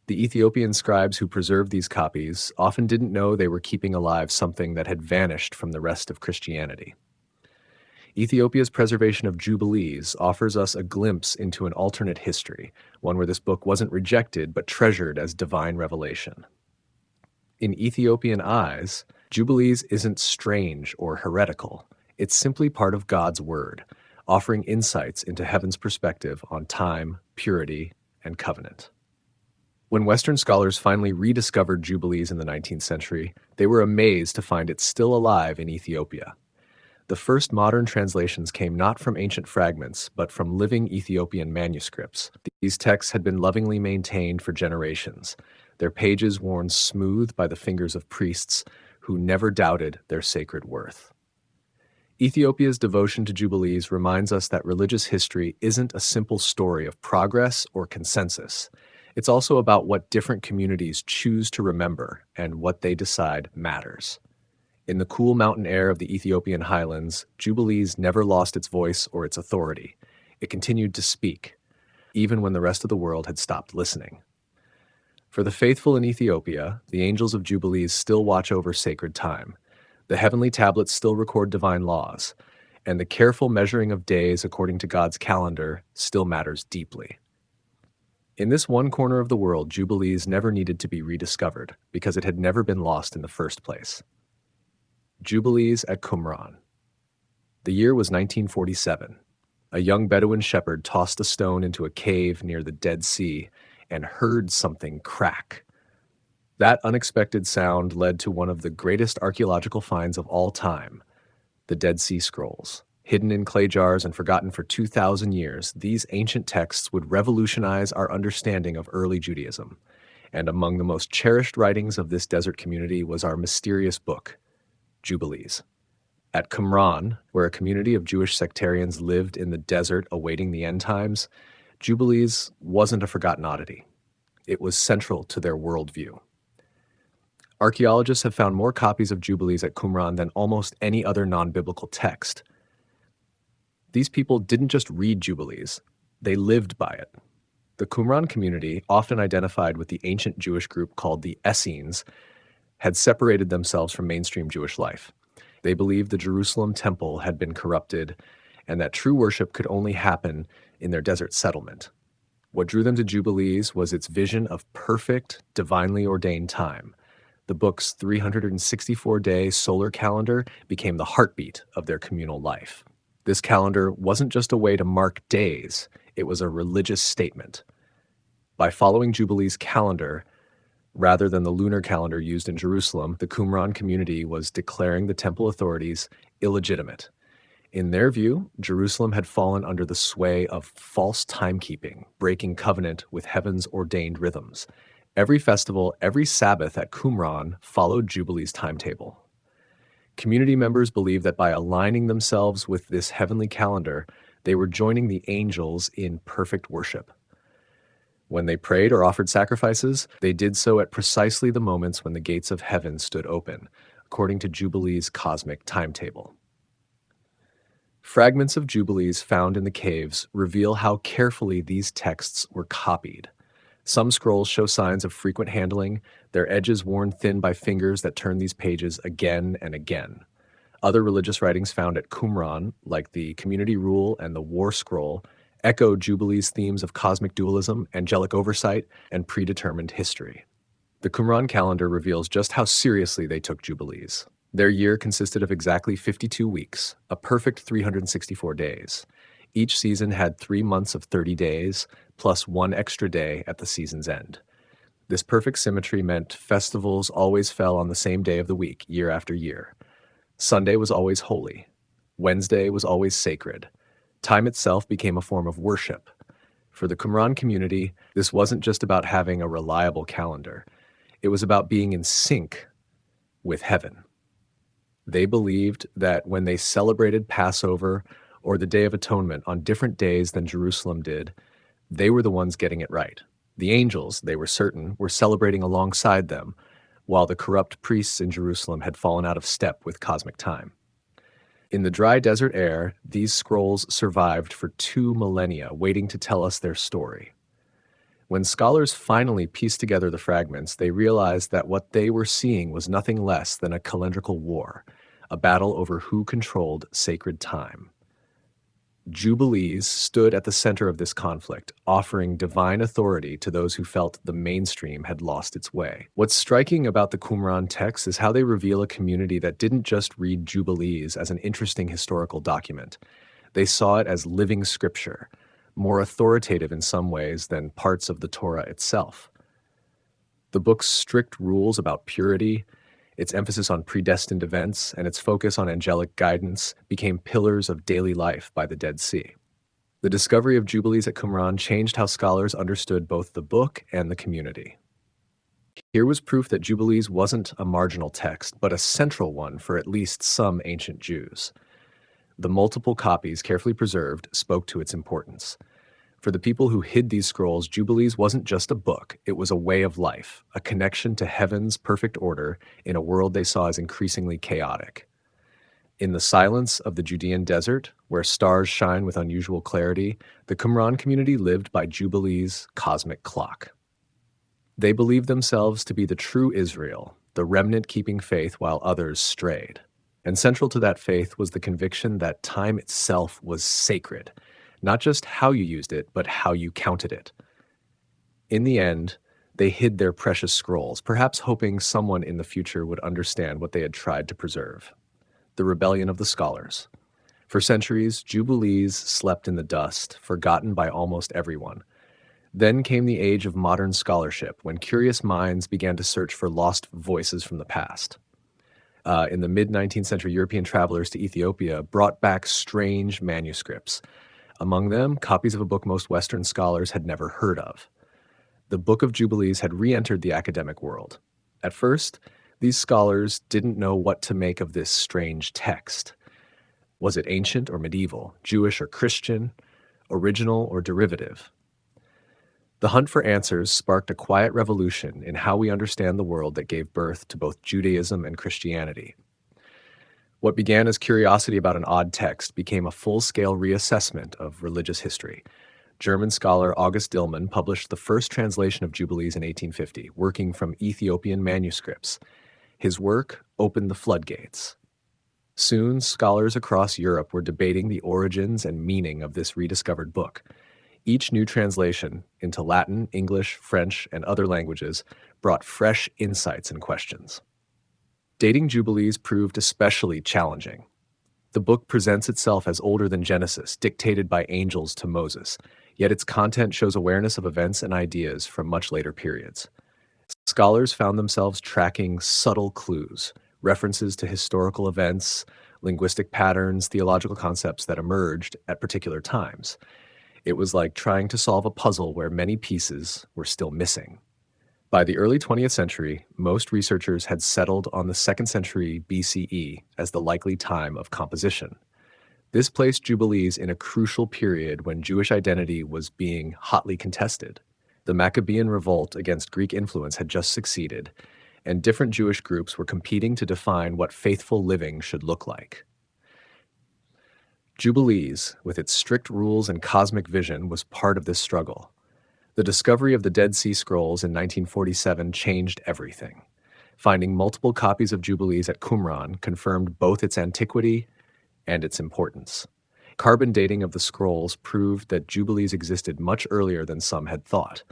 The Ethiopian scribes who preserved these copies often didn't know they were keeping alive something that had vanished from the rest of Christianity. Ethiopia's preservation of Jubilees offers us a glimpse into an alternate history, one where this book wasn't rejected but treasured as divine revelation. In Ethiopian eyes, Jubilees isn't strange or heretical. It's simply part of God's Word, offering insights into heaven's perspective on time, purity, and covenant. When Western scholars finally rediscovered Jubilees in the 19th century, they were amazed to find it still alive in Ethiopia. The first modern translations came not from ancient fragments, but from living Ethiopian manuscripts. These texts had been lovingly maintained for generations, their pages worn smooth by the fingers of priests who never doubted their sacred worth. Ethiopia's devotion to Jubilees reminds us that religious history isn't a simple story of progress or consensus. It's also about what different communities choose to remember and what they decide matters. In the cool mountain air of the Ethiopian highlands, Jubilees never lost its voice or its authority. It continued to speak, even when the rest of the world had stopped listening. For the faithful in Ethiopia, the angels of Jubilees still watch over sacred time. The heavenly tablets still record divine laws, and the careful measuring of days according to God's calendar still matters deeply. In this one corner of the world, Jubilees never needed to be rediscovered because it had never been lost in the first place. Jubilees at Qumran. The year was 1947. A young Bedouin shepherd tossed a stone into a cave near the Dead Sea and heard something crack. That unexpected sound led to one of the greatest archaeological finds of all time, the Dead Sea Scrolls. Hidden in clay jars and forgotten for 2,000 years, these ancient texts would revolutionize our understanding of early Judaism. And among the most cherished writings of this desert community was our mysterious book, Jubilees. At Qumran, where a community of Jewish sectarians lived in the desert awaiting the end times, Jubilees wasn't a forgotten oddity. It was central to their worldview. Archaeologists have found more copies of Jubilees at Qumran than almost any other non-biblical text. These people didn't just read Jubilees, they lived by it. The Qumran community, often identified with the ancient Jewish group called the Essenes, had separated themselves from mainstream Jewish life. They believed the Jerusalem temple had been corrupted and that true worship could only happen in their desert settlement. What drew them to Jubilees was its vision of perfect, divinely ordained time. The book's 364-day solar calendar became the heartbeat of their communal life. This calendar wasn't just a way to mark days, it was a religious statement. By following Jubilees' calendar, Rather than the lunar calendar used in Jerusalem, the Qumran community was declaring the temple authorities illegitimate. In their view, Jerusalem had fallen under the sway of false timekeeping, breaking covenant with heaven's ordained rhythms. Every festival, every Sabbath at Qumran followed Jubilee's timetable. Community members believed that by aligning themselves with this heavenly calendar, they were joining the angels in perfect worship. When they prayed or offered sacrifices, they did so at precisely the moments when the gates of heaven stood open, according to Jubilee's cosmic timetable. Fragments of Jubilees found in the caves reveal how carefully these texts were copied. Some scrolls show signs of frequent handling, their edges worn thin by fingers that turn these pages again and again. Other religious writings found at Qumran, like the Community Rule and the War Scroll, echo Jubilee's themes of cosmic dualism, angelic oversight, and predetermined history. The Qumran calendar reveals just how seriously they took Jubilees. Their year consisted of exactly 52 weeks, a perfect 364 days. Each season had 3 months of 30 days, plus 1 extra day at the season's end. This perfect symmetry meant festivals always fell on the same day of the week, year after year. Sunday was always holy. Wednesday was always sacred. Time itself became a form of worship. For the Qumran community, this wasn't just about having a reliable calendar. It was about being in sync with heaven. They believed that when they celebrated Passover or the Day of Atonement on different days than Jerusalem did, they were the ones getting it right. The angels, they were certain, were celebrating alongside them, while the corrupt priests in Jerusalem had fallen out of step with cosmic time. In the dry desert air, these scrolls survived for 2 millennia, waiting to tell us their story. When scholars finally pieced together the fragments, they realized that what they were seeing was nothing less than a calendrical war, a battle over who controlled sacred time. Jubilees stood at the center of this conflict, offering divine authority to those who felt the mainstream had lost its way. What's striking about the Qumran texts is how they reveal a community that didn't just read Jubilees as an interesting historical document. They saw it as living scripture, more authoritative in some ways than parts of the Torah itself. The book's strict rules about purity, its emphasis on predestined events, and its focus on angelic guidance became pillars of daily life by the Dead Sea. The discovery of Jubilees at Qumran changed how scholars understood both the book and the community. Here was proof that Jubilees wasn't a marginal text, but a central one for at least some ancient Jews. The multiple copies, carefully preserved, spoke to its importance. For the people who hid these scrolls, Jubilees wasn't just a book, it was a way of life, a connection to heaven's perfect order in a world they saw as increasingly chaotic. In the silence of the Judean desert, where stars shine with unusual clarity, the Qumran community lived by Jubilee's cosmic clock. They believed themselves to be the true Israel, the remnant keeping faith while others strayed. And central to that faith was the conviction that time itself was sacred, not just how you used it, but how you counted it. In the end, they hid their precious scrolls, perhaps hoping someone in the future would understand what they had tried to preserve. The rebellion of the scholars. For centuries, Jubilees slept in the dust, forgotten by almost everyone. Then came the age of modern scholarship, when curious minds began to search for lost voices from the past. In the mid-19th century, European travelers to Ethiopia brought back strange manuscripts. Among them, copies of a book most Western scholars had never heard of. The Book of Jubilees had re-entered the academic world. At first, these scholars didn't know what to make of this strange text. Was it ancient or medieval, Jewish or Christian, original or derivative? The hunt for answers sparked a quiet revolution in how we understand the world that gave birth to both Judaism and Christianity. What began as curiosity about an odd text became a full-scale reassessment of religious history. German scholar August Dillmann published the first translation of Jubilees in 1850, working from Ethiopian manuscripts. His work opened the floodgates. Soon, scholars across Europe were debating the origins and meaning of this rediscovered book. Each new translation into Latin, English, French, and other languages brought fresh insights and questions. Dating Jubilees proved especially challenging. The book presents itself as older than Genesis, dictated by angels to Moses, yet its content shows awareness of events and ideas from much later periods. Scholars found themselves tracking subtle clues, references to historical events, linguistic patterns, theological concepts that emerged at particular times. It was like trying to solve a puzzle where many pieces were still missing. By the early 20th century, most researchers had settled on the 2nd century BCE as the likely time of composition. This placed Jubilees in a crucial period when Jewish identity was being hotly contested. The Maccabean revolt against Greek influence had just succeeded, and different Jewish groups were competing to define what faithful living should look like. Jubilees, with its strict rules and cosmic vision, was part of this struggle. The discovery of the Dead Sea Scrolls in 1947 changed everything. Finding multiple copies of Jubilees at Qumran confirmed both its antiquity and its importance. Carbon dating of the scrolls proved that Jubilees existed much earlier than some had thought.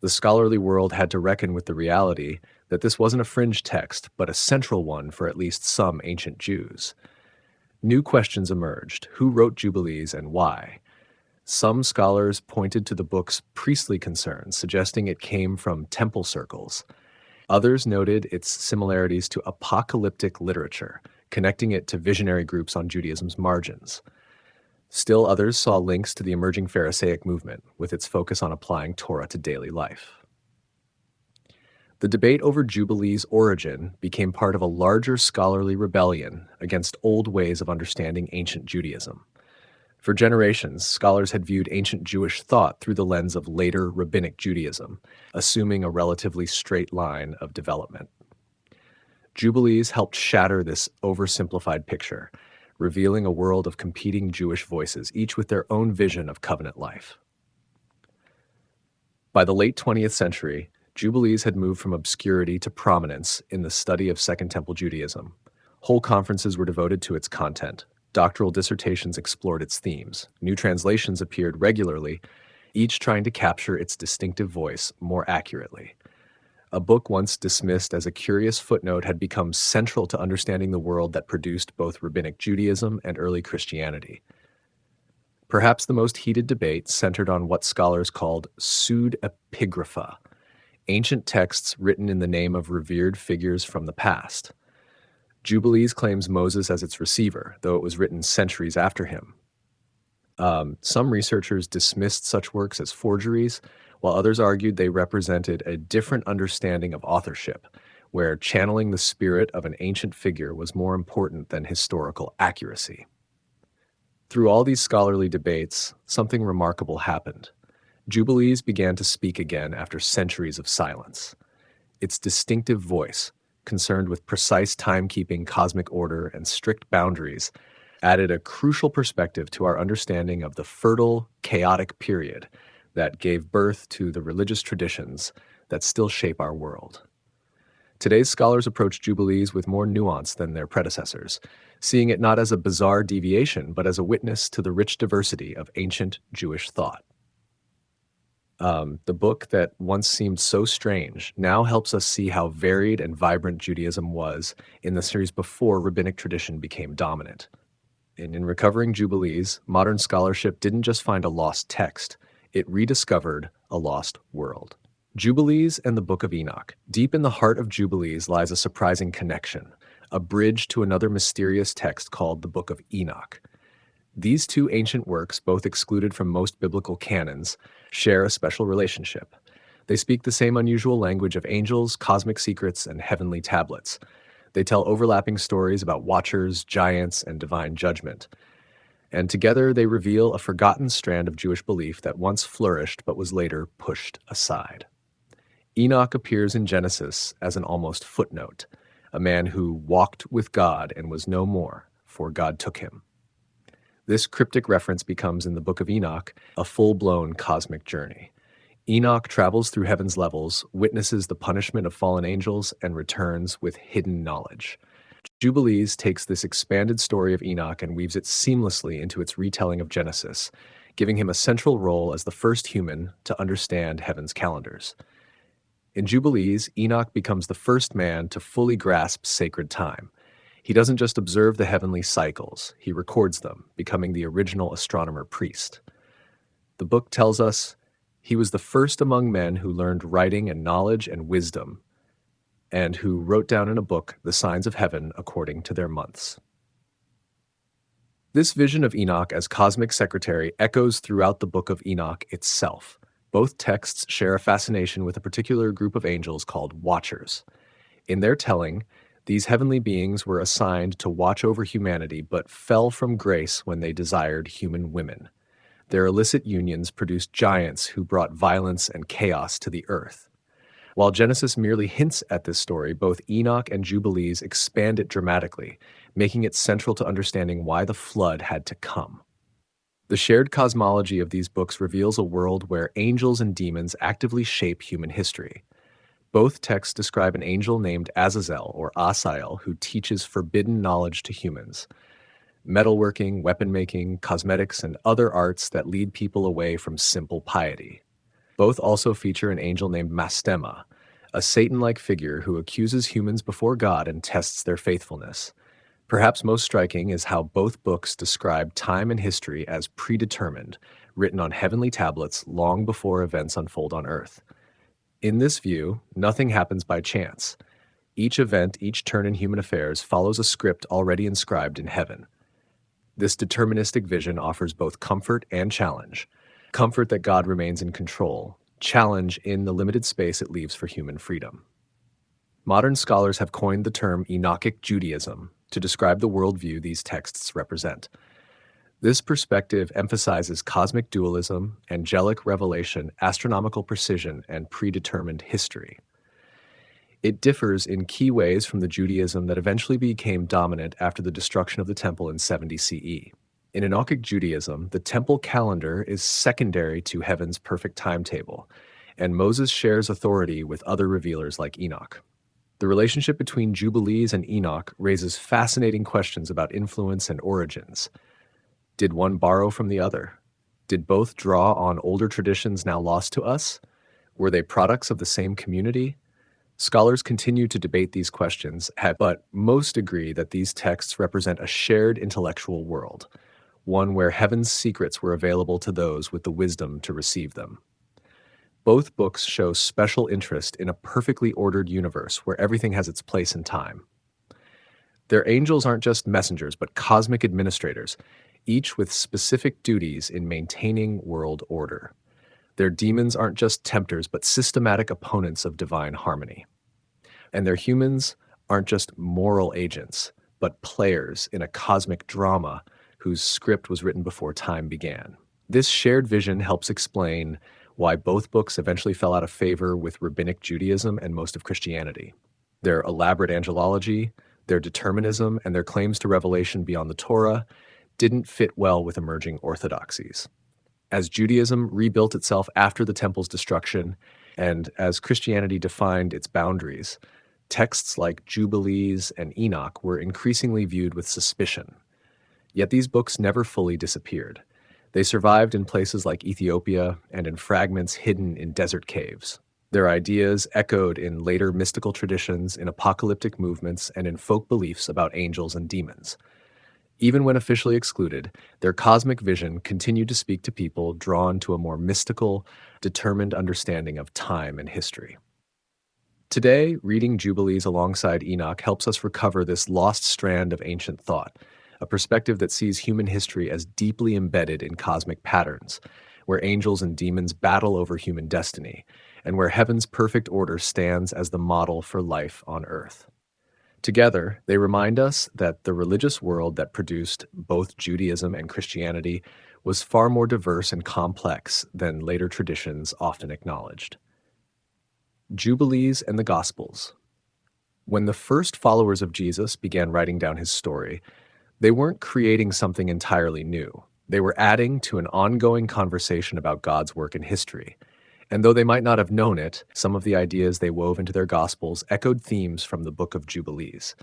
The scholarly world had to reckon with the reality that this wasn't a fringe text, but a central one for at least some ancient Jews. New questions emerged: who wrote Jubilees and why? Some scholars pointed to the book's priestly concerns, suggesting it came from temple circles. Others noted its similarities to apocalyptic literature, connecting it to visionary groups on Judaism's margins. Still others saw links to the emerging Pharisaic movement, with its focus on applying Torah to daily life. The debate over Jubilees' origin became part of a larger scholarly rebellion against old ways of understanding ancient Judaism. For generations, scholars had viewed ancient Jewish thought through the lens of later rabbinic Judaism, assuming a relatively straight line of development. Jubilees helped shatter this oversimplified picture, revealing a world of competing Jewish voices, each with their own vision of covenant life. By the late 20th century, Jubilees had moved from obscurity to prominence in the study of Second Temple Judaism. Whole conferences were devoted to its content. Doctoral dissertations explored its themes. New translations appeared regularly, each trying to capture its distinctive voice more accurately. A book once dismissed as a curious footnote had become central to understanding the world that produced both rabbinic Judaism and early Christianity. Perhaps the most heated debate centered on what scholars called pseudepigrapha, ancient texts written in the name of revered figures from the past. Jubilees claims Moses as its receiver, though it was written centuries after him. Some researchers dismissed such works as forgeries, while others argued they represented a different understanding of authorship, where channeling the spirit of an ancient figure was more important than historical accuracy. Through all these scholarly debates, something remarkable happened. Jubilees began to speak again after centuries of silence. Its distinctive voice, concerned with precise timekeeping, cosmic order, and strict boundaries, added a crucial perspective to our understanding of the fertile, chaotic period that gave birth to the religious traditions that still shape our world. Today's scholars approach Jubilees with more nuance than their predecessors, seeing it not as a bizarre deviation, but as a witness to the rich diversity of ancient Jewish thought. The book that once seemed so strange now helps us see how varied and vibrant Judaism was in the centuries before rabbinic tradition became dominant. And in recovering Jubilees, modern scholarship didn't just find a lost text, it rediscovered a lost world. Jubilees and the Book of Enoch. Deep in the heart of Jubilees lies a surprising connection, a bridge to another mysterious text called the Book of Enoch. These two ancient works, both excluded from most biblical canons, share a special relationship. They speak the same unusual language of angels, cosmic secrets, and heavenly tablets. They tell overlapping stories about watchers, giants, and divine judgment. And together they reveal a forgotten strand of Jewish belief that once flourished but was later pushed aside. Enoch appears in Genesis as an almost footnote, a man who walked with God and was no more, for God took him. This cryptic reference becomes, in the Book of Enoch, a full-blown cosmic journey. Enoch travels through heaven's levels, witnesses the punishment of fallen angels, and returns with hidden knowledge. Jubilees takes this expanded story of Enoch and weaves it seamlessly into its retelling of Genesis, giving him a central role as the first human to understand heaven's calendars. In Jubilees, Enoch becomes the first man to fully grasp sacred time. He doesn't just observe the heavenly cycles, he records them, becoming the original astronomer priest. The book tells us He was the first among men who learned writing and knowledge and wisdom, and who wrote down in a book the signs of heaven according to their months. This vision of Enoch as cosmic secretary echoes throughout the book of Enoch itself. Both texts share a fascination with a particular group of angels called Watchers. In their telling, these heavenly beings were assigned to watch over humanity but fell from grace when they desired human women. Their illicit unions produced giants who brought violence and chaos to the earth. While Genesis merely hints at this story, both Enoch and Jubilees expand it dramatically, making it central to understanding why the flood had to come. The shared cosmology of these books reveals a world where angels and demons actively shape human history. Both texts describe an angel named Azazel or Asael who teaches forbidden knowledge to humans: metalworking, weapon making, cosmetics, and other arts that lead people away from simple piety. Both also feature an angel named Mastema, a Satan-like figure who accuses humans before God and tests their faithfulness. Perhaps most striking is how both books describe time and history as predetermined, written on heavenly tablets long before events unfold on earth. In this view, nothing happens by chance. Each event, each turn in human affairs follows a script already inscribed in heaven. This deterministic vision offers both comfort and challenge. Comfort that God remains in control, challenge in the limited space it leaves for human freedom. Modern scholars have coined the term Enochic Judaism to describe the worldview these texts represent. This perspective emphasizes cosmic dualism, angelic revelation, astronomical precision, and predetermined history. It differs in key ways from the Judaism that eventually became dominant after the destruction of the temple in 70 CE. In Enochic Judaism, the temple calendar is secondary to heaven's perfect timetable, and Moses shares authority with other revealers like Enoch. The relationship between Jubilees and Enoch raises fascinating questions about influence and origins. Did one borrow from the other? Did both draw on older traditions now lost to us? Were they products of the same community? Scholars continue to debate these questions, but most agree that these texts represent a shared intellectual world, one where heaven's secrets were available to those with the wisdom to receive them. Both books show special interest in a perfectly ordered universe where everything has its place and time. Their angels aren't just messengers, but cosmic administrators, each with specific duties in maintaining world order. Their demons aren't just tempters, but systematic opponents of divine harmony. And their humans aren't just moral agents, but players in a cosmic drama whose script was written before time began. This shared vision helps explain why both books eventually fell out of favor with Rabbinic Judaism and most of Christianity. Their elaborate angelology, their determinism, and their claims to revelation beyond the Torah didn't fit well with emerging orthodoxies. As Judaism rebuilt itself after the temple's destruction, and as Christianity defined its boundaries, texts like Jubilees and Enoch were increasingly viewed with suspicion. Yet these books never fully disappeared. They survived in places like Ethiopia and in fragments hidden in desert caves. Their ideas echoed in later mystical traditions, in apocalyptic movements, and in folk beliefs about angels and demons. Even when officially excluded, their cosmic vision continued to speak to people drawn to a more mystical, determined understanding of time and history. Today, reading Jubilees alongside Enoch helps us recover this lost strand of ancient thought, a perspective that sees human history as deeply embedded in cosmic patterns, where angels and demons battle over human destiny, and where heaven's perfect order stands as the model for life on earth. Together, they remind us that the religious world that produced both Judaism and Christianity was far more diverse and complex than later traditions often acknowledged. Jubilees and the Gospels. When the first followers of Jesus began writing down his story, they weren't creating something entirely new. They were adding to an ongoing conversation about God's work in history. And though they might not have known it, some of the ideas they wove into their Gospels echoed themes from the book of Jubilees.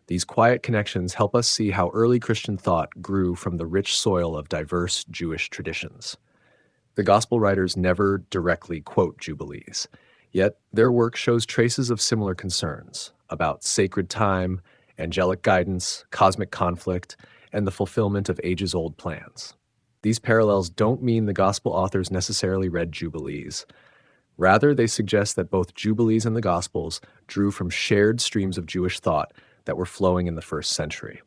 These quiet connections help us see how early Christian thought grew from the rich soil of diverse Jewish traditions. The Gospel writers never directly quote Jubilees, yet their work shows traces of similar concerns about sacred time, angelic guidance, cosmic conflict, and the fulfillment of ages-old plans. These parallels don't mean the gospel authors necessarily read Jubilees. Rather, they suggest that both Jubilees and the Gospels drew from shared streams of Jewish thought that were flowing in the first century.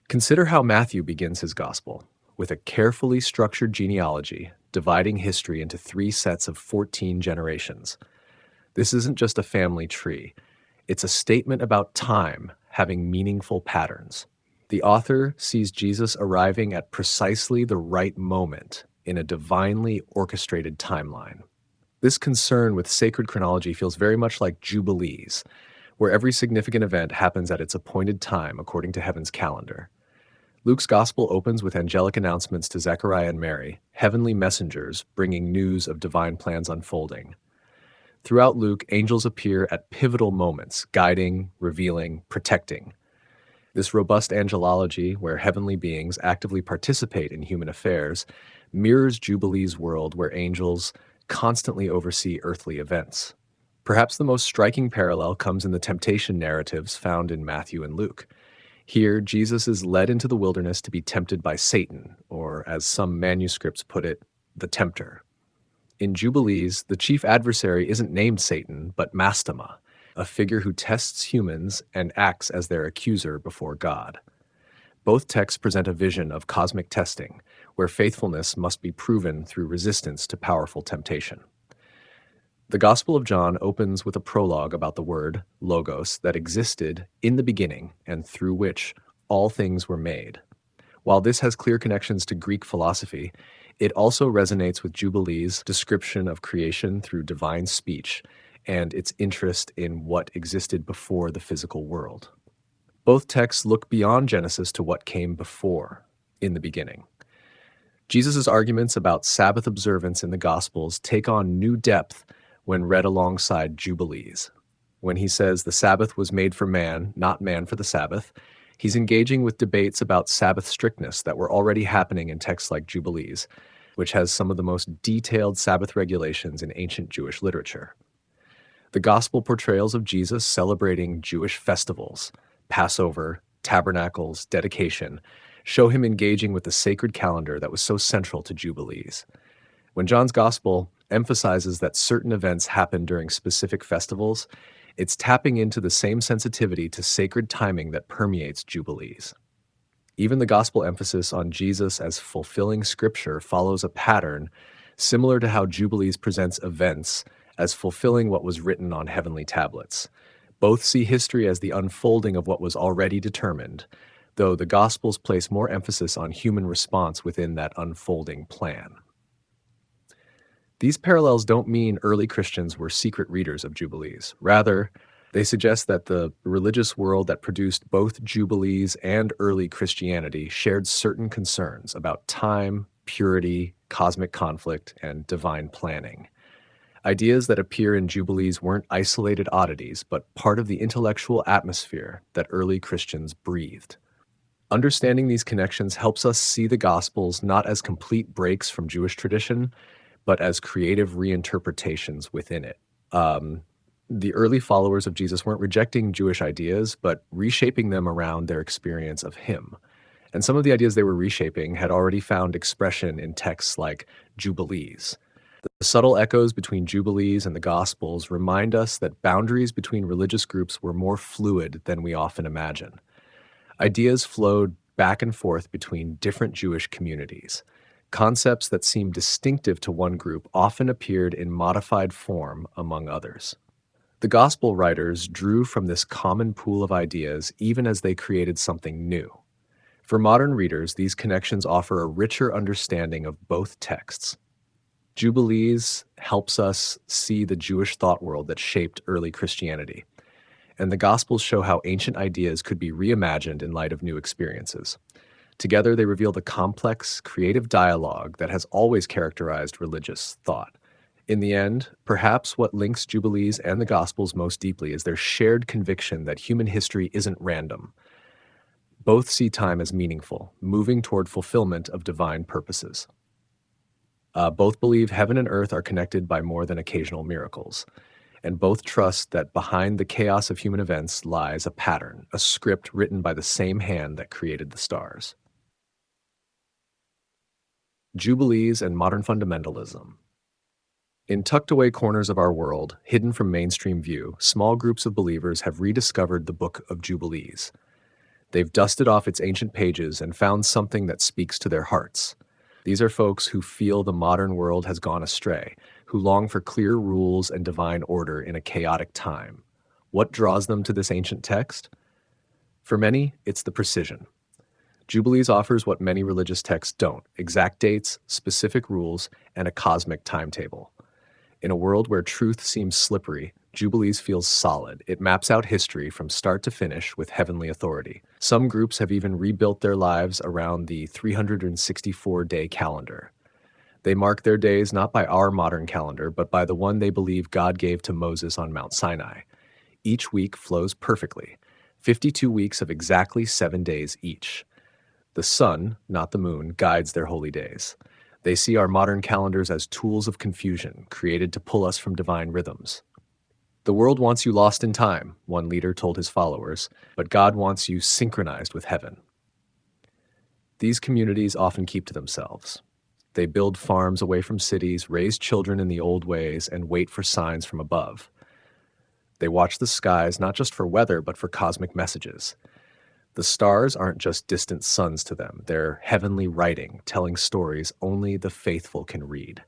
Consider how Matthew begins his Gospel, with a carefully structured genealogy dividing history into 3 sets of 14 generations. This isn't just a family tree, it's a statement about time having meaningful patterns. The author sees Jesus arriving at precisely the right moment in a divinely orchestrated timeline. This concern with sacred chronology feels very much like Jubilees, where every significant event happens at its appointed time according to heaven's calendar. Luke's gospel opens with angelic announcements to Zechariah and Mary, heavenly messengers bringing news of divine plans unfolding. Throughout Luke, angels appear at pivotal moments, guiding, revealing, protecting. This robust angelology, where heavenly beings actively participate in human affairs, mirrors Jubilee's world where angels constantly oversee earthly events. Perhaps the most striking parallel comes in the temptation narratives found in Matthew and Luke. Here, Jesus is led into the wilderness to be tempted by Satan, or as some manuscripts put it, the tempter. In Jubilees, the chief adversary isn't named Satan, but Mastema, a figure who tests humans and acts as their accuser before God. Both texts present a vision of cosmic testing, where faithfulness must be proven through resistance to powerful temptation. The Gospel of John opens with a prologue about the word, logos, that existed in the beginning and through which all things were made. While this has clear connections to Greek philosophy, it also resonates with Jubilee's description of creation through divine speech and its interest in what existed before the physical world. Both texts look beyond Genesis to what came before, in the beginning. Jesus' arguments about Sabbath observance in the Gospels take on new depth when read alongside Jubilees. When he says the Sabbath was made for man, not man for the Sabbath, he's engaging with debates about Sabbath strictness that were already happening in texts like Jubilees, which has some of the most detailed Sabbath regulations in ancient Jewish literature. The Gospel portrayals of Jesus celebrating Jewish festivals, Passover, tabernacles, dedication, show him engaging with the sacred calendar that was so central to Jubilees. When John's Gospel emphasizes that certain events happen during specific festivals, it's tapping into the same sensitivity to sacred timing that permeates Jubilees. Even the Gospel emphasis on Jesus as fulfilling Scripture follows a pattern similar to how Jubilees presents events as fulfilling what was written on heavenly tablets. Both see history as the unfolding of what was already determined, though the Gospels place more emphasis on human response within that unfolding plan. These parallels don't mean early Christians were secret readers of Jubilees. Rather, they suggest that the religious world that produced both Jubilees and early Christianity shared certain concerns about time, purity, cosmic conflict, and divine planning. Ideas that appear in Jubilees weren't isolated oddities, but part of the intellectual atmosphere that early Christians breathed. Understanding these connections helps us see the Gospels not as complete breaks from Jewish tradition, but as creative reinterpretations within it. The early followers of Jesus weren't rejecting Jewish ideas, but reshaping them around their experience of him. And some of the ideas they were reshaping had already found expression in texts like Jubilees. The subtle echoes between Jubilees and the Gospels remind us that boundaries between religious groups were more fluid than we often imagine. Ideas flowed back and forth between different Jewish communities. Concepts that seemed distinctive to one group often appeared in modified form among others. The Gospel writers drew from this common pool of ideas even as they created something new. For modern readers, these connections offer a richer understanding of both texts. Jubilees helps us see the Jewish thought world that shaped early Christianity, and the Gospels show how ancient ideas could be reimagined in light of new experiences. Together, they reveal the complex, creative dialogue that has always characterized religious thought. In the end, perhaps what links Jubilees and the Gospels most deeply is their shared conviction that human history isn't random. Both see time as meaningful, moving toward fulfillment of divine purposes. Both believe heaven and earth are connected by more than occasional miracles, and both trust that behind the chaos of human events lies a pattern, a script written by the same hand that created the stars. Jubilees and modern fundamentalism. In tucked away corners of our world, hidden from mainstream view, small groups of believers have rediscovered the Book of Jubilees. They've dusted off its ancient pages and found something that speaks to their hearts. These are folks who feel the modern world has gone astray, who long for clear rules and divine order in a chaotic time. What draws them to this ancient text? For many, it's the precision. Jubilees offers what many religious texts don't: exact dates, specific rules, and a cosmic timetable. In a world where truth seems slippery, Jubilees feels solid. It maps out history from start to finish with heavenly authority. Some groups have even rebuilt their lives around the 364-day calendar. They mark their days not by our modern calendar, but by the one they believe God gave to Moses on Mount Sinai. Each week flows perfectly, 52 weeks of exactly 7 days each. The sun, not the moon, guides their holy days. They see our modern calendars as tools of confusion, created to pull us from divine rhythms. The world wants you lost in time, one leader told his followers, but God wants you synchronized with heaven. These communities often keep to themselves. They build farms away from cities, raise children in the old ways, and wait for signs from above. They watch the skies not just for weather, but for cosmic messages. The stars aren't just distant suns to them. They're heavenly writing, telling stories only the faithful can read.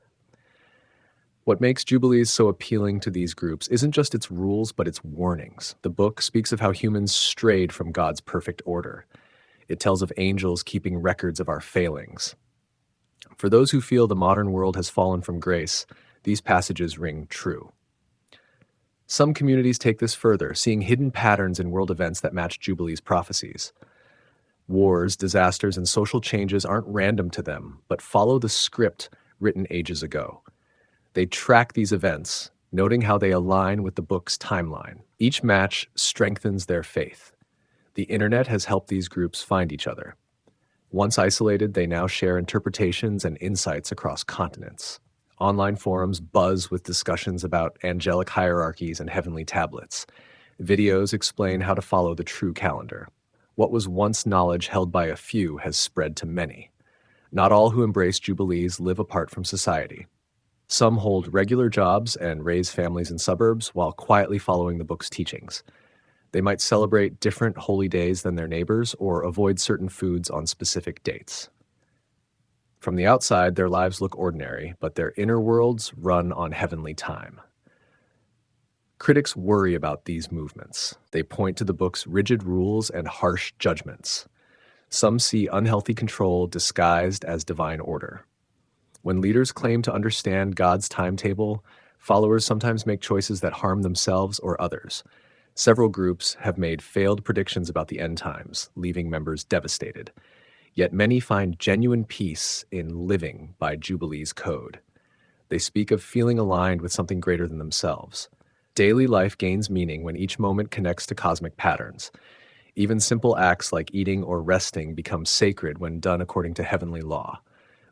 What makes Jubilees so appealing to these groups isn't just its rules, but its warnings. The book speaks of how humans strayed from God's perfect order. It tells of angels keeping records of our failings. For those who feel the modern world has fallen from grace, these passages ring true. Some communities take this further, seeing hidden patterns in world events that match Jubilees' prophecies. Wars, disasters, and social changes aren't random to them, but follow the script written ages ago. They track these events, noting how they align with the book's timeline. Each match strengthens their faith. The internet has helped these groups find each other. Once isolated, they now share interpretations and insights across continents. Online forums buzz with discussions about angelic hierarchies and heavenly tablets. Videos explain how to follow the true calendar. What was once knowledge held by a few has spread to many. Not all who embrace Jubilees live apart from society. Some hold regular jobs and raise families in suburbs while quietly following the book's teachings. They might celebrate different holy days than their neighbors or avoid certain foods on specific dates. From the outside, their lives look ordinary, but their inner worlds run on heavenly time. Critics worry about these movements. They point to the book's rigid rules and harsh judgments. Some see unhealthy control disguised as divine order. When leaders claim to understand God's timetable, followers sometimes make choices that harm themselves or others. Several groups have made failed predictions about the end times, leaving members devastated. Yet many find genuine peace in living by Jubilees' code. They speak of feeling aligned with something greater than themselves. Daily life gains meaning when each moment connects to cosmic patterns. Even simple acts like eating or resting become sacred when done according to heavenly law.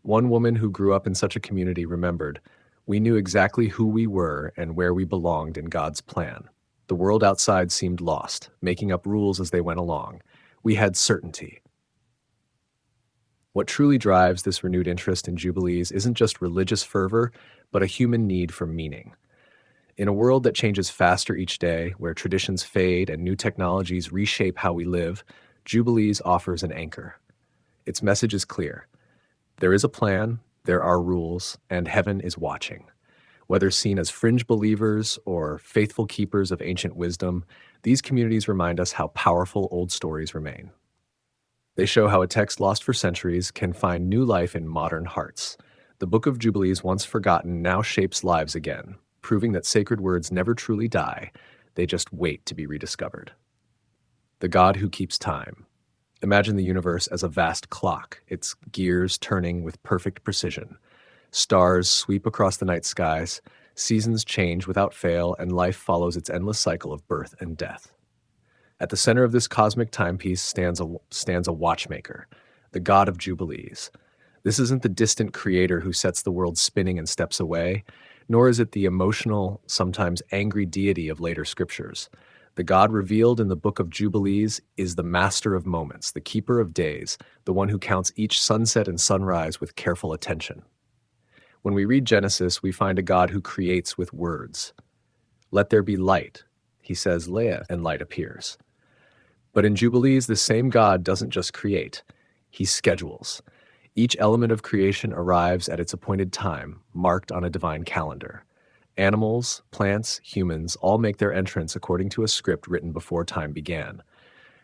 One woman who grew up in such a community remembered, "We knew exactly who we were and where we belonged in God's plan. The world outside seemed lost, making up rules as they went along. We had certainty." What truly drives this renewed interest in Jubilees isn't just religious fervor, but a human need for meaning. In a world that changes faster each day, where traditions fade and new technologies reshape how we live, Jubilees offers an anchor. Its message is clear. There is a plan, there are rules, and heaven is watching. Whether seen as fringe believers or faithful keepers of ancient wisdom, these communities remind us how powerful old stories remain. They show how a text lost for centuries can find new life in modern hearts. The Book of Jubilees, once forgotten, now shapes lives again, proving that sacred words never truly die, they just wait to be rediscovered. The God who keeps time. Imagine the universe as a vast clock, its gears turning with perfect precision. Stars sweep across the night skies, seasons change without fail, and life follows its endless cycle of birth and death. At the center of this cosmic timepiece stands a watchmaker, the God of Jubilees. This isn't the distant creator who sets the world spinning and steps away, nor is it the emotional, sometimes angry deity of later scriptures. The God revealed in the book of Jubilees is the master of moments, the keeper of days, the one who counts each sunset and sunrise with careful attention. When we read Genesis, we find a God who creates with words. Let there be light. He says, Leah, and light appears. But in Jubilees, the same God doesn't just create, he schedules. Each element of creation arrives at its appointed time, marked on a divine calendar. Animals, plants, humans all make their entrance according to a script written before time began.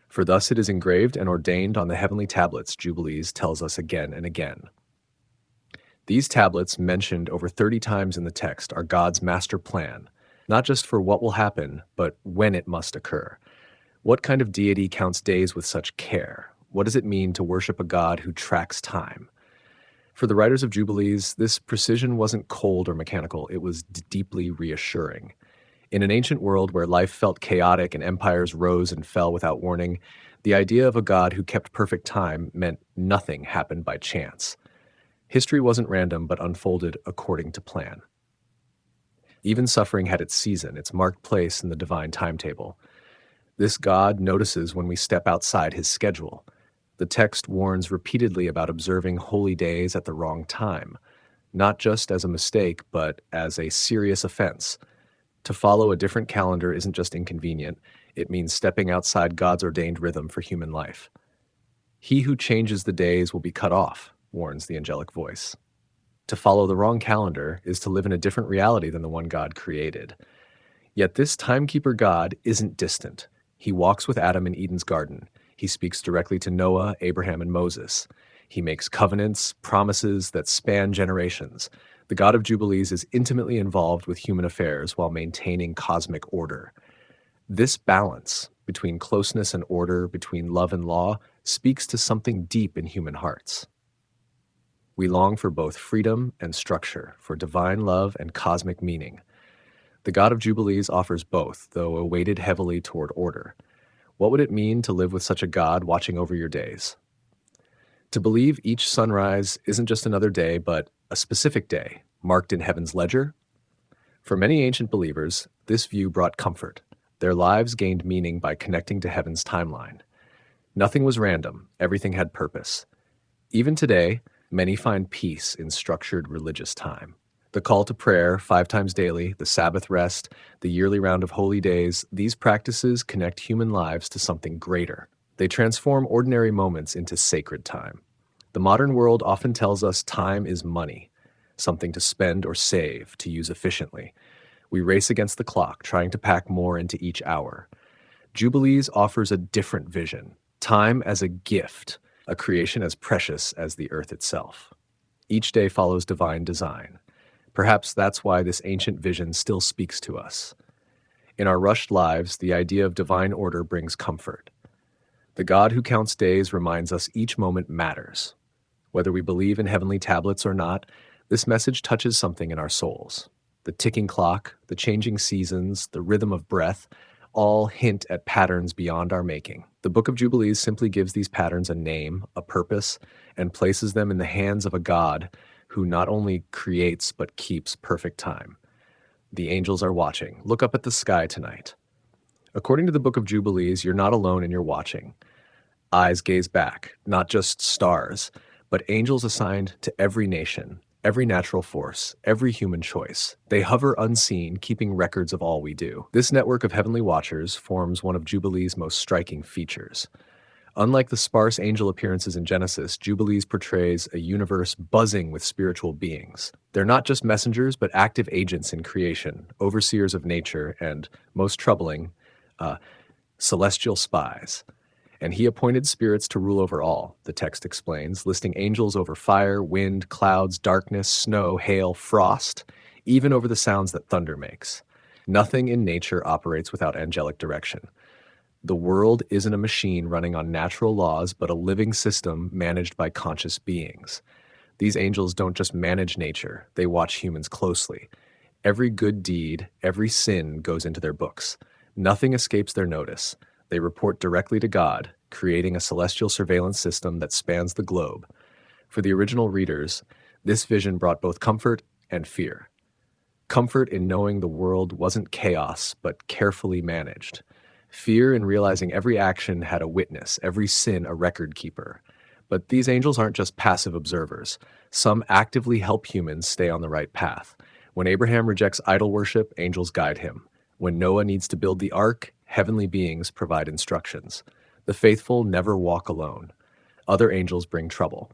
For thus it is engraved and ordained on the heavenly tablets, Jubilees tells us again and again. These tablets, mentioned over 30 times in the text, are God's master plan, not just for what will happen, but when it must occur. What kind of deity counts days with such care? What does it mean to worship a God who tracks time? For the writers of Jubilees, this precision wasn't cold or mechanical, it was deeply reassuring. In an ancient world where life felt chaotic and empires rose and fell without warning, the idea of a God who kept perfect time meant nothing happened by chance. History wasn't random, but unfolded according to plan. Even suffering had its season, its marked place in the divine timetable. This God notices when we step outside his schedule. The text warns repeatedly about observing holy days at the wrong time, not just as a mistake, but as a serious offense. To follow a different calendar isn't just inconvenient, it means stepping outside God's ordained rhythm for human life. He who changes the days will be cut off, warns the angelic voice. To follow the wrong calendar is to live in a different reality than the one God created. Yet this timekeeper God isn't distant. He walks with Adam in Eden's garden. He speaks directly to Noah, Abraham, and Moses. He makes covenants, promises that span generations. The God of Jubilees is intimately involved with human affairs while maintaining cosmic order. This balance between closeness and order, between love and law, speaks to something deep in human hearts. We long for both freedom and structure, for divine love and cosmic meaning. The God of Jubilees offers both, though weighted heavily toward order. What would it mean to live with such a God watching over your days? To believe each sunrise isn't just another day, but a specific day, marked in heaven's ledger? For many ancient believers, this view brought comfort. Their lives gained meaning by connecting to heaven's timeline. Nothing was random, everything had purpose. Even today, many find peace in structured religious time. The call to prayer 5 times daily, the Sabbath rest, the yearly round of holy days, these practices connect human lives to something greater. They transform ordinary moments into sacred time. The modern world often tells us time is money, something to spend or save, to use efficiently. We race against the clock, trying to pack more into each hour. Jubilees offers a different vision, time as a gift, a creation as precious as the earth itself. Each day follows divine design. Perhaps that's why this ancient vision still speaks to us. In our rushed lives, the idea of divine order brings comfort. The God who counts days reminds us each moment matters. Whether we believe in heavenly tablets or not, this message touches something in our souls. The ticking clock, the changing seasons, the rhythm of breath, all hint at patterns beyond our making. The Book of Jubilees simply gives these patterns a name, a purpose, and places them in the hands of a God who not only creates but keeps perfect time. The angels are watching. Look up at the sky tonight. According to the Book of Jubilees, you're not alone in your watching. Eyes gaze back, not just stars, but angels assigned to every nation, every natural force, every human choice. They hover unseen, keeping records of all we do. This network of heavenly watchers forms one of Jubilees' most striking features. Unlike the sparse angel appearances in Genesis, Jubilees portrays a universe buzzing with spiritual beings. They're not just messengers, but active agents in creation, overseers of nature, and, most troubling, celestial spies. And he appointed spirits to rule over all, the text explains, listing angels over fire, wind, clouds, darkness, snow, hail, frost, even over the sounds that thunder makes. Nothing in nature operates without angelic direction. The world isn't a machine running on natural laws, but a living system managed by conscious beings. These angels don't just manage nature, they watch humans closely. Every good deed, every sin goes into their books. Nothing escapes their notice. They report directly to God, creating a celestial surveillance system that spans the globe. For the original readers, this vision brought both comfort and fear. Comfort in knowing the world wasn't chaos, but carefully managed. Fear in realizing every action had a witness, every sin a record keeper. But these angels aren't just passive observers. Some actively help humans stay on the right path. When Abraham rejects idol worship, angels guide him. When Noah needs to build the ark, heavenly beings provide instructions. The faithful never walk alone. Other angels bring trouble.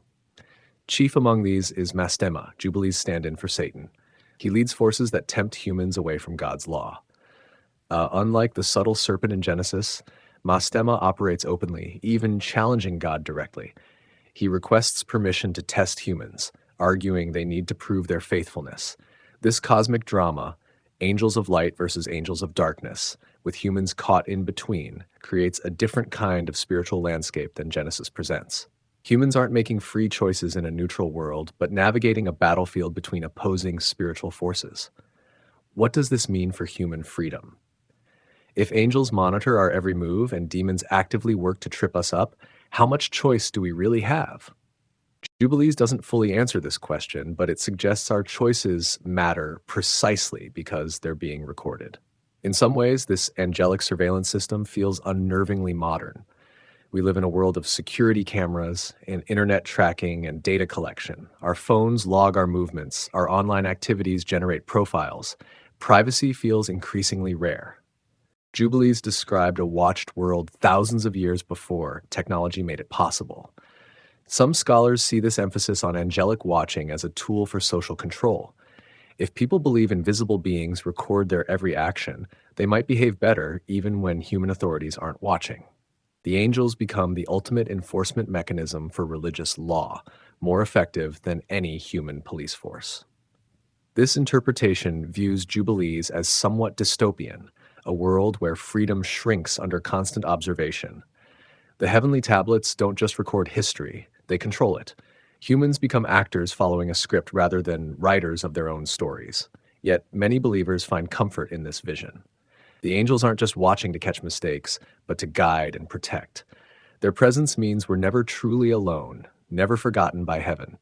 Chief among these is Mastema, Jubilee's stand-in for Satan. He leads forces that tempt humans away from God's law. Unlike the subtle serpent in Genesis, Mastema operates openly, even challenging God directly. He requests permission to test humans, arguing they need to prove their faithfulness. This cosmic drama, angels of light versus angels of darkness, with humans caught in between, creates a different kind of spiritual landscape than Genesis presents. Humans aren't making free choices in a neutral world, but navigating a battlefield between opposing spiritual forces. What does this mean for human freedom? If angels monitor our every move and demons actively work to trip us up, how much choice do we really have? Jubilees doesn't fully answer this question, but it suggests our choices matter precisely because they're being recorded. In some ways, this angelic surveillance system feels unnervingly modern. We live in a world of security cameras and internet tracking and data collection. Our phones log our movements. Our online activities generate profiles. Privacy feels increasingly rare. Jubilees described a watched world thousands of years before technology made it possible. Some scholars see this emphasis on angelic watching as a tool for social control. If people believe invisible beings record their every action, they might behave better even when human authorities aren't watching. The angels become the ultimate enforcement mechanism for religious law, more effective than any human police force. This interpretation views Jubilees as somewhat dystopian, a world where freedom shrinks under constant observation. The heavenly tablets don't just record history, they control it. Humans become actors following a script rather than writers of their own stories. Yet many believers find comfort in this vision. The angels aren't just watching to catch mistakes, but to guide and protect. Their presence means we're never truly alone, never forgotten by heaven.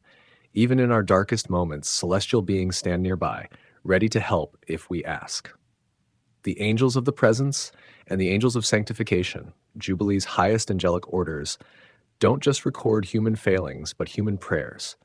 Even in our darkest moments, celestial beings stand nearby, ready to help if we ask. The angels of the presence and the angels of sanctification, Jubilee's highest angelic orders, don't just record human failings, but human prayers.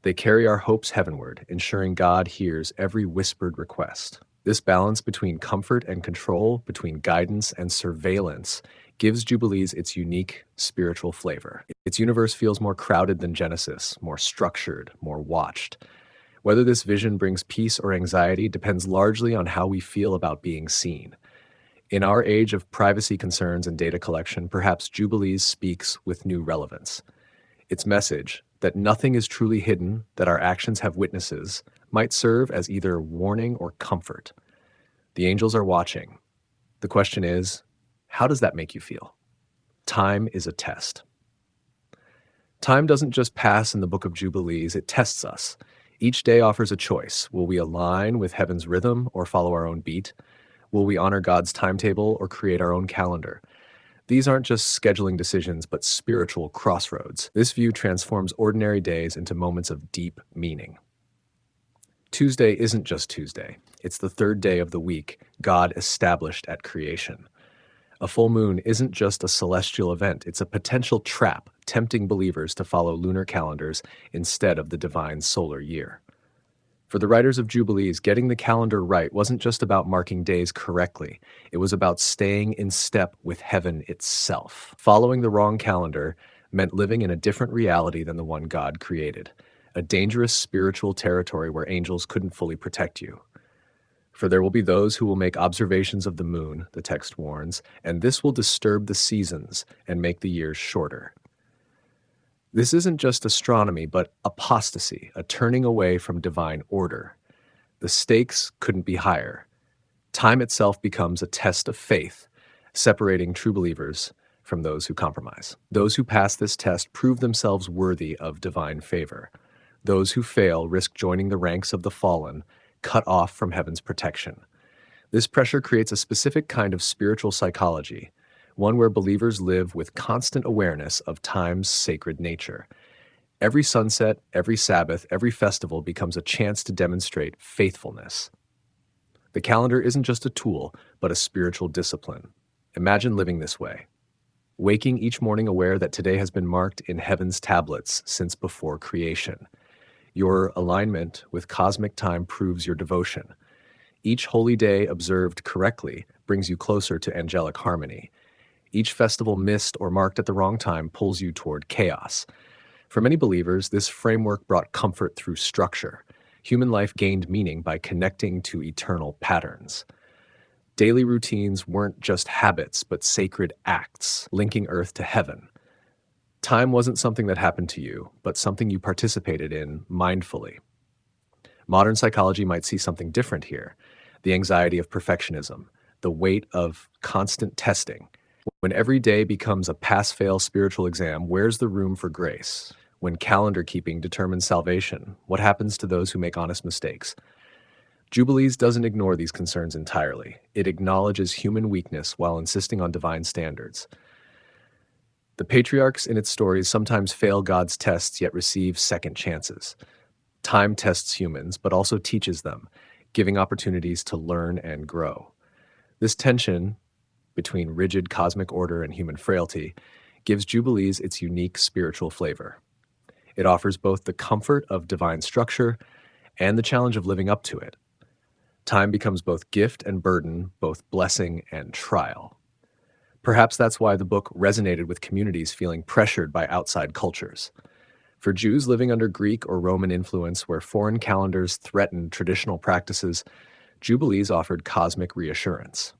They carry our hopes heavenward, ensuring God hears every whispered request. This balance between comfort and control, between guidance and surveillance, gives Jubilees its unique spiritual flavor. Its universe feels more crowded than Genesis, more structured, more watched. Whether this vision brings peace or anxiety depends largely on how we feel about being seen. In our age of privacy concerns and data collection, perhaps Jubilees speaks with new relevance. Its message, that nothing is truly hidden, that our actions have witnesses, might serve as either warning or comfort. The angels are watching. The question is, how does that make you feel? Time is a test. Time doesn't just pass in the Book of Jubilees, it tests us. Each day offers a choice. Will we align with heaven's rhythm or follow our own beat? Will we honor God's timetable or create our own calendar? These aren't just scheduling decisions, but spiritual crossroads. This view transforms ordinary days into moments of deep meaning. Tuesday isn't just Tuesday. It's the third day of the week God established at creation. A full moon isn't just a celestial event, it's a potential trap tempting believers to follow lunar calendars instead of the divine solar year. For the writers of Jubilees, getting the calendar right wasn't just about marking days correctly. It was about staying in step with heaven itself. Following the wrong calendar meant living in a different reality than the one God created, a dangerous spiritual territory where angels couldn't fully protect you. For there will be those who will make observations of the moon, the text warns, and this will disturb the seasons and make the years shorter. This isn't just astronomy, but apostasy, a turning away from divine order. The stakes couldn't be higher. Time itself becomes a test of faith, separating true believers from those who compromise. Those who pass this test prove themselves worthy of divine favor. Those who fail risk joining the ranks of the fallen, cut off from heaven's protection. This pressure creates a specific kind of spiritual psychology, one where believers live with constant awareness of time's sacred nature. Every sunset, every Sabbath, every festival becomes a chance to demonstrate faithfulness. The calendar isn't just a tool, but a spiritual discipline. Imagine living this way, waking each morning aware that today has been marked in heaven's tablets since before creation. Your alignment with cosmic time proves your devotion. Each holy day observed correctly brings you closer to angelic harmony. Each festival missed or marked at the wrong time pulls you toward chaos. For many believers, this framework brought comfort through structure. Human life gained meaning by connecting to eternal patterns. Daily routines weren't just habits, but sacred acts, linking earth to heaven. Time wasn't something that happened to you, but something you participated in mindfully. Modern psychology might see something different here: the anxiety of perfectionism, the weight of constant testing. When every day becomes a pass-fail spiritual exam, where's the room for grace? When calendar keeping determines salvation, what happens to those who make honest mistakes? Jubilees doesn't ignore these concerns entirely. It acknowledges human weakness while insisting on divine standards. The patriarchs in its stories sometimes fail God's tests yet receive second chances. Time tests humans, but also teaches them, giving opportunities to learn and grow. This tension between rigid cosmic order and human frailty gives Jubilees its unique spiritual flavor. It offers both the comfort of divine structure and the challenge of living up to it. Time becomes both gift and burden, both blessing and trial. Perhaps that's why the book resonated with communities feeling pressured by outside cultures. For Jews living under Greek or Roman influence where foreign calendars threatened traditional practices, Jubilees offered cosmic reassurance.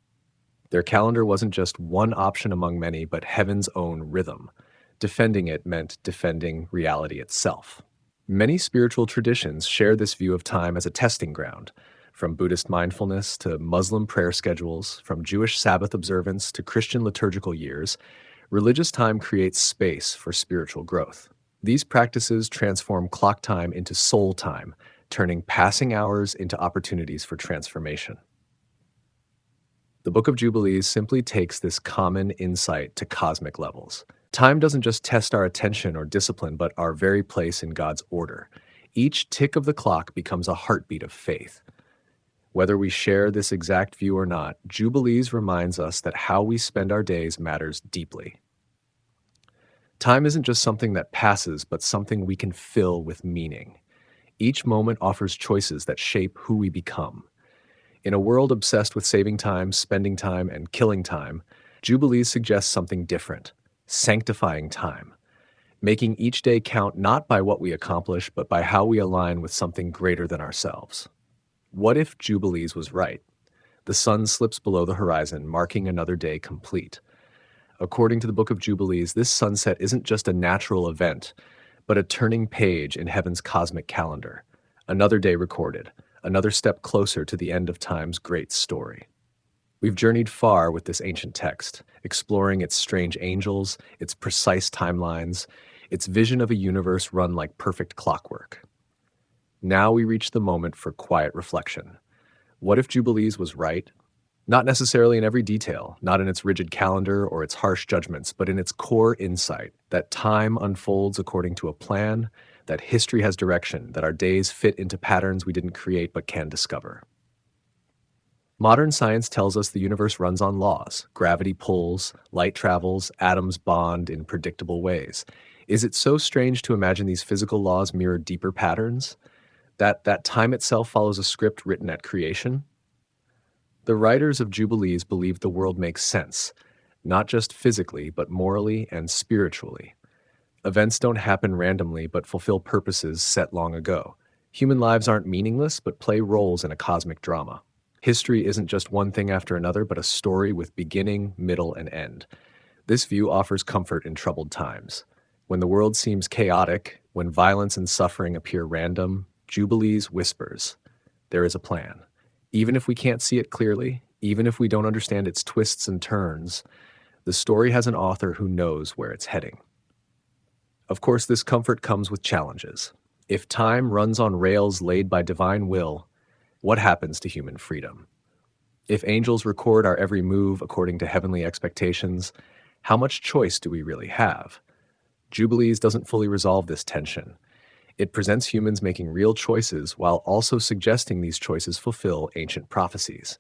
Their calendar wasn't just one option among many, but heaven's own rhythm. Defending it meant defending reality itself. Many spiritual traditions share this view of time as a testing ground. From Buddhist mindfulness to Muslim prayer schedules, from Jewish Sabbath observance to Christian liturgical years, religious time creates space for spiritual growth. These practices transform clock time into soul time, turning passing hours into opportunities for transformation. The Book of Jubilees simply takes this common insight to cosmic levels. Time doesn't just test our attention or discipline, but our very place in God's order. Each tick of the clock becomes a heartbeat of faith. Whether we share this exact view or not, Jubilees reminds us that how we spend our days matters deeply. Time isn't just something that passes, but something we can fill with meaning. Each moment offers choices that shape who we become. In a world obsessed with saving time, spending time, and killing time, Jubilees suggests something different: sanctifying time, making each day count not by what we accomplish, but by how we align with something greater than ourselves. What if Jubilees was right? The sun slips below the horizon, marking another day complete. According to the Book of Jubilees, this sunset isn't just a natural event, but a turning page in heaven's cosmic calendar. Another day recorded, another step closer to the end of time's great story. We've journeyed far with this ancient text, exploring its strange angels, its precise timelines, its vision of a universe run like perfect clockwork. Now we reach the moment for quiet reflection. What if Jubilees was right? Not necessarily in every detail, not in its rigid calendar or its harsh judgments, but in its core insight that time unfolds according to a plan, that history has direction, that our days fit into patterns we didn't create but can discover. Modern science tells us the universe runs on laws. Gravity pulls, light travels, atoms bond in predictable ways. Is it so strange to imagine these physical laws mirror deeper patterns? That time itself follows a script written at creation? The writers of Jubilees believed the world makes sense, not just physically, but morally and spiritually. Events don't happen randomly, but fulfill purposes set long ago. Human lives aren't meaningless, but play roles in a cosmic drama. History isn't just one thing after another, but a story with beginning, middle, and end. This view offers comfort in troubled times. When the world seems chaotic, when violence and suffering appear random, Jubilees whispers, there is a plan. Even if we can't see it clearly, even if we don't understand its twists and turns, the story has an author who knows where it's heading. Of course, this comfort comes with challenges. If time runs on rails laid by divine will, what happens to human freedom? If angels record our every move according to heavenly expectations, how much choice do we really have? Jubilees doesn't fully resolve this tension. It presents humans making real choices while also suggesting these choices fulfill ancient prophecies.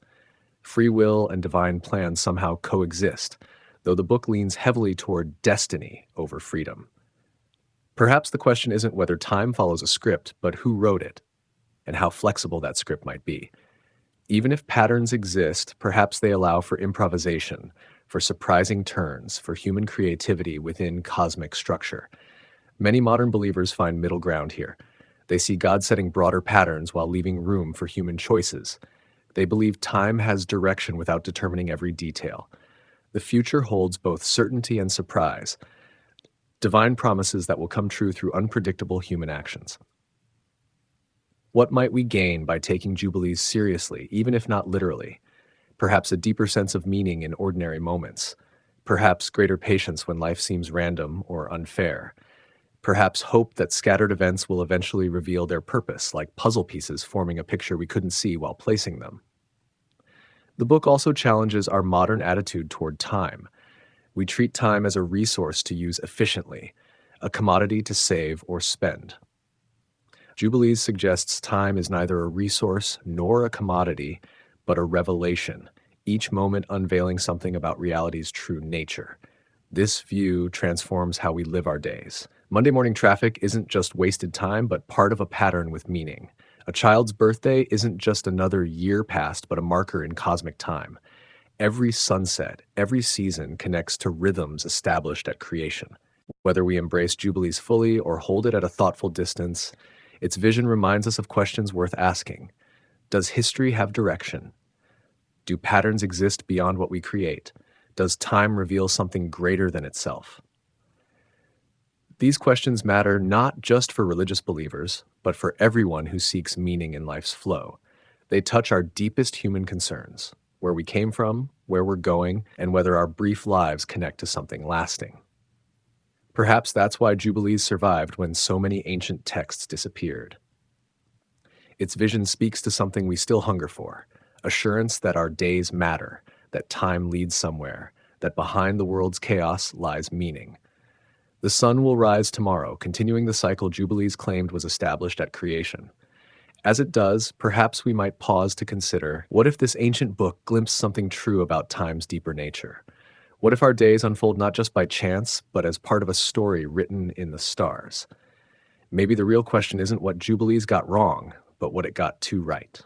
Free will and divine plan somehow coexist, though the book leans heavily toward destiny over freedom. Perhaps the question isn't whether time follows a script, but who wrote it, and how flexible that script might be. Even if patterns exist, perhaps they allow for improvisation, for surprising turns, for human creativity within cosmic structure. Many modern believers find middle ground here. They see God setting broader patterns while leaving room for human choices. They believe time has direction without determining every detail. The future holds both certainty and surprise, divine promises that will come true through unpredictable human actions. What might we gain by taking Jubilees seriously, even if not literally? Perhaps a deeper sense of meaning in ordinary moments. Perhaps greater patience when life seems random or unfair. Perhaps hope that scattered events will eventually reveal their purpose, like puzzle pieces forming a picture we couldn't see while placing them. The book also challenges our modern attitude toward time. We treat time as a resource to use efficiently, a commodity to save or spend. Jubilees suggests time is neither a resource nor a commodity, but a revelation, each moment unveiling something about reality's true nature. This view transforms how we live our days. Monday morning traffic isn't just wasted time, but part of a pattern with meaning. A child's birthday isn't just another year past, but a marker in cosmic time. Every sunset, every season connects to rhythms established at creation. Whether we embrace Jubilees fully or hold it at a thoughtful distance, its vision reminds us of questions worth asking. Does history have direction? Do patterns exist beyond what we create? Does time reveal something greater than itself? These questions matter not just for religious believers, but for everyone who seeks meaning in life's flow. They touch our deepest human concerns, where we came from, where we're going, and whether our brief lives connect to something lasting. Perhaps that's why Jubilees survived when so many ancient texts disappeared. Its vision speaks to something we still hunger for, assurance that our days matter, that time leads somewhere, that behind the world's chaos lies meaning. The sun will rise tomorrow, continuing the cycle Jubilees claimed was established at creation. As it does, perhaps we might pause to consider, what if this ancient book glimpsed something true about time's deeper nature? What if our days unfold not just by chance, but as part of a story written in the stars? Maybe the real question isn't what Jubilees got wrong, but what it got too right.